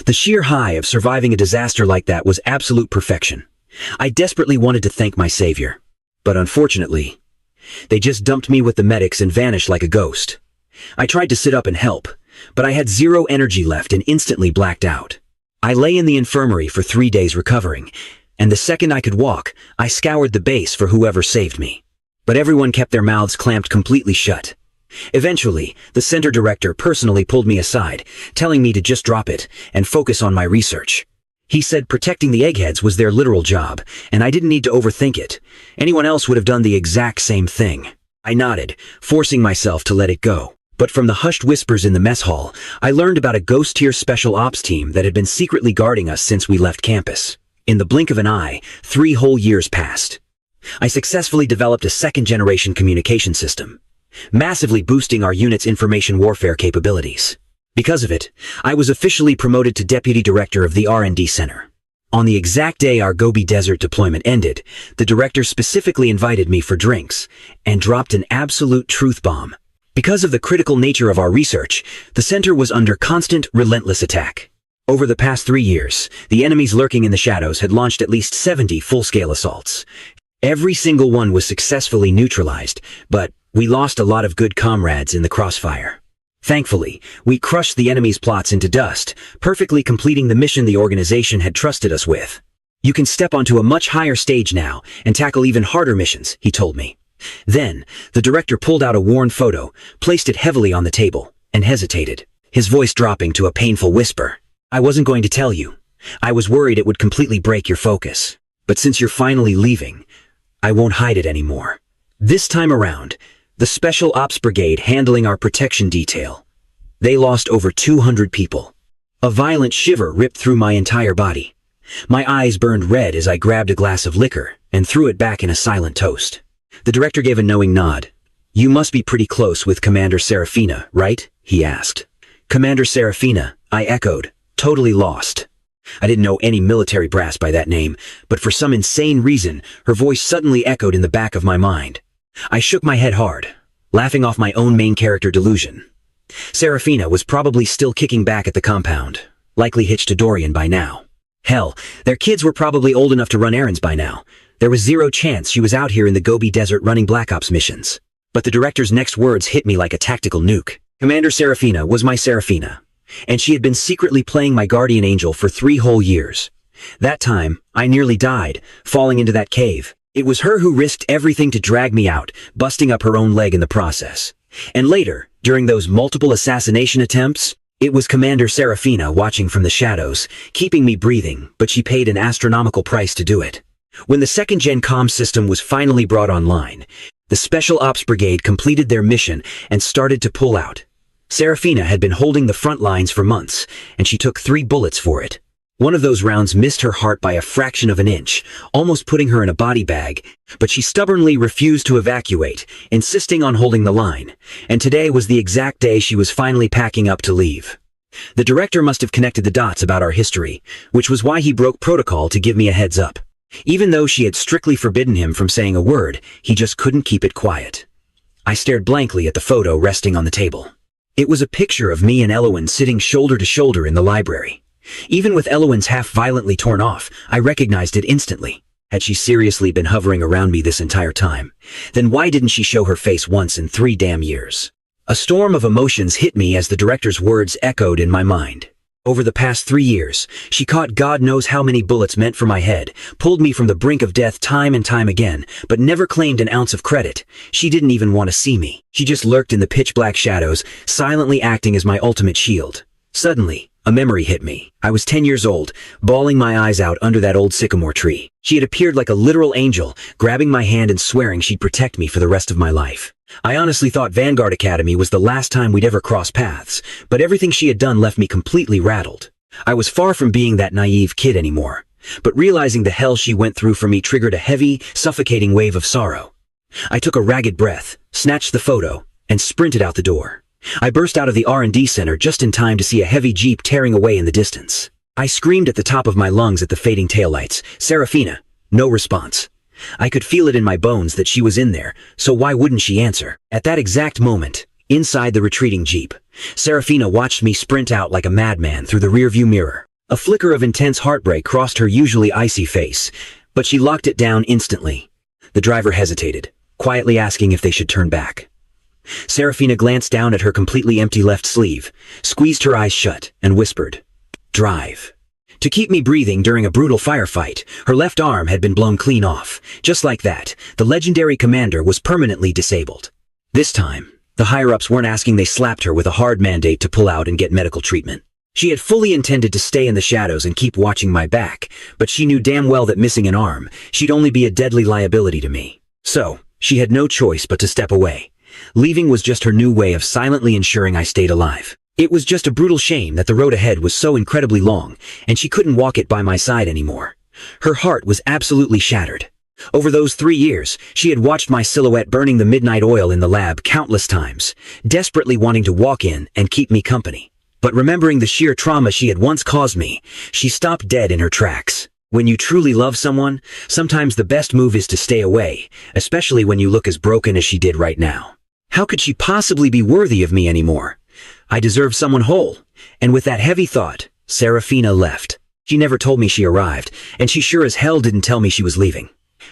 The sheer high of surviving a disaster like that was absolute perfection. I desperately wanted to thank my savior. But unfortunately, they just dumped me with the medics and vanished like a ghost. I tried to sit up and help, but I had 0 energy left and instantly blacked out. I lay in the infirmary for 3 days recovering, and the second I could walk, I scoured the base for whoever saved me. But everyone kept their mouths clamped completely shut. Eventually, the center director personally pulled me aside, telling me to just drop it and focus on my research. He said protecting the eggheads was their literal job, and I didn't need to overthink it. Anyone else would have done the exact same thing. I nodded, forcing myself to let it go. But from the hushed whispers in the mess hall, I learned about a ghost-tier special ops team that had been secretly guarding us since we left campus. In the blink of an eye, 3 whole years passed. I successfully developed a second-generation communication system, massively boosting our unit's information warfare capabilities. Because of it, I was officially promoted to Deputy Director of the R&D Center. On the exact day our Gobi Desert deployment ended, the director specifically invited me for drinks and dropped an absolute truth bomb. Because of the critical nature of our research, the center was under constant, relentless attack. Over the past 3 years, the enemies lurking in the shadows had launched at least 70 full-scale assaults. Every single one was successfully neutralized, but we lost a lot of good comrades in the crossfire. Thankfully, we crushed the enemy's plots into dust, perfectly completing the mission the organization had trusted us with. You can step onto a much higher stage now and tackle even harder missions, he told me. Then, the director pulled out a worn photo, placed it heavily on the table, and hesitated, his voice dropping to a painful whisper. I wasn't going to tell you. I was worried it would completely break your focus. But since you're finally leaving, I won't hide it anymore. This time around, the Special Ops Brigade handling our protection detail. They lost over 200 people. A violent shiver ripped through my entire body. My eyes burned red as I grabbed a glass of liquor and threw it back in a silent toast. The director gave a knowing nod. You must be pretty close with Commander Seraphina, right? He asked. Commander Seraphina, I echoed, totally lost. I didn't know any military brass by that name, but for some insane reason, her voice suddenly echoed in the back of my mind. I shook my head hard, laughing off my own main character delusion. Seraphina was probably still kicking back at the compound, likely hitched to Dorian by now. Hell, their kids were probably old enough to run errands by now. There was 0 chance she was out here in the Gobi Desert running Black Ops missions. But the director's next words hit me like a tactical nuke. Commander Seraphina was my Seraphina, and she had been secretly playing my guardian angel for 3 whole years. That time, I nearly died, falling into that cave. It was her who risked everything to drag me out, busting up her own leg in the process. And later, during those multiple assassination attempts, it was Commander Seraphina watching from the shadows, keeping me breathing, but she paid an astronomical price to do it. When the second-gen comm system was finally brought online, The Special Ops Brigade completed their mission and started to pull out. Seraphina had been holding the front lines for months, and she took 3 bullets for it. One of those rounds missed her heart by a fraction of an inch, almost putting her in a body bag, but she stubbornly refused to evacuate, insisting on holding the line, and today was the exact day she was finally packing up to leave. The director must have connected the dots about our history, which was why he broke protocol to give me a heads up. Even though she had strictly forbidden him from saying a word, he just couldn't keep it quiet. I stared blankly at the photo resting on the table. It was a picture of me and Elowen sitting shoulder to shoulder in the library. Even with Elowen's half violently torn off, I recognized it instantly. Had she seriously been hovering around me this entire time? Then why didn't she show her face once in 3 damn years? A storm of emotions hit me as the director's words echoed in my mind. Over the past 3 years, she caught God knows how many bullets meant for my head, pulled me from the brink of death time and time again, but never claimed an ounce of credit. She didn't even want to see me. She just lurked in the pitch-black shadows, silently acting as my ultimate shield. Suddenly, a memory hit me. I was 10 years old, bawling my eyes out under that old sycamore tree. She had appeared like a literal angel, grabbing my hand and swearing she'd protect me for the rest of my life. I honestly thought Vanguard Academy was the last time we'd ever cross paths, but everything she had done left me completely rattled. I was far from being that naive kid anymore, but realizing the hell she went through for me triggered a heavy, suffocating wave of sorrow. I took a ragged breath, snatched the photo, and sprinted out the door. I burst out of the R&D center just in time to see a heavy jeep tearing away in the distance. I screamed at the top of my lungs at the fading taillights, "Seraphina!" No response. I could feel it in my bones that she was in there, so why wouldn't she answer? At that exact moment, inside the retreating jeep, Seraphina watched me sprint out like a madman through the rearview mirror. A flicker of intense heartbreak crossed her usually icy face, but she locked it down instantly. The driver hesitated, quietly asking if they should turn back. Seraphina glanced down at her completely empty left sleeve, squeezed her eyes shut, and whispered, "Drive." To keep me breathing during a brutal firefight, her left arm had been blown clean off. Just like that, the legendary commander was permanently disabled. This time, the higher-ups weren't asking, they slapped her with a hard mandate to pull out and get medical treatment. She had fully intended to stay in the shadows and keep watching my back, but she knew damn well that missing an arm, she'd only be a deadly liability to me. So, she had no choice but to step away. Leaving was just her new way of silently ensuring I stayed alive. It was just a brutal shame that the road ahead was so incredibly long, and she couldn't walk it by my side anymore. Her heart was absolutely shattered. Over those 3 years, she had watched my silhouette burning the midnight oil in the lab countless times, desperately wanting to walk in and keep me company. But remembering the sheer trauma she had once caused me, she stopped dead in her tracks. When you truly love someone, sometimes the best move is to stay away, especially when you look as broken as she did right now. How could she possibly be worthy of me anymore? I deserve someone whole. And with that heavy thought, Seraphina left. She never told me she arrived, and she sure as hell didn't tell me she was leaving.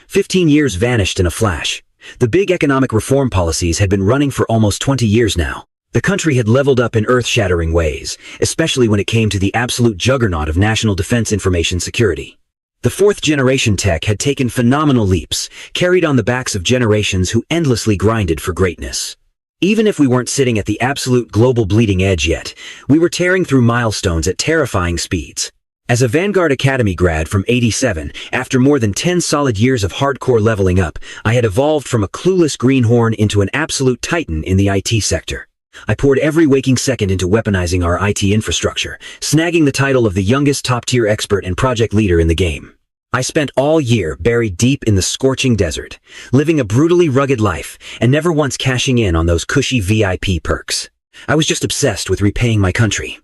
15 years vanished in a flash. The big economic reform policies had been running for almost 20 years now. The country had leveled up in earth-shattering ways, especially when it came to the absolute juggernaut of national defense information security. The 4th-generation tech had taken phenomenal leaps, carried on the backs of generations who endlessly grinded for greatness. Even if we weren't sitting at the absolute global bleeding edge yet, we were tearing through milestones at terrifying speeds. As a Vanguard Academy grad from '87, after more than 10 solid years of hardcore leveling up, I had evolved from a clueless greenhorn into an absolute titan in the IT sector. I poured every waking second into weaponizing our IT infrastructure, snagging the title of the youngest top-tier expert and project leader in the game. I spent all year buried deep in the scorching desert, living a brutally rugged life and never once cashing in on those cushy VIP perks. I was just obsessed with repaying my country.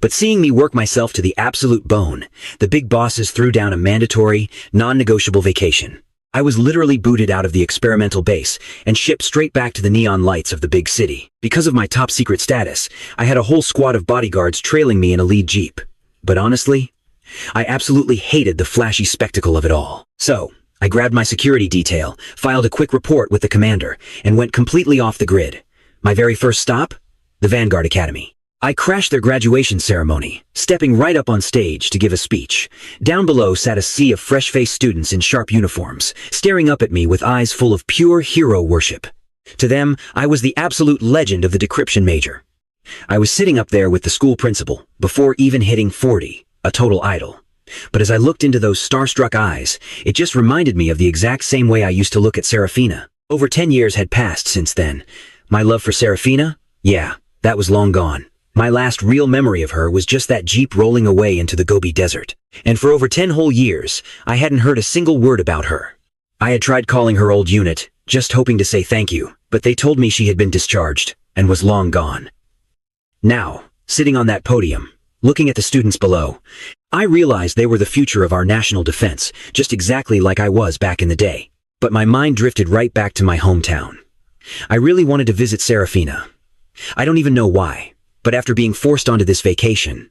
But seeing me work myself to the absolute bone, the big bosses threw down a mandatory, non-negotiable vacation. I was literally booted out of the experimental base and shipped straight back to the neon lights of the big city. Because of my top-secret status, I had a whole squad of bodyguards trailing me in a lead jeep. But honestly, I absolutely hated the flashy spectacle of it all. So, I grabbed my security detail, filed a quick report with the commander, and went completely off the grid. My very first stop? The Vanguard Academy. I crashed their graduation ceremony, stepping right up on stage to give a speech. Down below sat a sea of fresh-faced students in sharp uniforms, staring up at me with eyes full of pure hero worship. To them, I was the absolute legend of the Decryption major. I was sitting up there with the school principal, before even hitting 40, a total idol. But as I looked into those starstruck eyes, it just reminded me of the exact same way I used to look at Seraphina. Over 10 years had passed since then. My love for Seraphina? Yeah, that was long gone. My last real memory of her was just that Jeep rolling away into the Gobi Desert. And for over 10 whole years, I hadn't heard a single word about her. I had tried calling her old unit, just hoping to say thank you, but they told me she had been discharged and was long gone. Now, sitting on that podium, looking at the students below, I realized they were the future of our national defense, just exactly like I was back in the day. But my mind drifted right back to my hometown. I really wanted to visit Seraphina. I don't even know why, but after being forced onto this vacation,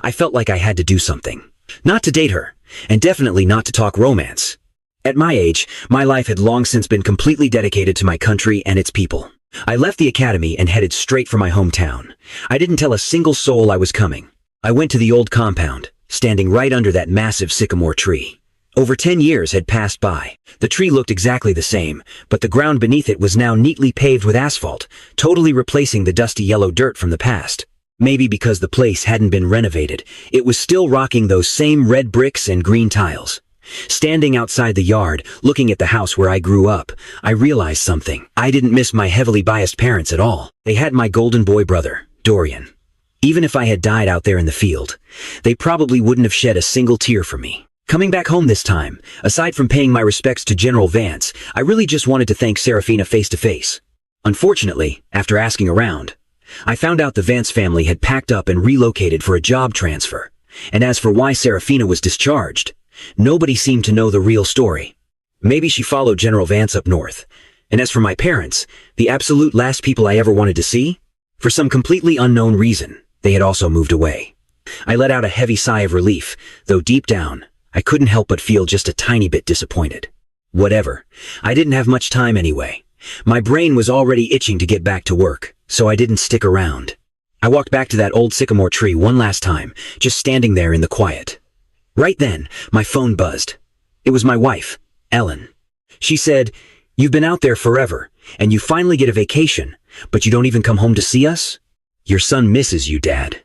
I felt like I had to do something. Not to date her, and definitely not to talk romance. At my age, my life had long since been completely dedicated to my country and its people. I left the academy and headed straight for my hometown. I didn't tell a single soul I was coming. I went to the old compound, standing right under that massive sycamore tree. Over 10 years had passed by. The tree looked exactly the same, but the ground beneath it was now neatly paved with asphalt, totally replacing the dusty yellow dirt from the past. Maybe because the place hadn't been renovated, it was still rocking those same red bricks and green tiles. Standing outside the yard, looking at the house where I grew up, I realized something. I didn't miss my heavily biased parents at all. They had my golden boy brother, Dorian. Even if I had died out there in the field, they probably wouldn't have shed a single tear for me. Coming back home this time, aside from paying my respects to General Vance, I really just wanted to thank Seraphina face to face. Unfortunately, after asking around, I found out the Vance family had packed up and relocated for a job transfer. And as for why Seraphina was discharged, nobody seemed to know the real story. Maybe she followed General Vance up north. And as for my parents, the absolute last people I ever wanted to see, for some completely unknown reason, they had also moved away. I let out a heavy sigh of relief, though deep down, I couldn't help but feel just a tiny bit disappointed. Whatever. I didn't have much time anyway. My brain was already itching to get back to work, so I didn't stick around. I walked back to that old sycamore tree one last time, just standing there in the quiet. Right then, my phone buzzed. It was my wife, Ellen. She said, "You've been out there forever, and you finally get a vacation, but you don't even come home to see us? Your son misses you, Dad."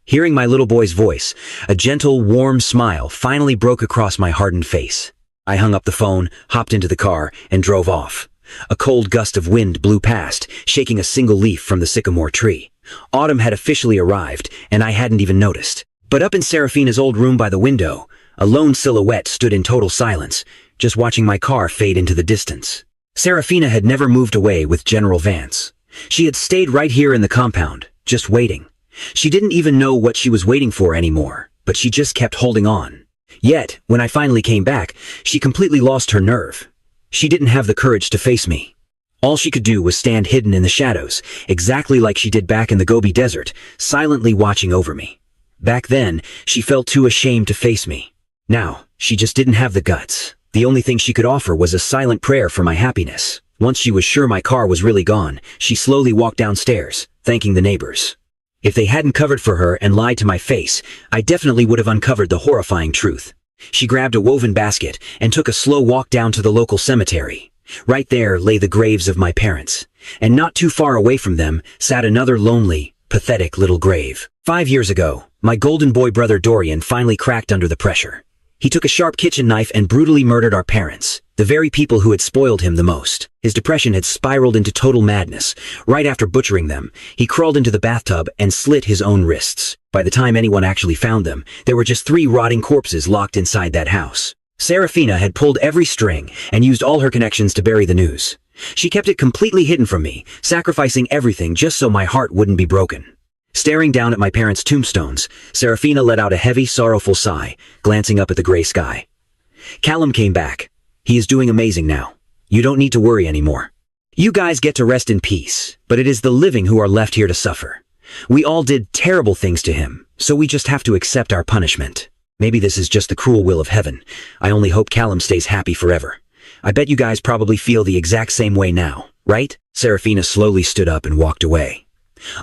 Hearing my little boy's voice, a gentle, warm smile finally broke across my hardened face. I hung up the phone, hopped into the car, and drove off. A cold gust of wind blew past, shaking a single leaf from the sycamore tree. Autumn had officially arrived, and I hadn't even noticed. But up in Seraphina's old room by the window, a lone silhouette stood in total silence, just watching my car fade into the distance. Seraphina had never moved away with General Vance. She had stayed right here in the compound, just waiting. She didn't even know what she was waiting for anymore, but she just kept holding on. Yet, when I finally came back, she completely lost her nerve. She didn't have the courage to face me. All she could do was stand hidden in the shadows, exactly like she did back in the Gobi Desert, silently watching over me. Back then, she felt too ashamed to face me. Now, she just didn't have the guts. The only thing she could offer was a silent prayer for my happiness. Once she was sure my car was really gone, she slowly walked downstairs, thanking the neighbors. If they hadn't covered for her and lied to my face, I definitely would have uncovered the horrifying truth. She grabbed a woven basket and took a slow walk down to the local cemetery. Right there lay the graves of my parents, and not too far away from them sat another lonely, pathetic little grave. 5 years ago, my golden boy brother Dorian finally cracked under the pressure. He took a sharp kitchen knife and brutally murdered our parents, the very people who had spoiled him the most. His depression had spiraled into total madness. Right after butchering them, he crawled into the bathtub and slit his own wrists. By the time anyone actually found them, there were just 3 rotting corpses locked inside that house. Seraphina had pulled every string and used all her connections to bury the news. She kept it completely hidden from me, sacrificing everything just so my heart wouldn't be broken. Staring down at my parents' tombstones, Seraphina let out a heavy, sorrowful sigh, glancing up at the gray sky. Callum came back. He is doing amazing now. You don't need to worry anymore. You guys get to rest in peace, but it is the living who are left here to suffer. We all did terrible things to him, so we just have to accept our punishment. Maybe this is just the cruel will of heaven. I only hope Callum stays happy forever. I bet you guys probably feel the exact same way now, right? Seraphina slowly stood up and walked away.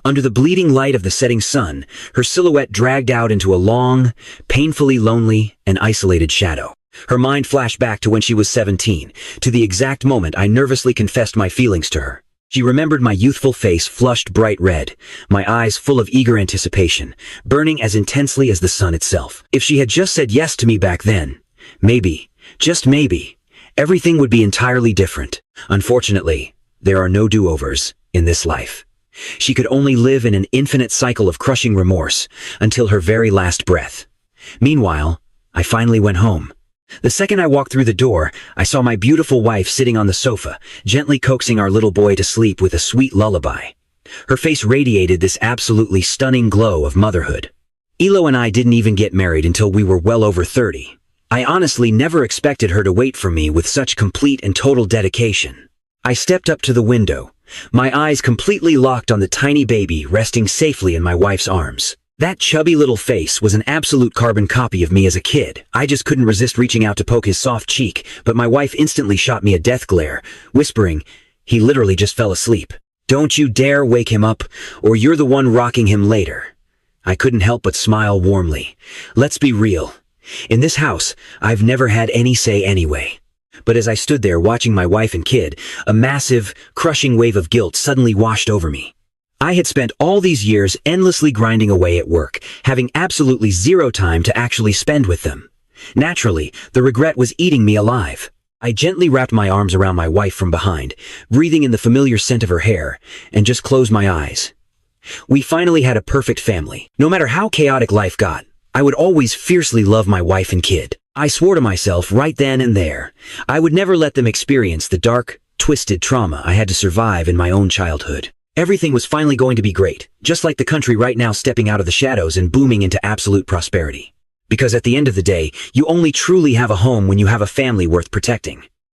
Under the bleeding light of the setting sun, her silhouette dragged out into a long, painfully lonely, and isolated shadow. Her mind flashed back to when she was 17, to the exact moment I nervously confessed my feelings to her. She remembered my youthful face flushed bright red, my eyes full of eager anticipation, burning as intensely as the sun itself. If she had just said yes to me back then, maybe, just maybe, everything would be entirely different. Unfortunately, there are no do-overs in this life. She could only live in an infinite cycle of crushing remorse until her very last breath. Meanwhile, I finally went home. The second I walked through the door, I saw my beautiful wife sitting on the sofa, gently coaxing our little boy to sleep with a sweet lullaby. Her face radiated this absolutely stunning glow of motherhood. Elo and I didn't even get married until we were well over 30. I honestly never expected her to wait for me with such complete and total dedication. I stepped up to the window, my eyes completely locked on the tiny baby resting safely in my wife's arms. That chubby little face was an absolute carbon copy of me as a kid. I just couldn't resist reaching out to poke his soft cheek, but my wife instantly shot me a death glare, whispering, "He literally just fell asleep. Don't you dare wake him up, or you're the one rocking him later." I couldn't help but smile warmly. Let's be real. In this house, I've never had any say anyway. But as I stood there watching my wife and kid, a massive, crushing wave of guilt suddenly washed over me. I had spent all these years endlessly grinding away at work, having absolutely zero time to actually spend with them. Naturally, the regret was eating me alive. I gently wrapped my arms around my wife from behind, breathing in the familiar scent of her hair, and just closed my eyes. We finally had a perfect family. No matter how chaotic life got, I would always fiercely love my wife and kid. I swore to myself right then and there, I would never let them experience the dark, twisted trauma I had to survive in my own childhood. Everything was finally going to be great, just like the country right now stepping out of the shadows and booming into absolute prosperity. Because at the end of the day, you only truly have a home when you have a family worth protecting.